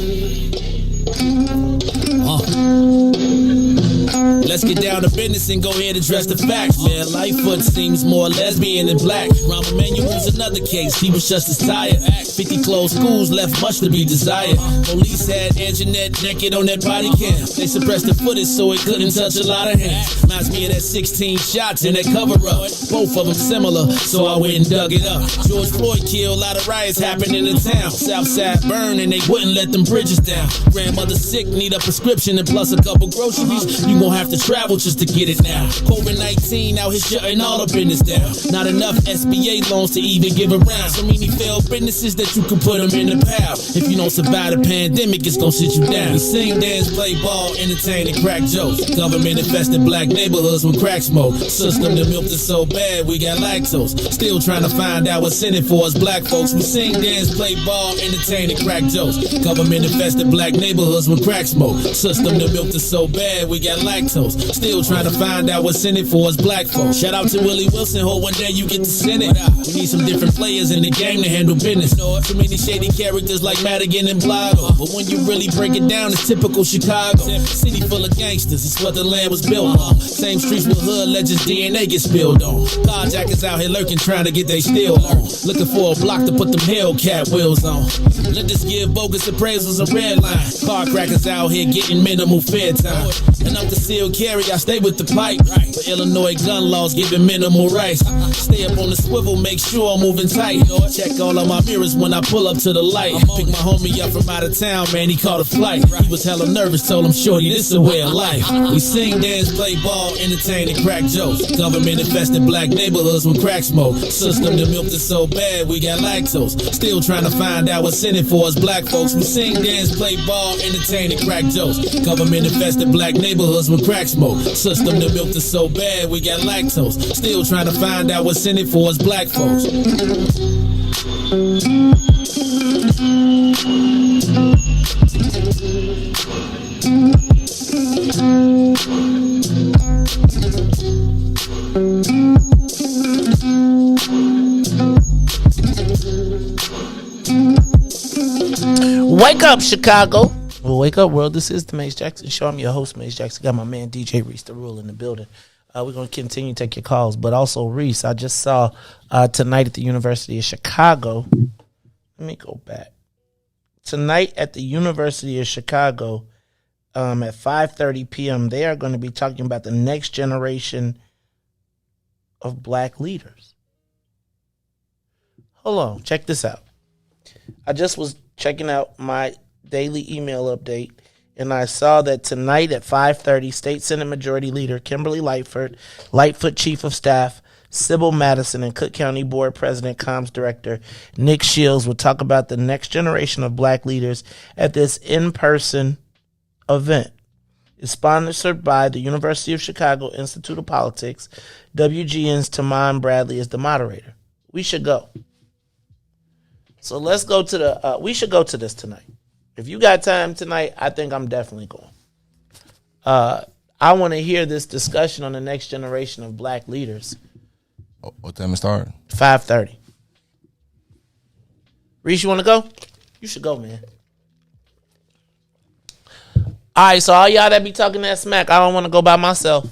Let's get down to business and go ahead and address the facts, man. Lightfoot seems more lesbian than black. Rahm Emanuel's another case. He was just as tired. 50 closed schools left much to be desired. Police had Anjanette naked on that body cam. They suppressed the footage so it couldn't touch a lot of hands. Reminds me of that 16 shots in that cover up. Both of them similar, so I went and dug it up. George Floyd killed, a lot of riots happened in the town. Southside burned and they wouldn't let them bridges down. Grandmother sick, need a prescription and plus a couple groceries. You gon' have to travel just to get it now. COVID-19 out here shutting all the business down. Not enough SBA loans to even give around. So many failed businesses that you can put them in the pile. If you don't survive the pandemic, it's gon' sit you down. We sing, dance, play ball, entertain, and crack jokes. Government infested black neighborhoods with crack smoke. System that milked us so bad, we got lactose. Still trying to find out what's in it for us black folks. We sing, dance, play ball, entertain, and crack jokes. Government infested black neighborhoods with crack smoke. System that milked us so bad, we got lactose. Still trying to find out what's in it for us black folks. Shout out to Willie Wilson, hope one day you get to Senate. We need some different players in the game to handle business. So many shady characters like Madigan and Blotto. But when you really break it down, it's typical Chicago. City full of gangsters, it's what the land was built on. Same streets with hood legends, DNA gets spilled on. Carjackers out here lurking, trying to get they steal on. Looking for a block to put them Hellcat wheels on. Let this give bogus appraisals a red line. Car crackers out here getting minimal fair time. And I'm concealed carry, I stay with the pipe. But Illinois gun laws giving minimal rights. Stay up on the swivel, make sure I'm moving tight. Check all of my mirrors when I pull up to the light. Pick my homie up from out of town, man, he caught a flight. He was hella nervous, told him, shorty, this is a way of life. We sing, dance, play ball, entertain, and crack jokes. Government infested black neighborhoods with crack smoke. System that milked us so bad, we got lactose. Still trying to find out what's in it for us black folks. We sing, dance, play ball, entertain, and crack jokes. Government infested black neighborhoods with crack smoke. System that milked us so bad, we got lactose. Still trying to find out what's in it for us black folks. Wake up, Chicago. Well, wake up, world. This is the Mace Jackson Show. I'm your host, Mace Jackson. Got my man, DJ Riis, the rule in the building. We're going to continue to take your calls. But also, Riis, I just saw tonight at the University of Chicago. Let me go back. Tonight at the University of Chicago at 5:30 p.m., they are going to be talking about the next generation of black leaders. Hold on. Check this out. I just was checking out my daily email update, and I saw that tonight at 5:30, State Senate Majority Leader Kimberly Lightfoot, Chief of Staff Sybil Madison, and Cook County Board President, Comms Director Nick Shields will talk about the next generation of black leaders at this in-person event. It's sponsored by the University of Chicago Institute of Politics. WGN's Tamon Bradley is the moderator. We should go. So let's go to we should go to this tonight. If you got time tonight, I think I'm definitely going. I want to hear this discussion on the next generation of black leaders. What time it start? 5:30. Riis, you want to go? You should go, man. All right, so all y'all that be talking that smack, I don't want to go by myself.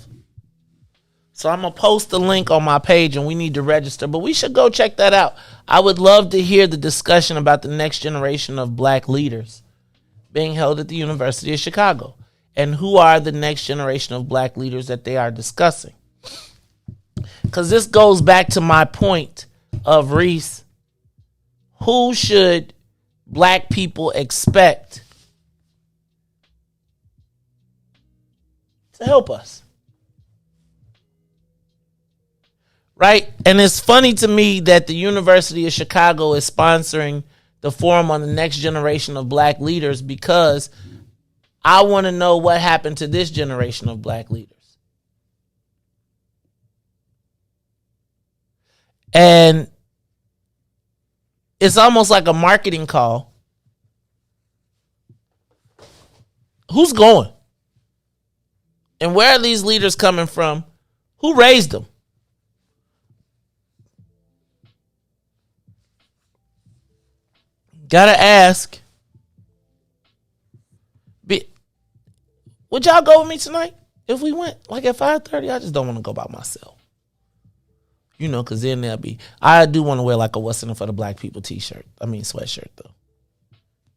So I'm going to post the link on my page, and we need to register. But we should go check that out. I would love to hear the discussion about the next generation of black leaders being held at the University of Chicago. And who are the next generation of black leaders that they are discussing? Because this goes back to my point of Riis. Who should black people expect to help us? Right? And it's funny to me that the University of Chicago is sponsoring the forum on the next generation of black leaders, because I want to know what happened to this generation of black leaders. And it's almost like a marketing call. Who's going? And where are these leaders coming from? Who raised them? Gotta ask. Would y'all go with me tonight? If we went like at 5:30, I just don't want to go by myself. You know, because then there'll be... I do want to wear like a What's in it for the Black People t-shirt. I mean, sweatshirt, though.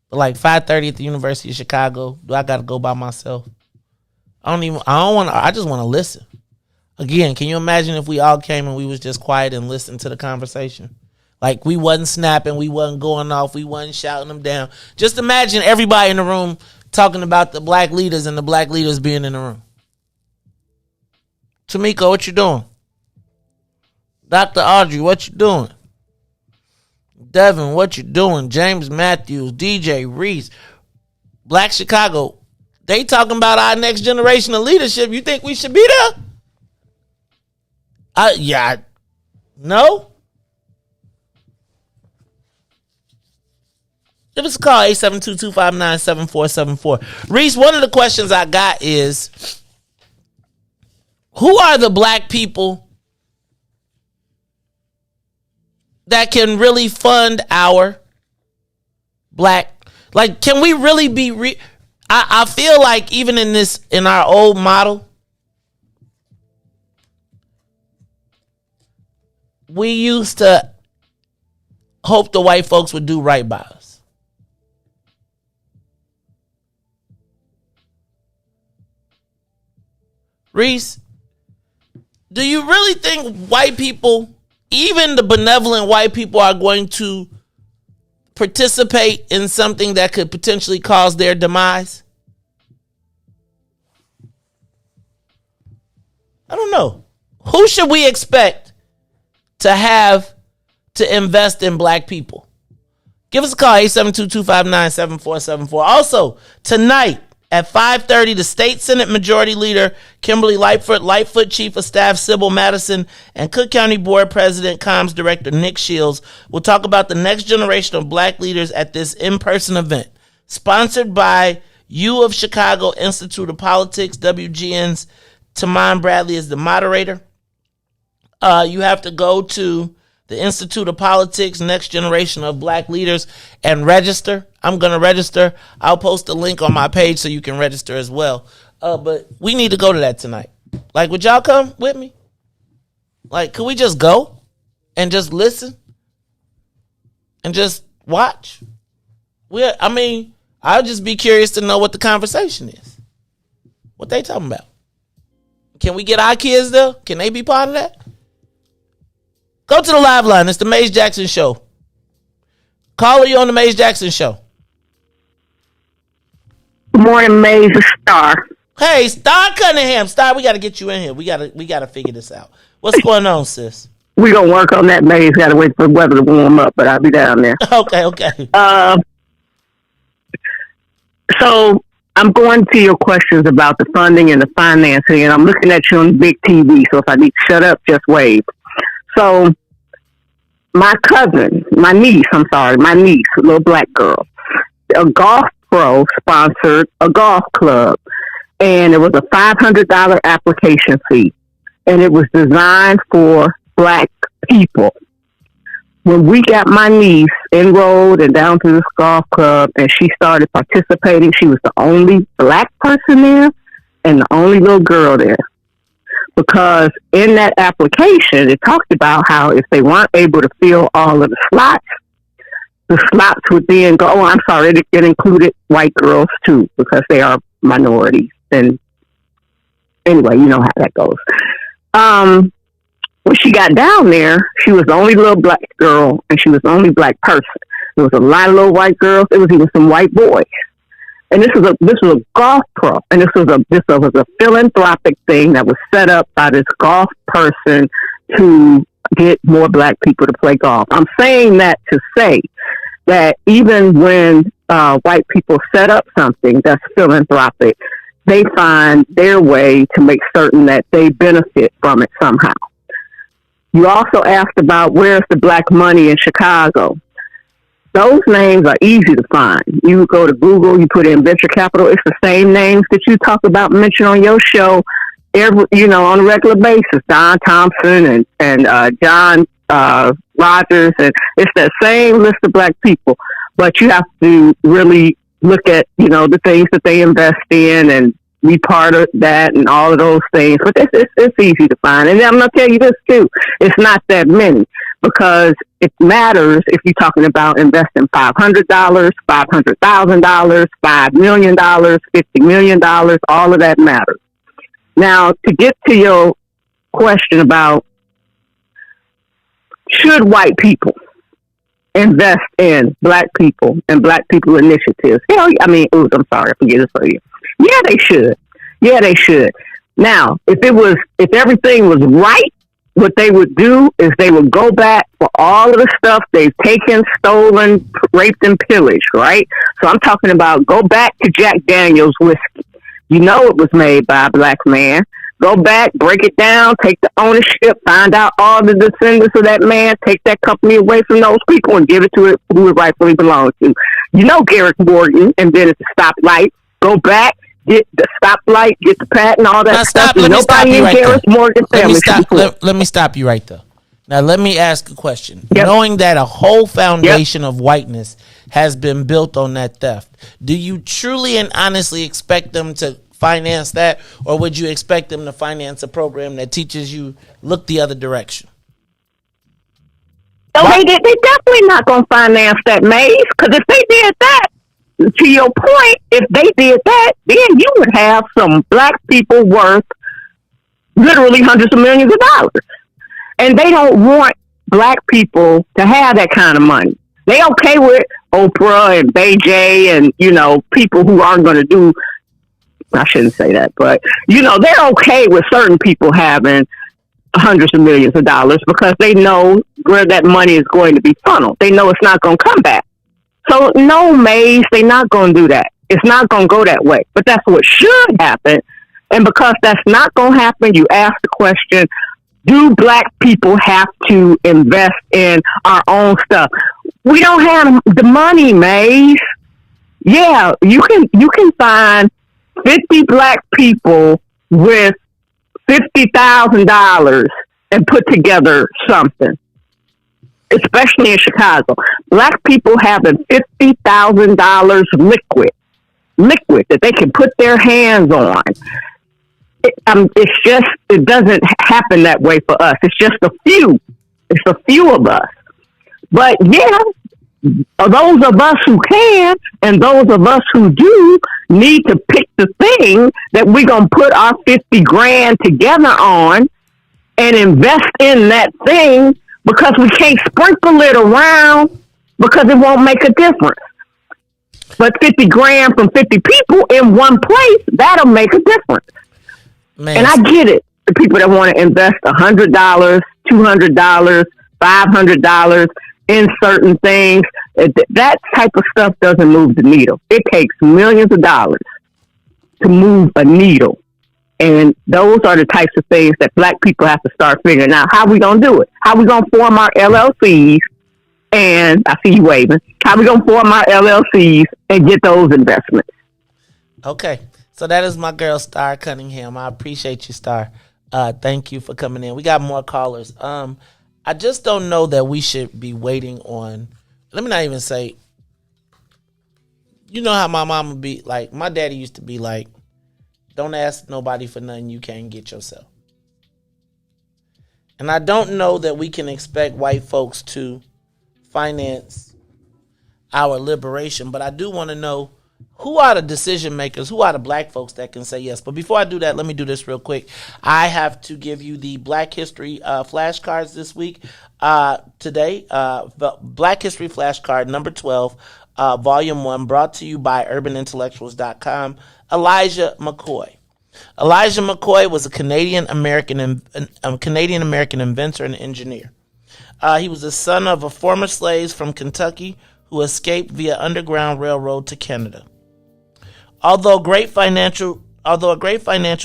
But like 5:30 at the University of Chicago, do I got to go by myself? I just want to listen. Again, can you imagine if we all came and we was just quiet and listened to the conversation? Like, we wasn't snapping, we wasn't going off, we wasn't shouting them down. Just imagine everybody in the room talking about the black leaders and the black leaders being in the room. Tamika, what you doing? Dr. Audrey, what you doing? Devin, what you doing? James Matthews, DJ Riis, Black Chicago. They talking about our next generation of leadership. You think we should be there? No? Give us a call, 872-259-7474. Riis, one of the questions I got is, who are the black people that can really fund our black? Like, can we really be... I feel like even in our old model, we used to hope the white folks would do right by us. Riis, do you really think white people, even the benevolent white people, are going to participate in something that could potentially cause their demise? I don't know. Who should we expect to invest in black people? Give us a call, 872-259-7474. Also, tonight at 5:30, the State Senate Majority Leader, Kimberly Lightfoot Chief of Staff, Sybil Madison, and Cook County Board President, Comms Director Nick Shields will talk about the next generation of black leaders at this in-person event. Sponsored by U of Chicago Institute of Politics. WGN's Tamon Bradley is the moderator. You have to go to the Institute of Politics, Next Generation of Black Leaders, and register. I'm going to register. I'll post a link on my page so you can register as well. But we need to go to that tonight. Like, would y'all come with me? Like, could we just go and just listen and just watch? I'll just be curious to know what the conversation is. What they talking about? Can we get our kids there? Can they be part of that? Go to the live line. It's the Maze Jackson Show. Caller, you on the Maze Jackson Show. Good morning, Maze. Star. Hey, Star Cunningham. Star, we got to get you in here. We got to figure this out. What's going on, sis? We gonna work on that, Maze. Got to wait for the weather to warm up, but I'll be down there. Okay. So I'm going to your questions about the funding and the financing, and I'm looking at you on big TV. So if I need to shut up, just wave. So my niece, a little black girl, a golf pro sponsored a golf club, and it was a $500 application fee, and it was designed for black people. When we got my niece enrolled and down to this golf club and she started participating, she was the only black person there and the only little girl there. Because in that application, it talked about how if they weren't able to fill all of the slots would then go, it included white girls too, because they are minorities. And anyway, you know how that goes. When she got down there, she was the only little black girl and she was the only black person. There was a lot of little white girls. There was even some white boys. And this was a golf pro, and this was a philanthropic thing that was set up by this golf person to get more black people to play golf. I'm saying that to say that even when white people set up something that's philanthropic, they find their way to make certain that they benefit from it somehow. You also asked about where's the black money in Chicago. Those names are easy to find. You go to Google, you put in venture capital. It's the same names that you talk about, mention on your show, on a regular basis. Don Thompson and John Rogers, and it's that same list of black people. but you have to really look at, the things that they invest in and be part of that and all of those things. But it's easy to find. And I'm going to tell you this too. It's not that many, because it matters if you're talking about investing $500, $500,000, $5 million, $50 million, all of that matters. Now, to get to your question about should white people invest in black people and black people initiatives? I'm sorry, I forget it for you. Yeah, they should. Yeah, they should. Now, if everything was right, what they would do is they would go back for all of the stuff they've taken, stolen, raped, and pillaged, right? So I'm talking about go back to Jack Daniel's whiskey. You know it was made by a black man. Go back, break it down, take the ownership, find out all the descendants of that man, take that company away from those people and give it to who it rightfully belongs to. Garrett Morgan invented the stoplight. Go back, get the stoplight, get the patent, all that stuff. Nobody in Garrett Morgan family. Let me stop you right there. Now, let me ask a question. Yep. Knowing that a whole foundation of whiteness has been built on that theft, do you truly and honestly expect them to finance that, or would you expect them to finance a program that teaches you look the other direction? No, they definitely not going to finance that, Maze, because if they did that, to your point, if they did that, then you would have some black people worth literally hundreds of millions of dollars. And they don't want black people to have that kind of money. They okay with Oprah and Bay J and, people who aren't going to do, I shouldn't say that, but, they're okay with certain people having hundreds of millions of dollars because they know where that money is going to be funneled. They know it's not going to come back. So, no, Maze, they're not going to do that. It's not going to go that way. But that's what should happen. And because that's not going to happen, you ask the question, do black people have to invest in our own stuff? We don't have the money, Maze. Yeah, you can find 50 black people with $50,000 and put together something, especially in Chicago. Black people having $50,000 liquid that they can put their hands on. It doesn't happen that way for us. It's just a few. It's a few of us. But yeah, those of us who can and those of us who do need to pick the thing that we're going to put our 50 grand together on and invest in that thing, because we can't sprinkle it around because it won't make a difference. But 50 grand from 50 people in one place, that'll make a difference. Man. And I get it. The people that want to invest $100, $200, $500 in certain things, that type of stuff doesn't move the needle. It takes millions of dollars to move a needle. And those are the types of things that black people have to start figuring out. How we going to do it? How we going to form our LLCs? And I see you waving. How we going to form our LLCs and get those investments? Okay. So that is my girl, Star Cunningham. I appreciate you, Star. Thank you for coming in. We got more callers. I just don't know that we should be waiting on, let me not even say, you know how my mom would be like, my daddy used to be like, don't ask nobody for nothing you can't get yourself. And I don't know that we can expect white folks to finance our liberation, but I do want to know who are the decision makers, who are the black folks that can say yes. But before I do that, let me do this real quick. I have to give you the Black History flashcards this week. Today, the Black History flashcard number 12, volume 1, brought to you by urbanintellectuals.com. Elijah McCoy. Elijah McCoy was a Canadian-American inventor and engineer. He was the son of a former slave from Kentucky who escaped via Underground Railroad to Canada. Although a great financial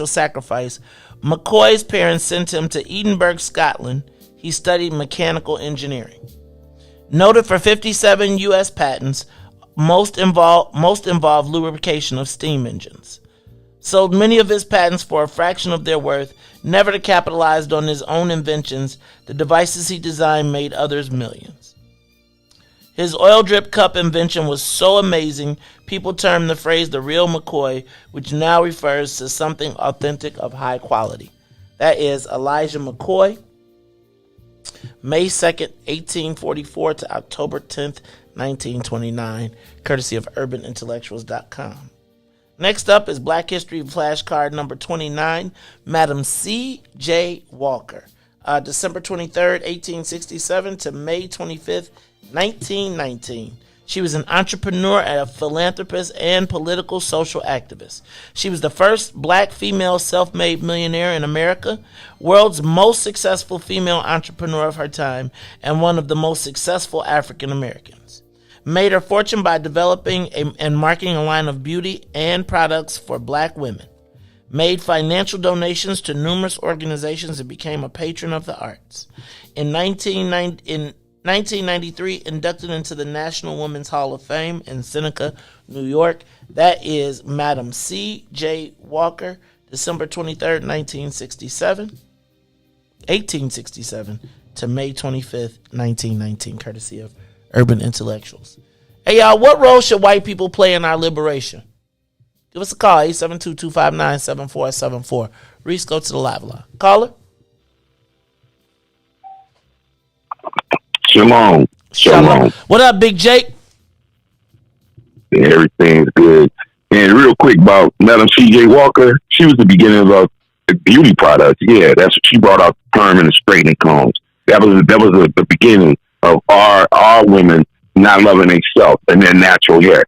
sacrifice, McCoy's parents sent him to Edinburgh, Scotland. He studied mechanical engineering. Noted for 57 U.S. patents, most involve lubrication of steam engines. Sold many of his patents for a fraction of their worth, never to capitalize on his own inventions. The devices he designed made others millions. His oil drip cup invention was so amazing, people termed the phrase the real McCoy, which now refers to something authentic of high quality. That is Elijah McCoy, May 2nd, 1844 to October 10th, 1929, courtesy of urbanintellectuals.com. Next up is Black History Flashcard number 29, Madam C.J. Walker, December 23rd, 1867 to May 25th, 1919. She was an entrepreneur, a philanthropist, and political social activist. She was the first black female self-made millionaire in America, world's most successful female entrepreneur of her time, and one of the most successful African Americans. Made her fortune by developing and marketing a line of beauty and products for black women. Made financial donations to numerous organizations and became a patron of the arts. In 1993, inducted into the National Women's Hall of Fame in Seneca, New York. That is Madam C.J. Walker, December 23rd, 1867 to May 25th, 1919, courtesy of Urban Intellectuals. Hey, y'all, what role should white people play in our liberation? Give us a call, 872-259-7474. Riis, go to the live line. Caller? Shalom. What up, Big Jake? Everything's good. And real quick about Madam C.J. Walker, she was the beginning of beauty products. Yeah, that's what she brought out, perm and straightening combs. That was the beginning of our women not loving themselves and their natural hair.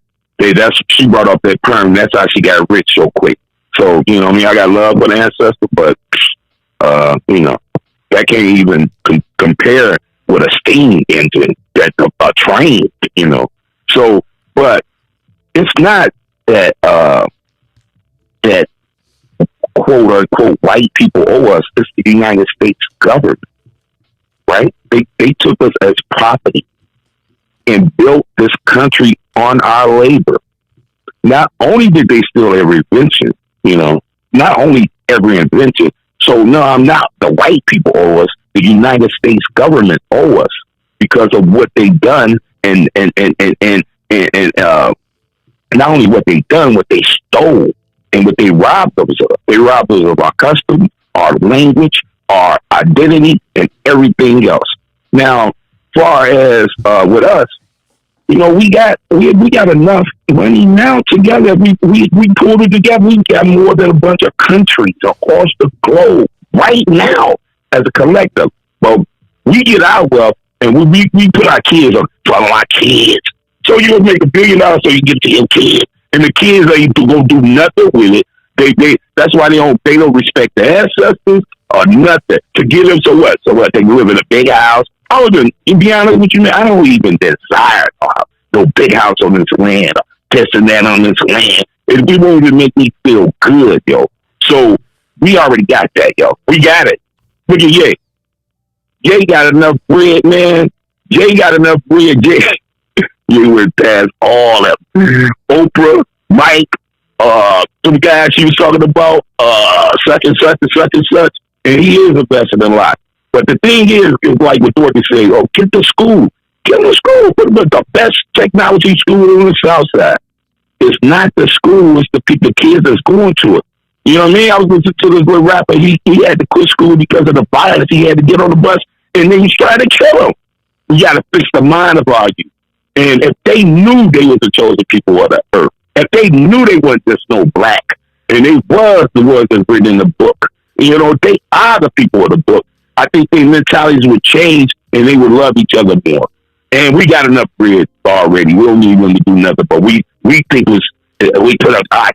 She brought up that perm. That's how she got rich so quick. So, you know what I mean? I got love for the ancestor, but, you know, that can't even compare with a steam engine, that a train, you know. So, but it's not that that quote unquote white people owe us. It's the United States government, right? They took us as property and built this country on our labor. Not only did they steal every invention, you know, not only every invention. So no, I'm not. The white people owe us. The United States government owe us because of what they've done and not only what they've done, what they stole and what they robbed us of. They robbed us of our customs, our language, our identity, and everything else. Now, far as with us, you know, we got enough money now together. We pulled it together. We got more than a bunch of countries across the globe right now as a collective. But we get our wealth and we put our kids on, follow our kids. So you'll make $1 billion so you get to your kids. And the kids ain't gonna do nothing with it. That's why they don't respect the ancestors or nothing. To give them so what? They live in a big house. To be honest with you, man, I don't even desire no big house on this land or this and that on this land. It won't even make me feel good, yo. So we already got that, yo. We got it. Look at Ye. Ye got enough bread, man. Ye got enough bread. Ye went past all of them. Oprah, Mike, some guys she was talking about, such and such and such and such. And he is invested in a lot. But the thing is like what Dorothy said, get to school. Get to school. Put the best technology school on the South Side. It's not the school, it's the kids that's going to it. You know what I mean? I was listening to this little rapper. He had to quit school because of the violence. He had to get on the bus, and then he's trying to kill him. You got to fix the mind of our youth. And if they knew they was the chosen people of the earth, if they knew they wasn't just no black, and they was the ones that's written in the book, you know, they are the people of the book, I think their mentalities would change, and they would love each other more. And we got enough bread already. We don't need them to do nothing, but we think we put up our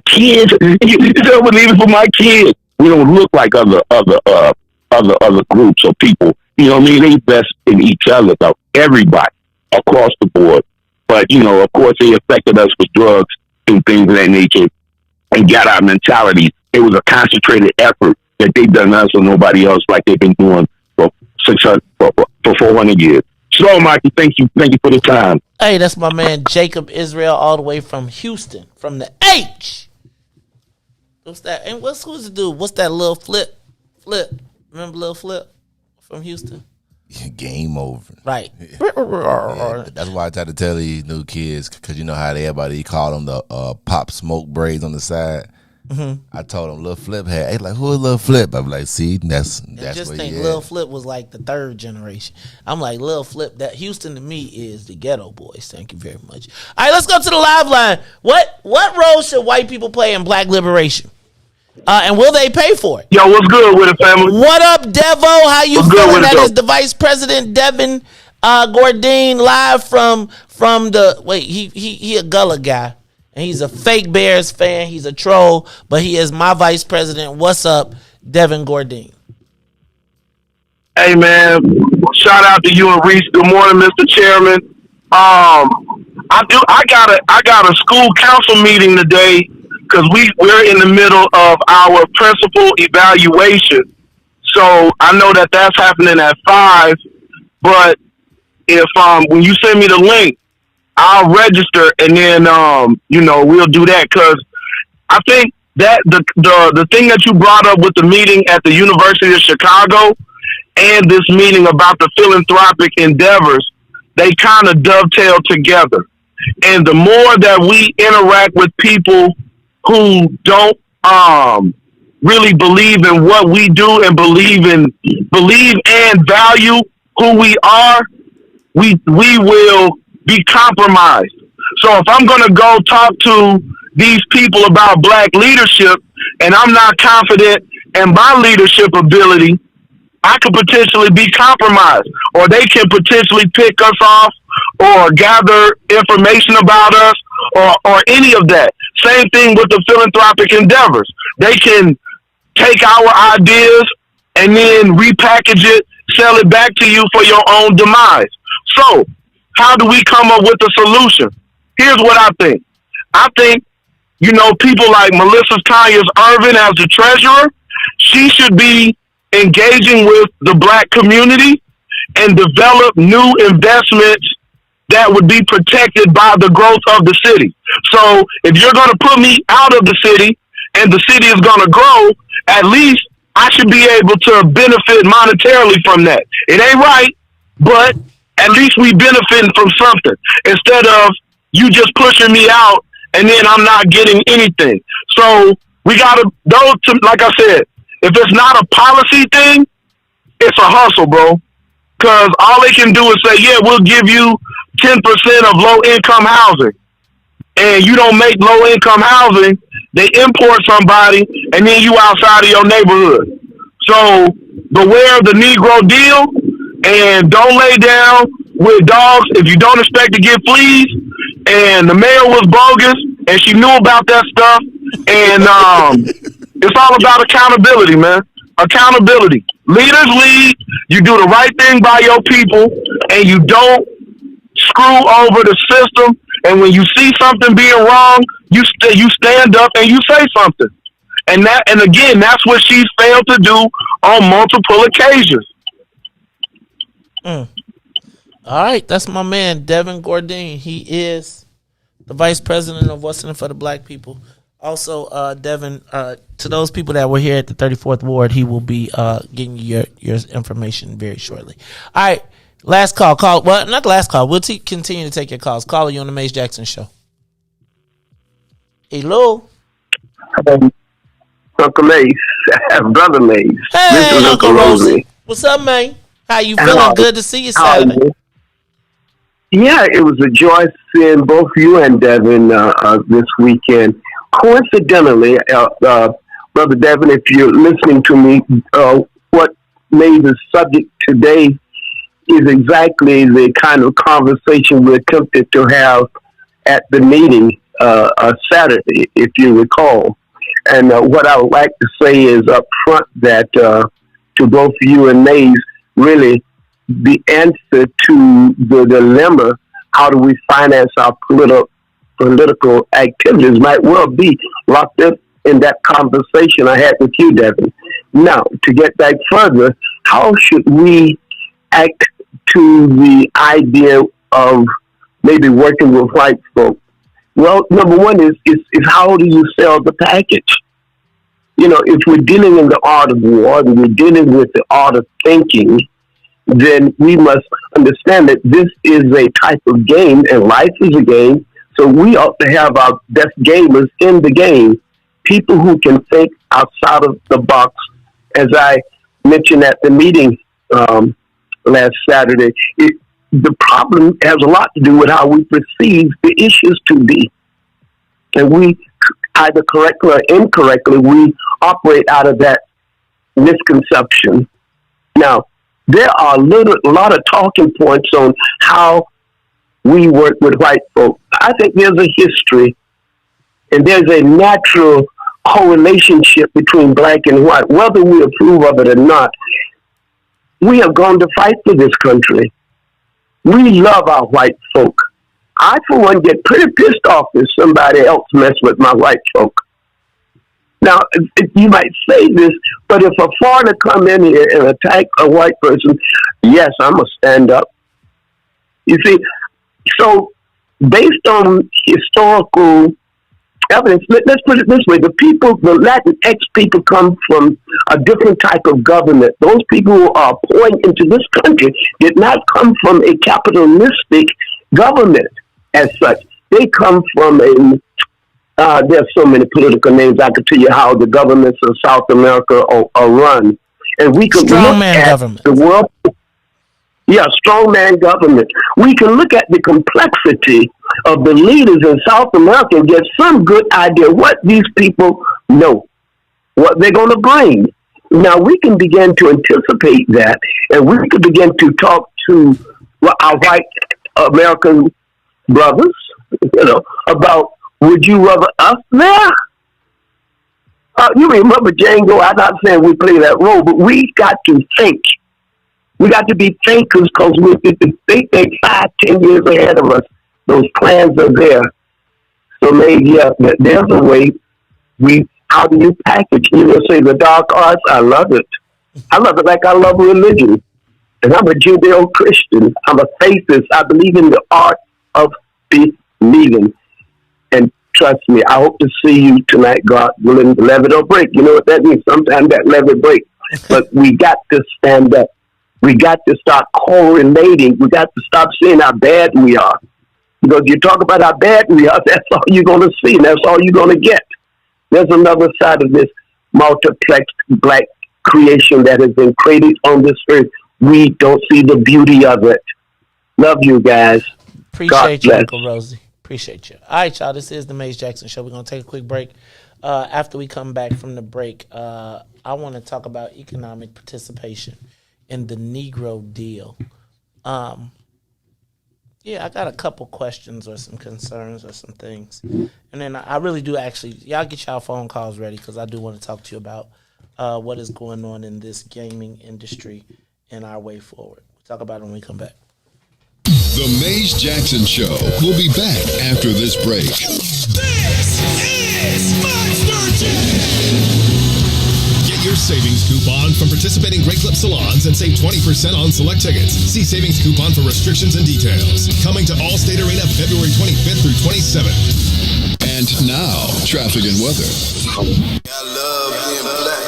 kids. You don't believe it for my kids. We don't look like other groups or people. You know what I mean? They invest in each other, though. Everybody across the board. But, you know, of course, they affected us with drugs and things of that nature and got our mentality. It was a concentrated effort that they've done us or nobody else like they've been doing for 400 years. So, Mikey, thank you for the time. Hey, that's my man Jacob Israel, all the way from Houston, from the H. What's that? And who's the dude? What's that little Flip? Remember Lil Flip from Houston? Game over. Right. Yeah, that's why I try to tell these new kids, because you know how everybody call them the pop smoke braids on the side. Mm-hmm. I told them Lil Flip had. They like, who is Lil Flip? I'm like, see, that's just what think he Lil had. Flip was like the third generation. I'm like, Lil Flip, that Houston to me is the ghetto boys. Thank you very much. All right, let's go to the live line. What role should white people play in black liberation? And will they pay for it? Yo, what's good with it, family? What up, Devo? How you feeling? That is the Vice President Devin Gordine live from the he a Gullah guy. And he's a fake Bears fan. He's a troll, but he is my vice president. What's up, Devin Gordine? Hey, man. Shout out to you and Riis. Good morning, Mr. Chairman. I got a school council meeting today because we're in the middle of our principal evaluation. So I know that that's happening at 5. But if when you send me the link, I'll register, and then we'll do that, because I think that the thing that you brought up with the meeting at the University of Chicago and this meeting about the philanthropic endeavors, they kind of dovetail together. And the more that we interact with people who don't really believe in what we do and believe and value who we are, we will be compromised. So if I'm going to go talk to these people about black leadership and I'm not confident in my leadership ability, I could potentially be compromised, or they can potentially pick us off or gather information about us or any of that. Same thing with the philanthropic endeavors. They can take our ideas and then repackage it, sell it back to you for your own demise. So how do we come up with a solution? Here's what I think. I think, people like Melissa Tanya's Irvin as the treasurer, she should be engaging with the black community and develop new investments that would be protected by the growth of the city. So if you're going to put me out of the city and the city is going to grow, at least I should be able to benefit monetarily from that. It ain't right, but at least we benefiting from something, instead of you just pushing me out and then I'm not getting anything. So we got to, like I said, if it's not a policy thing, it's a hustle, bro. Because all they can do is say, yeah, we'll give you 10% of low-income housing. And you don't make low-income housing, they import somebody, and then you outside of your neighborhood. So beware the Negro deal. And don't lay down with dogs if you don't expect to get fleas. And the mayor was bogus, and she knew about that stuff. And it's all about accountability, man. Accountability. Leaders lead. You do the right thing by your people, and you don't screw over the system. And when you see something being wrong, you stand up and you say something. And again, that's what she's failed to do on multiple occasions. All right, that's my man, Devin Gordine. He is the vice president of What's In It for the Black People. Also, Devin, to those people that were here at the 34th Ward, he will be getting you your information very shortly. All right, last call. Well, not the last call. We'll continue to take your calls. Caller, you on the Mace Jackson Show. Hello. Uncle Mace. Brother Mace. Hey, Uncle Rosie. What's up, man? How you feeling? Good to see you Saturday. Yeah, it was a joy seeing both you and Devin this weekend. Coincidentally, Brother Devin, if you're listening to me, what made the subject today is exactly the kind of conversation we attempted to have at the meeting Saturday, if you recall. And what I would like to say is up front that to both you and Mays, really the answer to the dilemma, how do we finance our political activities, might well be locked up in that conversation I had with you, Devin. Now, to get back further, how should we act to the idea of maybe working with white folk? Well, number one is how do you sell the package? You know, if we're dealing in the art of war and we're dealing with the art of thinking, then we must understand that this is a type of game, and life is a game. So we ought to have our best gamers in the game, people who can think outside of the box. As I mentioned at the meeting last Saturday, the problem has a lot to do with how we perceive the issues to be. And we, either correctly or incorrectly, we operate out of that misconception. Now, there are a lot of talking points on how we work with white folk. I think there's a history and there's a natural correlationship between black and white, whether we approve of it or not. We have gone to fight for this country. We love our white folk. I, for one, get pretty pissed off if somebody else mess with my white folk. Now, you might say this, but if a foreigner come in here and attack a white person, yes, I'm going to stand up. You see, so based on historical evidence, let's put it this way. The Latinx people come from a different type of government. Those people who are pouring into this country did not come from a capitalistic government as such. They come from there's so many political names. I could tell you how the governments of South America are run. And we could look at government. The world. Yeah, strongman government. We can look at the complexity of the leaders in South America and get some good idea what these people know, what they're going to bring. Now, we can begin to anticipate that, and we can begin to talk to our white American brothers, about, would you rather us there? You remember Django? I'm not saying we play that role, but we got to think. We got to be thinkers because they think 5-10 years ahead of us. Those plans are there. So maybe there's a way. How do you package? You know, say the dark arts. I love it. I love it like I love religion. And I'm a Judeo-Christian. I'm a faithist. I believe in the art of believing. And trust me, I hope to see you tonight, God willing. Let it or break. You know what that means? Sometimes that let it break. But we got to stand up. We got to start correlating. We got to stop saying how bad we are. Because you talk about how bad we are, that's all you're going to see, and that's all you're going to get. There's another side of this multiplex black creation that has been created on this earth. We don't see the beauty of it. Love you guys. Appreciate you, Uncle Rosie. Appreciate you. All right, y'all. This is the Maze Jackson Show. We're going to take a quick break. After we come back from the break, I want to talk about economic participation in the Nygga Deal. Yeah, I got a couple questions or some concerns or some things. And then I really do actually, y'all get y'all phone calls ready because I do want to talk to you about what is going on in this gaming industry and our way forward. We'll talk about it when we come back. The Maze Jackson Show will be back after this break. This is Monster Jam! Get your savings coupon from participating Great Clip salons and save 20% on select tickets. See savings coupon for restrictions and details. Coming to Allstate Arena February 25th through 27th. And now, traffic and weather. I love being black.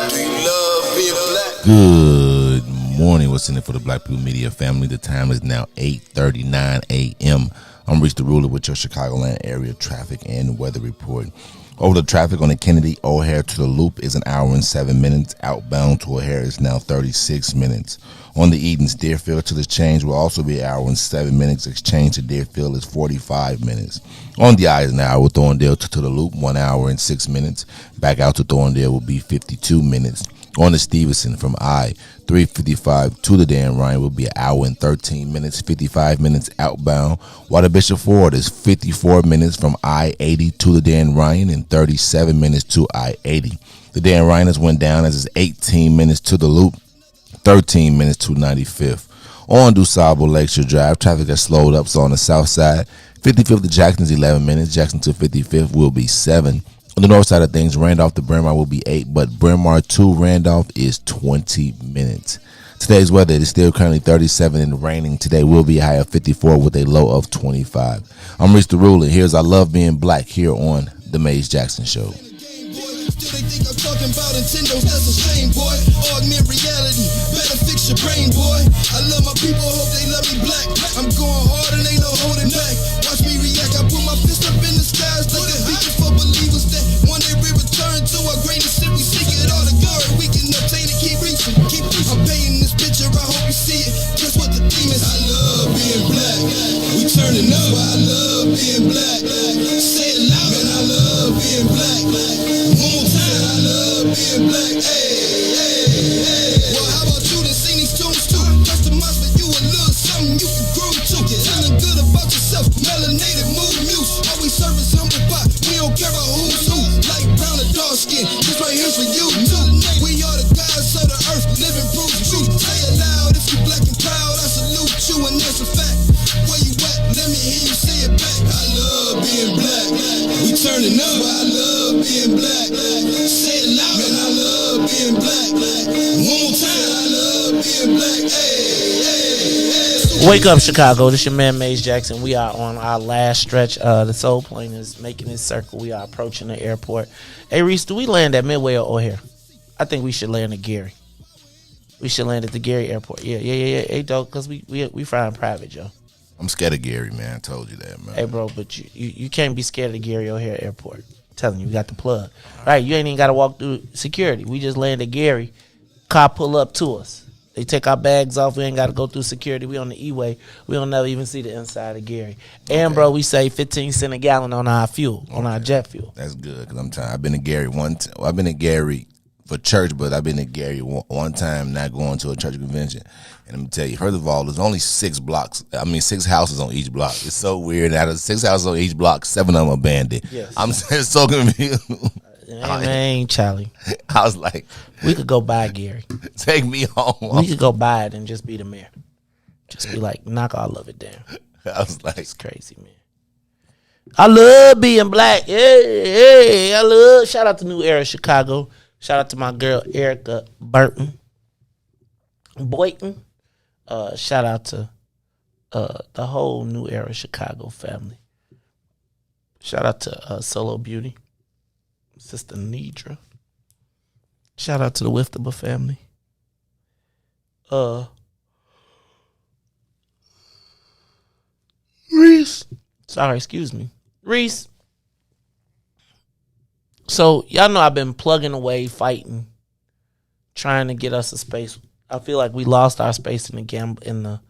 Do you love being black? Good morning. What's in it for the Black People Media family? The time is now 8:39 a.m. I'm Riis the Ruler with your Chicagoland area traffic and weather report. Over the traffic on the Kennedy O'Hare to the Loop is an hour and 7 minutes. Outbound to O'Hare is now 36 minutes. On the Edens, Deerfield to the Exchange will also be an hour and 7 minutes. Exchange to Deerfield is 45 minutes. On the Eisenhower, Thorndale to the Loop, 1 hour and 6 minutes. Back out to Thorndale will be 52 minutes. On the Stevenson from I-355 to the Dan Ryan will be an hour and 13 minutes, 55 minutes outbound. While the Bishop Ford is 54 minutes from I-80 to the Dan Ryan and 37 minutes to I-80. The Dan Ryan has went down as it's 18 minutes to the Loop, 13 minutes to 95th. On DuSable Lakeshore Drive, traffic has slowed up, so on the south side, 55th to Jackson is 11 minutes. Jackson to 55th will be 7. On the north side of things, Randolph to Bryn Mawr will be 8, but Bryn Mawr to Randolph is 20 minutes. Today's weather is still currently 37 and raining. Today will be a high of 54 with a low of 25. I'm Riis the Ruler. Here's I Love Being Black here on The Maze Jackson Show. Still they think I'm talking about Nintendo, that's a shame, boy. Augment reality, better fix your brain, boy. I love my people, hope they love me black. I'm going hard and ain't no holding back. Watch me react, I put my fist up in the skies like a beacon for believers that one day we return to our greatest shit. We seek it all the glory we can obtain and keep reaching. I'm painting this picture, I hope you see it. Guess what the theme is? I love being black. We turning up. I love being black. Say it loud, man. I love being black. One more time. I love being black. Hey. Well, how about you to sing these tunes too? Customize for you a little something you can groove to. Feeling good about yourself. Melanated, move muse. Always service humble pie. We don't care about who's who. Light brown or dark skin. This right here's for you too. We are the gods of the earth. Living proof truth. Say it loud if you black and proud. I salute you and that's a fact. Where you at? Let me hear you say it back. I love being black. We turning up. I love being black. Say it loud. Man, I love being black. One more time. I love being black. Hey. Wake up, Chicago. This your man, Maze Jackson. We are on our last stretch. The Soul Plane is making its circle. We are approaching the airport. Hey, Riis, do we land at Midway or O'Hare? I think we should land at Gary. We should land at the Gary Airport. Yeah. Hey, dog, because we flying private, Joe. I'm scared of Gary, man. I told you that, man. Hey, bro, but you can't be scared of the Gary O'Hare Airport. I'm telling you, we got the plug. Right, you ain't even got to walk through security. We just land at Gary. Car pull up to us. They take our bags off. We ain't got to go through security. We on the E-way. We don't never even see the inside of Gary. And, bro, we save 15 cents a gallon on our fuel, on our jet fuel. That's good, because I've been to Gary I've been to Gary for church, but I've been to Gary one time not going to a church convention. And let me tell you, first of all, there's only 6 houses on each block. It's so weird. Out of 6 houses on each block, 7 of them abandoned. Yes. I'm so confused. Hey, man, Charlie. I was like, we could go buy Gary. Take me home. We could go buy it and just be the mayor. Just be like, knock all of it down. I was like, it's crazy, man. I love being black. Hey, I love. Shout out to New Era Chicago. Shout out to my girl Erica Boyton. Shout out to the whole New Era Chicago family. Shout out to Solo Beauty, Sister Nidra. Shout out to the WIIFTBP family. Riis. Sorry, excuse me. Riis. So, y'all know I've been plugging away, fighting, trying to get us a space. I feel like we lost our space in the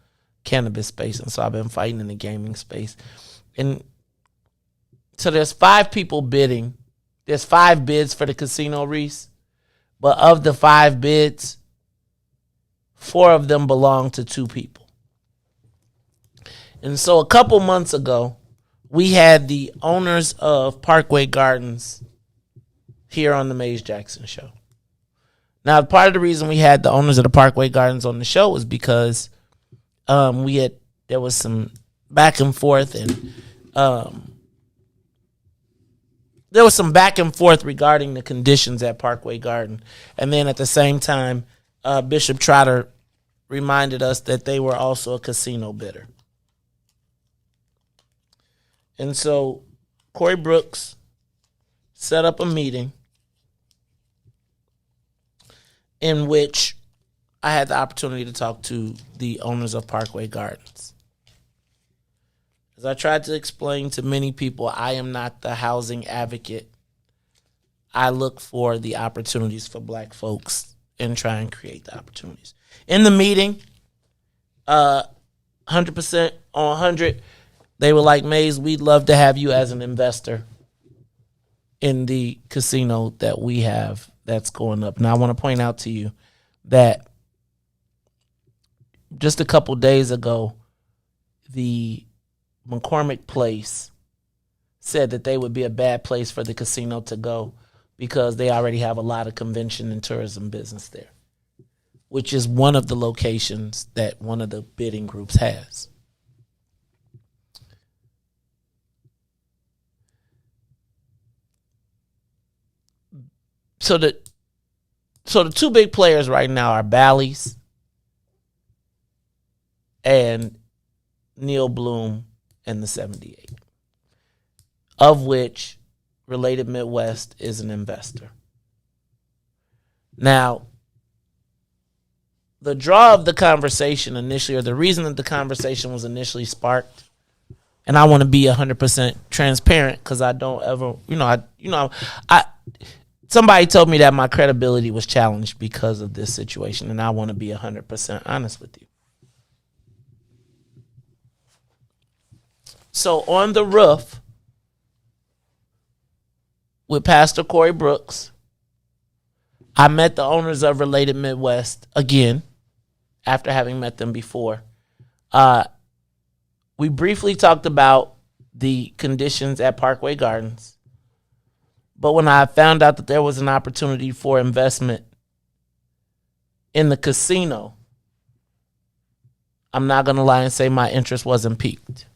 cannabis space, and so I've been fighting in the gaming space. And so there's 5 people bidding. There's 5 bids for the casino, Riis. But of the 5 bids, 4 of them belong to 2 people. And so a couple months ago, we had the owners of Parkway Gardens here on the Maze Jackson Show. Now, part of the reason we had the owners of the Parkway Gardens on the show was because there was some back and forth, and there was some back and forth regarding the conditions at Parkway Garden. And then at the same time, Bishop Trotter reminded us that they were also a casino bidder. And so Corey Brooks set up a meeting in which I had the opportunity to talk to the owners of Parkway Gardens. As I tried to explain to many people, I am not the housing advocate. I look for the opportunities for black folks and try and create the opportunities. In the meeting, 100% on 100, they were like, Maze, we'd love to have you as an investor in the casino that we have that's going up. Now, I want to point out to you that just a couple days ago, the McCormick Place said that they would be a bad place for the casino to go because they already have a lot of convention and tourism business there, which is one of the locations that one of the bidding groups has. So the 2 big players right now are Bally's and Neil Bloom and the 78, of which Related Midwest is an investor. Now, the draw of the conversation initially, or the reason that the conversation was initially sparked, and I want to be 100% transparent because I don't ever, somebody told me that my credibility was challenged because of this situation, and I want to be 100% honest with you. So on the roof with Pastor Corey Brooks, I met the owners of Related Midwest again after having met them before. We briefly talked about the conditions at Parkway Gardens. But when I found out that there was an opportunity for investment in the casino, I'm not going to lie and say my interest wasn't piqued.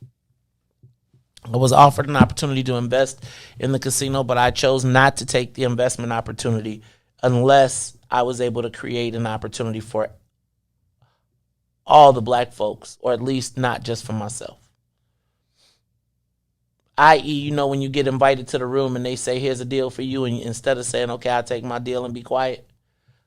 I was offered an opportunity to invest in the casino, but I chose not to take the investment opportunity unless I was able to create an opportunity for all the black folks, or at least not just for myself. I.e., when you get invited to the room and they say, here's a deal for you, and instead of saying, okay, I'll take my deal and be quiet,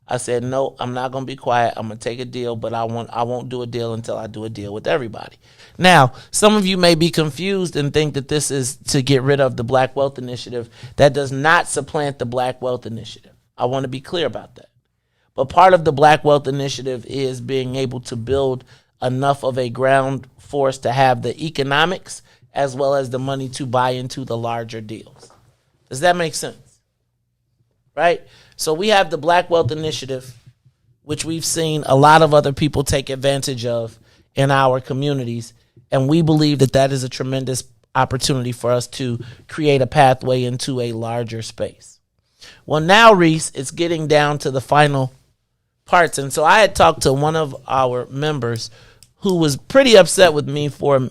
I said, no, I'm not going to be quiet. I'm going to take a deal, but I won't do a deal until I do a deal with everybody. Now, some of you may be confused and think that this is to get rid of the Black Wealth Initiative. That does not supplant the Black Wealth Initiative. I want to be clear about that. But part of the Black Wealth Initiative is being able to build enough of a ground force to have the economics as well as the money to buy into the larger deals. Does that make sense? Right? So we have the Black Wealth Initiative, which we've seen a lot of other people take advantage of in our communities, and we believe that that is a tremendous opportunity for us to create a pathway into a larger space. Well, now, Riis, it's getting down to the final parts, and so I had talked to one of our members who was pretty upset with me for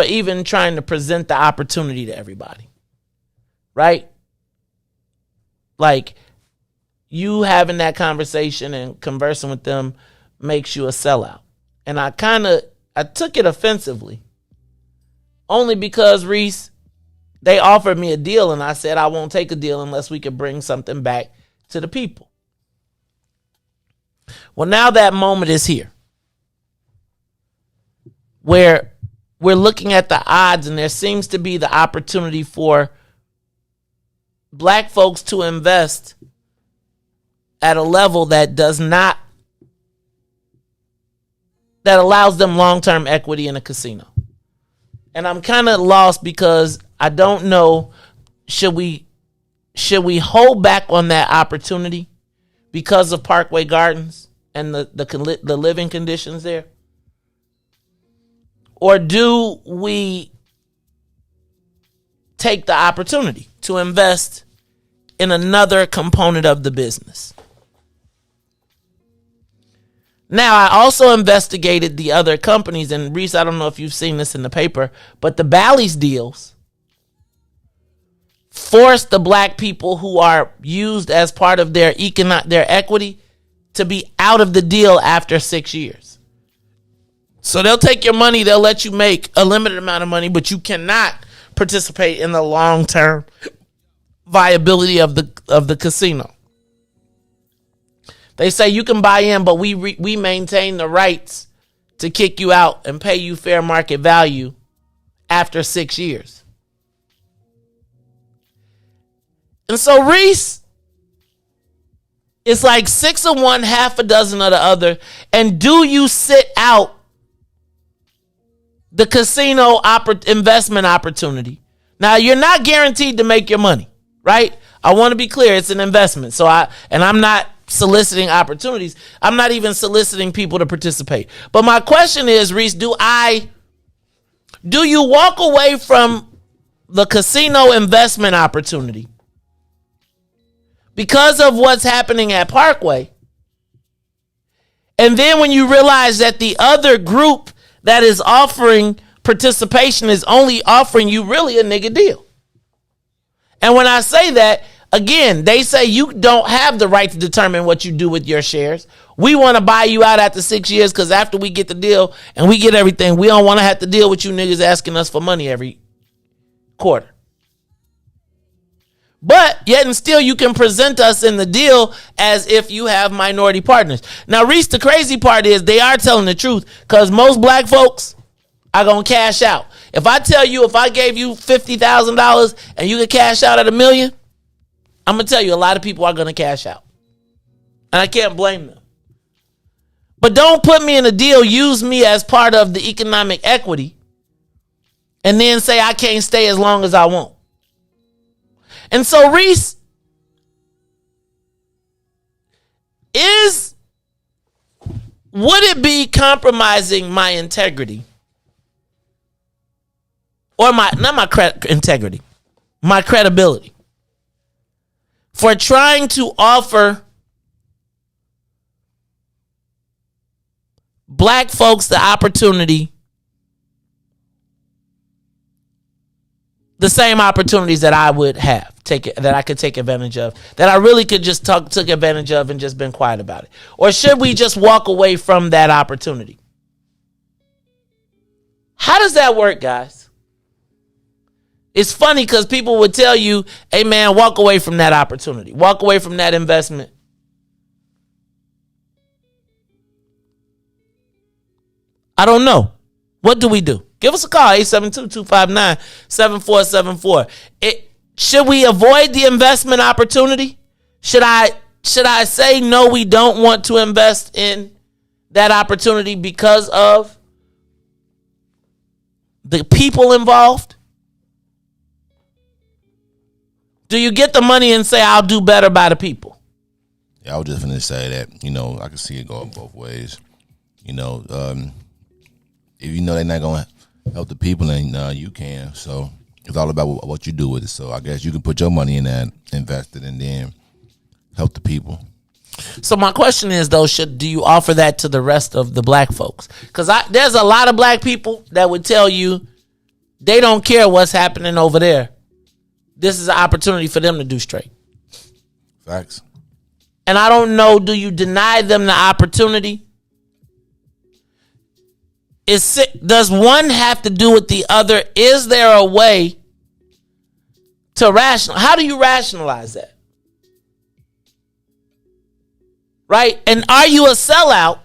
even trying to present the opportunity to everybody, right? Like, you having that conversation and conversing with them makes you a sellout. And I took it offensively, only because, Riis, they offered me a deal and I said I won't take a deal unless we could bring something back to the people. Well, now that moment is here where we're looking at the odds, and there seems to be the opportunity for black folks to invest at a level that allows them long-term equity in a casino. And I'm kind of lost because I don't know, should we hold back on that opportunity because of Parkway Gardens and the living conditions there? Or do we take the opportunity to invest in another component of the business? Now, I also investigated the other companies, and Riis, I don't know if you've seen this in the paper, but the Bally's deals force the black people who are used as part of their equity to be out of the deal after 6 years. So they'll take your money, they'll let you make a limited amount of money, but you cannot participate in the long-term viability of the casino. They say you can buy in, but we maintain the rights to kick you out and pay you fair market value after 6 years. And so, Riis, it's like 6 of one, half a dozen of the other. And do you sit out the casino investment opportunity? Now, you're not guaranteed to make your money, right? I want to be clear, it's an investment. So I'm not soliciting opportunities. I'm not even soliciting people to participate. But my question is, Riis, do you walk away from the casino investment opportunity because of what's happening at Parkway? And then when you realize that the other group that is offering participation is only offering you really a nigga deal. And when I say that, again, they say you don't have the right to determine what you do with your shares. We want to buy you out after 6 years because after we get the deal and we get everything, we don't want to have to deal with you niggas asking us for money every quarter. But yet and still you can present us in the deal as if you have minority partners. Now, Riis, the crazy part is they are telling the truth, because most black folks are going to cash out. If I tell you, if I gave you $50,000 and you could cash out at $1 million, I'm going to tell you a lot of people are going to cash out. And I can't blame them. But don't put me in a deal, use me as part of the economic equity, and then say I can't stay as long as I want. And so, Riis, would it be compromising my integrity? Or not my integrity, my credibility, for trying to offer black folks the opportunity, the same opportunities that I would have, that I could take advantage of, that I really could just took advantage of and just been quiet about it? Or should we just walk away from that opportunity? How does that work, guys? It's funny because people would tell you, hey man, walk away from that opportunity. Walk away from that investment. I don't know. What do we do? Give us a call, 872-259-7474. Should we avoid the investment opportunity? Should I say no, we don't want to invest in that opportunity because of the people involved? Do you get the money and say, I'll do better by the people? Yeah, I was just going to say that, I can see it going both ways. If you know they're not going to help the people, then you can. So it's all about what you do with it. So I guess you can put your money in that, invest it, and then help the people. So my question is, though, do you offer that to the rest of the black folks? Because there's a lot of black people that would tell you they don't care what's happening over there. This is an opportunity for them to do straight. Facts. And I don't know, do you deny them the opportunity? Does one have to do with the other? Is there a way to how do you rationalize that? Right? And are you a sellout?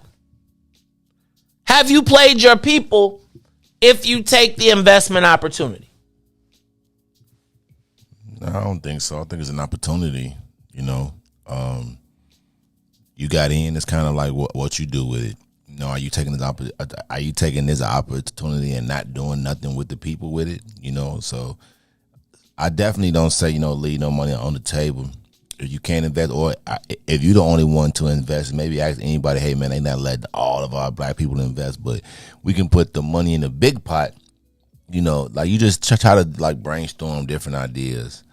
Have you played your people if you take the investment opportunity? I don't think so. I think it's an opportunity, you got in. It's kind of like what you do with it. Are you taking this opportunity and not doing nothing with the people with it? So I definitely don't say, leave no money on the table. If you can't invest, or if you're the only one to invest, maybe ask anybody, hey man, they not letting all of our black people invest, but we can put the money in a big pot. Like you just try to like brainstorm different ideas.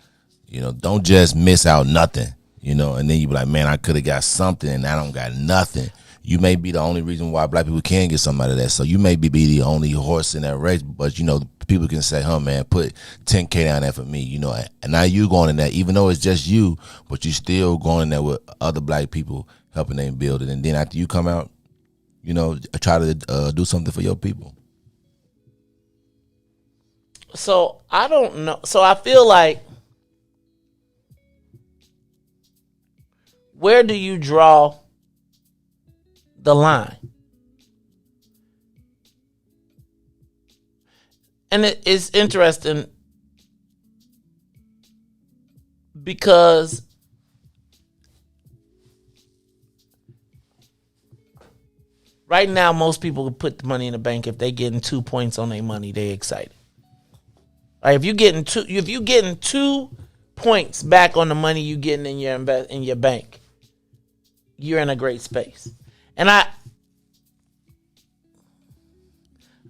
Don't just miss out nothing, and then you be like, man, I could have got something and I don't got nothing. You may be the only reason why black people can get something out of that. So you may be the only horse in that race, but people can say, man, put $10K down there for me, and now you going in there, even though it's just you, but you still going in there with other black people helping them build it. And then after you come out, try to do something for your people. So I don't know. So I feel like, where do you draw the line? And it is interesting because right now most people put the money in the bank. If they getting 2 points on their money, they excited. Right, if you getting 2 points back on the money you getting in your bank, you're in a great space. And I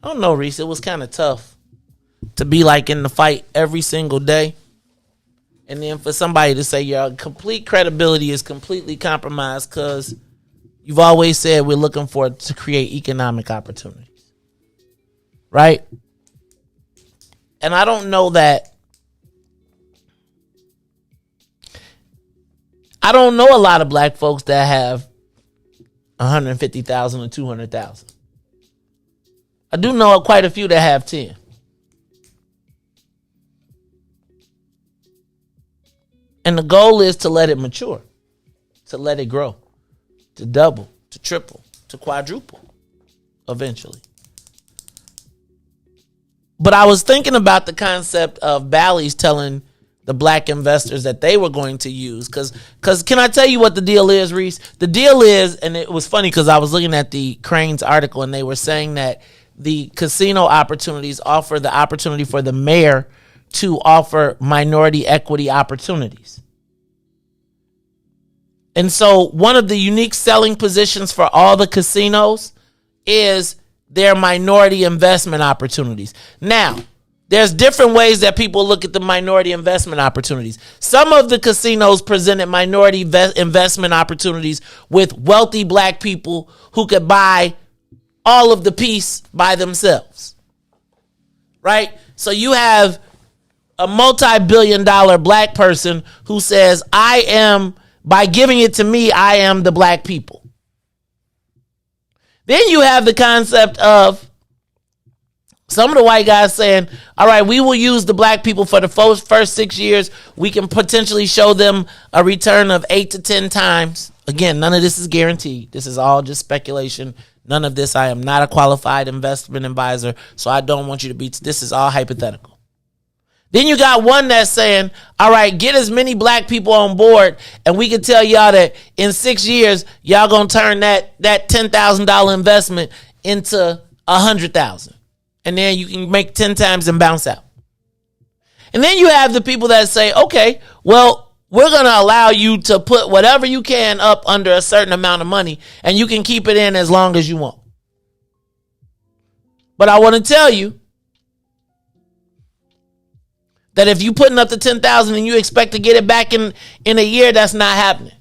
don't know, Riis. It was kind of tough to be like in the fight every single day, and then for somebody to say your complete credibility is completely compromised because you've always said we're looking to create economic opportunities, right? And I don't know that. I don't know a lot of black folks that have 150,000 or 200,000. I do know quite a few that have 10. And the goal is to let it mature, to let it grow, to double, to triple, to quadruple eventually. But I was thinking about the concept of Bally's telling the black investors that they were going to use. Because can I tell you what the deal is, Riis? The deal is, and it was funny because I was looking at the Cranes article and they were saying that the casino opportunities offer the opportunity for the mayor to offer minority equity opportunities. And so one of the unique selling positions for all the casinos is their minority investment opportunities. Now, there's different ways that people look at the minority investment opportunities. Some of the casinos presented minority investment opportunities with wealthy black people who could buy all of the piece by themselves. Right? So you have a multi-billion-dollar black person who says, by giving it to me, I am the black people. Then you have the concept of some of the white guys saying, all right, we will use the black people for the first 6 years. We can potentially show them a return of 8 to 10 times. Again, none of this is guaranteed. This is all just speculation. None of this, I am not a qualified investment advisor, so I don't want you to be, this is all hypothetical. Then you got one that's saying, all right, get as many black people on board, and we can tell y'all that in 6 years, y'all gonna turn that $10,000 investment into $100,000. And then you can make 10 times and bounce out. And then you have the people that say, okay, well, we're gonna allow you to put whatever you can up under a certain amount of money, and you can keep it in as long as you want. But I want to tell you that if you putting up the 10,000 and you expect to get it back in a year, that's not happening.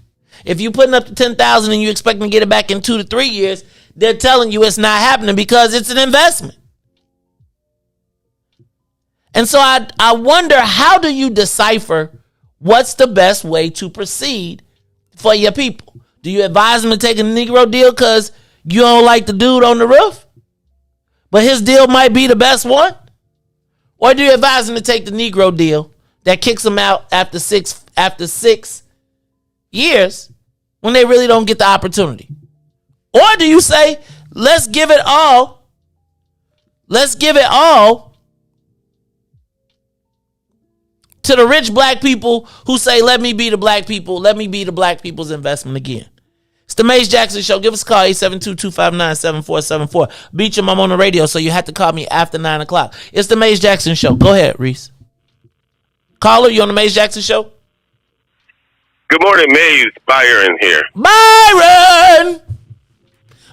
If you putting up the 10,000 and you expect to get it back in 2 to 3 years, they're telling you it's not happening because it's an investment. And so I wonder, how do you decipher what's the best way to proceed for your people? Do you advise them to take a Negro deal because you don't like the dude on the roof, but his deal might be the best one? Or do you advise them to take the Negro deal that kicks them out after six years when they really don't get the opportunity? Or do you say, let's give it all to the rich black people who say, let me be the black people, let me be the black people's investment again? It's the Maze Jackson Show. Give us a call, 872-259-7474. Beecham, I'm on the radio, so you have to call me after 9 o'clock. It's the Maze Jackson Show. Go ahead, Riis. Caller, you on the Maze Jackson Show? Good morning, Maze. Byron here. Byron!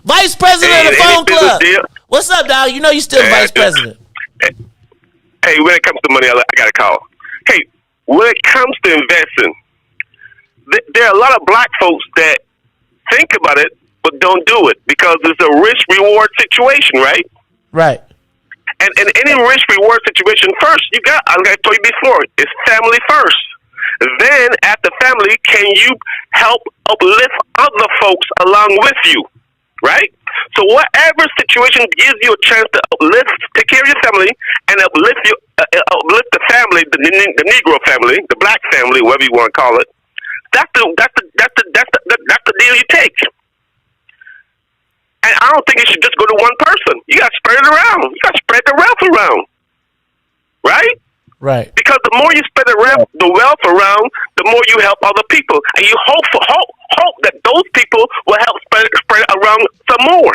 Vice President of the Phone Club. What's up, dog? You know you still Vice President. Hey, when it comes to money, I got to call. Hey, when it comes to investing, there are a lot of black folks that think about it, but don't do it because it's a risk-reward situation, right? Right. And in any risk-reward situation, first, like I told you before, it's family first. Then, after family, can you help uplift other folks along with you, right? So whatever situation gives you a chance to uplift, take care of your family, and uplift the family, the Negro family, the black family, whatever you want to call it, that's the deal you take. And I don't think it should just go to one person. You got to spread it around. You got to spread the wealth around, right? Right. Because the more you spread the wealth around, the more you help other people, and you hope that those people will help spread it around some more.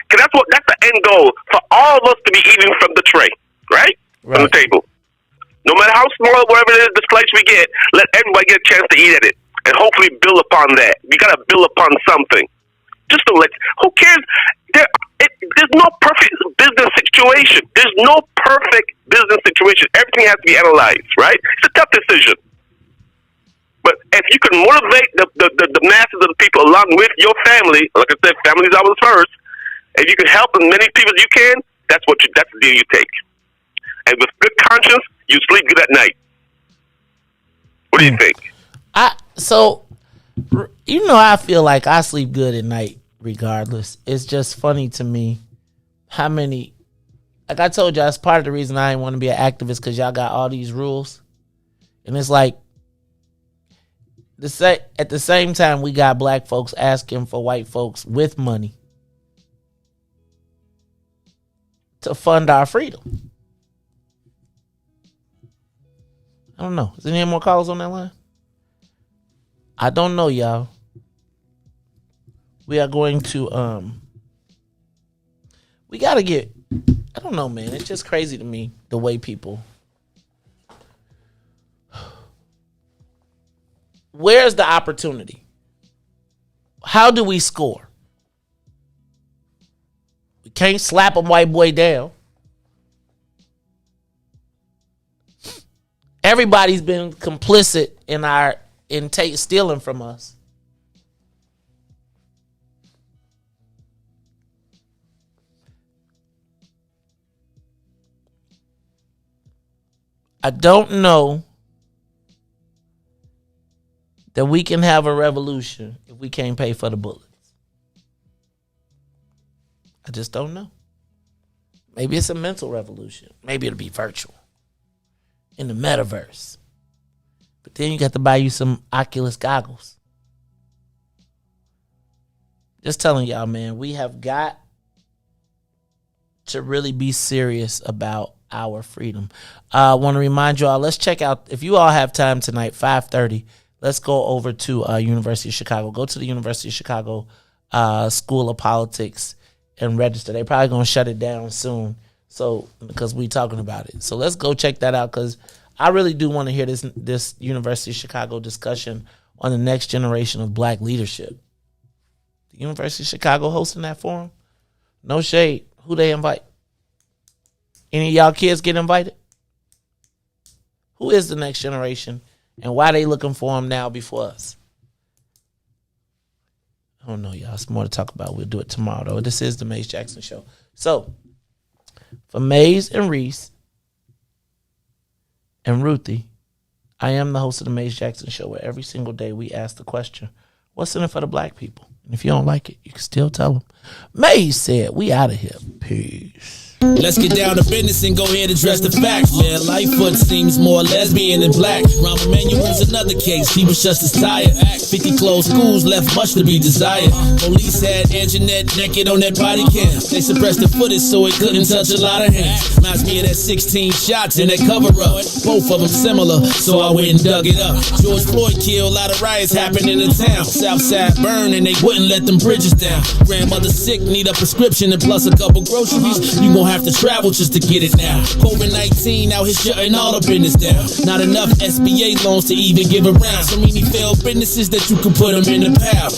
Because that's the end goal for all of us to be eating from the tray, right? From the table. No matter how small, whatever it is, this place we get, let everybody get a chance to eat at it. And hopefully build upon that. You got to build upon something. Just to who cares? There's no perfect business situation. There's no perfect business situation. Everything has to be analyzed, right? It's a tough decision. But if you can motivate the masses of the people along with your family, like I said, family's always first. If you can help as many people as you can, that's the deal you take. And with good conscience, you sleep good at night. What do you think? I feel like I sleep good at night regardless. It's just funny to me how many, like I told y'all, that's part of the reason I didn't want to be an activist, because y'all got all these rules. And it's like, At the same time, we got black folks asking for white folks with money to fund our freedom. I don't know. Is there any more calls on that line? I don't know, y'all. We are going to we gotta get, I don't know, man. It's just crazy to me the way people. Where's the opportunity? How do we score? We can't slap a white boy down. Everybody's been complicit in stealing from us. I don't know that we can have a revolution if we can't pay for the bullets. I just don't know. Maybe it's a mental revolution. Maybe it'll be virtual in the metaverse. But then you got to buy you some Oculus goggles. Just telling y'all, man, we have got to really be serious about our freedom. I want to remind y'all, let's check out, if you all have time tonight, 5:30, let's go over to University of Chicago. Go to the University of Chicago School of Politics and register. They're probably going to shut it down soon, so because we talking about it. So let's go check that out, because I really do want to hear this University of Chicago discussion on the next generation of black leadership. The University of Chicago hosting that forum? No shade. Who they invite? Any of y'all kids get invited? Who is the next generation, and why they looking for them now before us? I don't know, y'all. It's more to talk about. We'll do it tomorrow, though. This is the Maze Jackson Show. So, for Maze and Riis and Ruthie, I am the host of the Maze Jackson Show, where every single day we ask the question, what's in it for the black people? And if you don't like it, you can still tell them. Maze said, we out of here. Peace. Let's get down to business and go ahead and address the facts, man. Lightfoot seems more lesbian than black. Rahm Emanuel's another case. He was just as tired. 50 closed schools left much to be desired. Police had Anjanette naked on that body cam. They suppressed the footage so it couldn't touch a lot of hands. Reminds me of that 16 shots in that cover up. Both of them similar, so I went and dug it up. George Floyd killed, a lot of riots happened in the town. Southside burned and they wouldn't let them bridges down. Grandmother sick, need a prescription and plus a couple groceries. You gon' have to travel just to get it now. COVID-19 out here shutting all the business down. Not enough SBA loans to even give around. So many failed businesses that you can put them in the pile.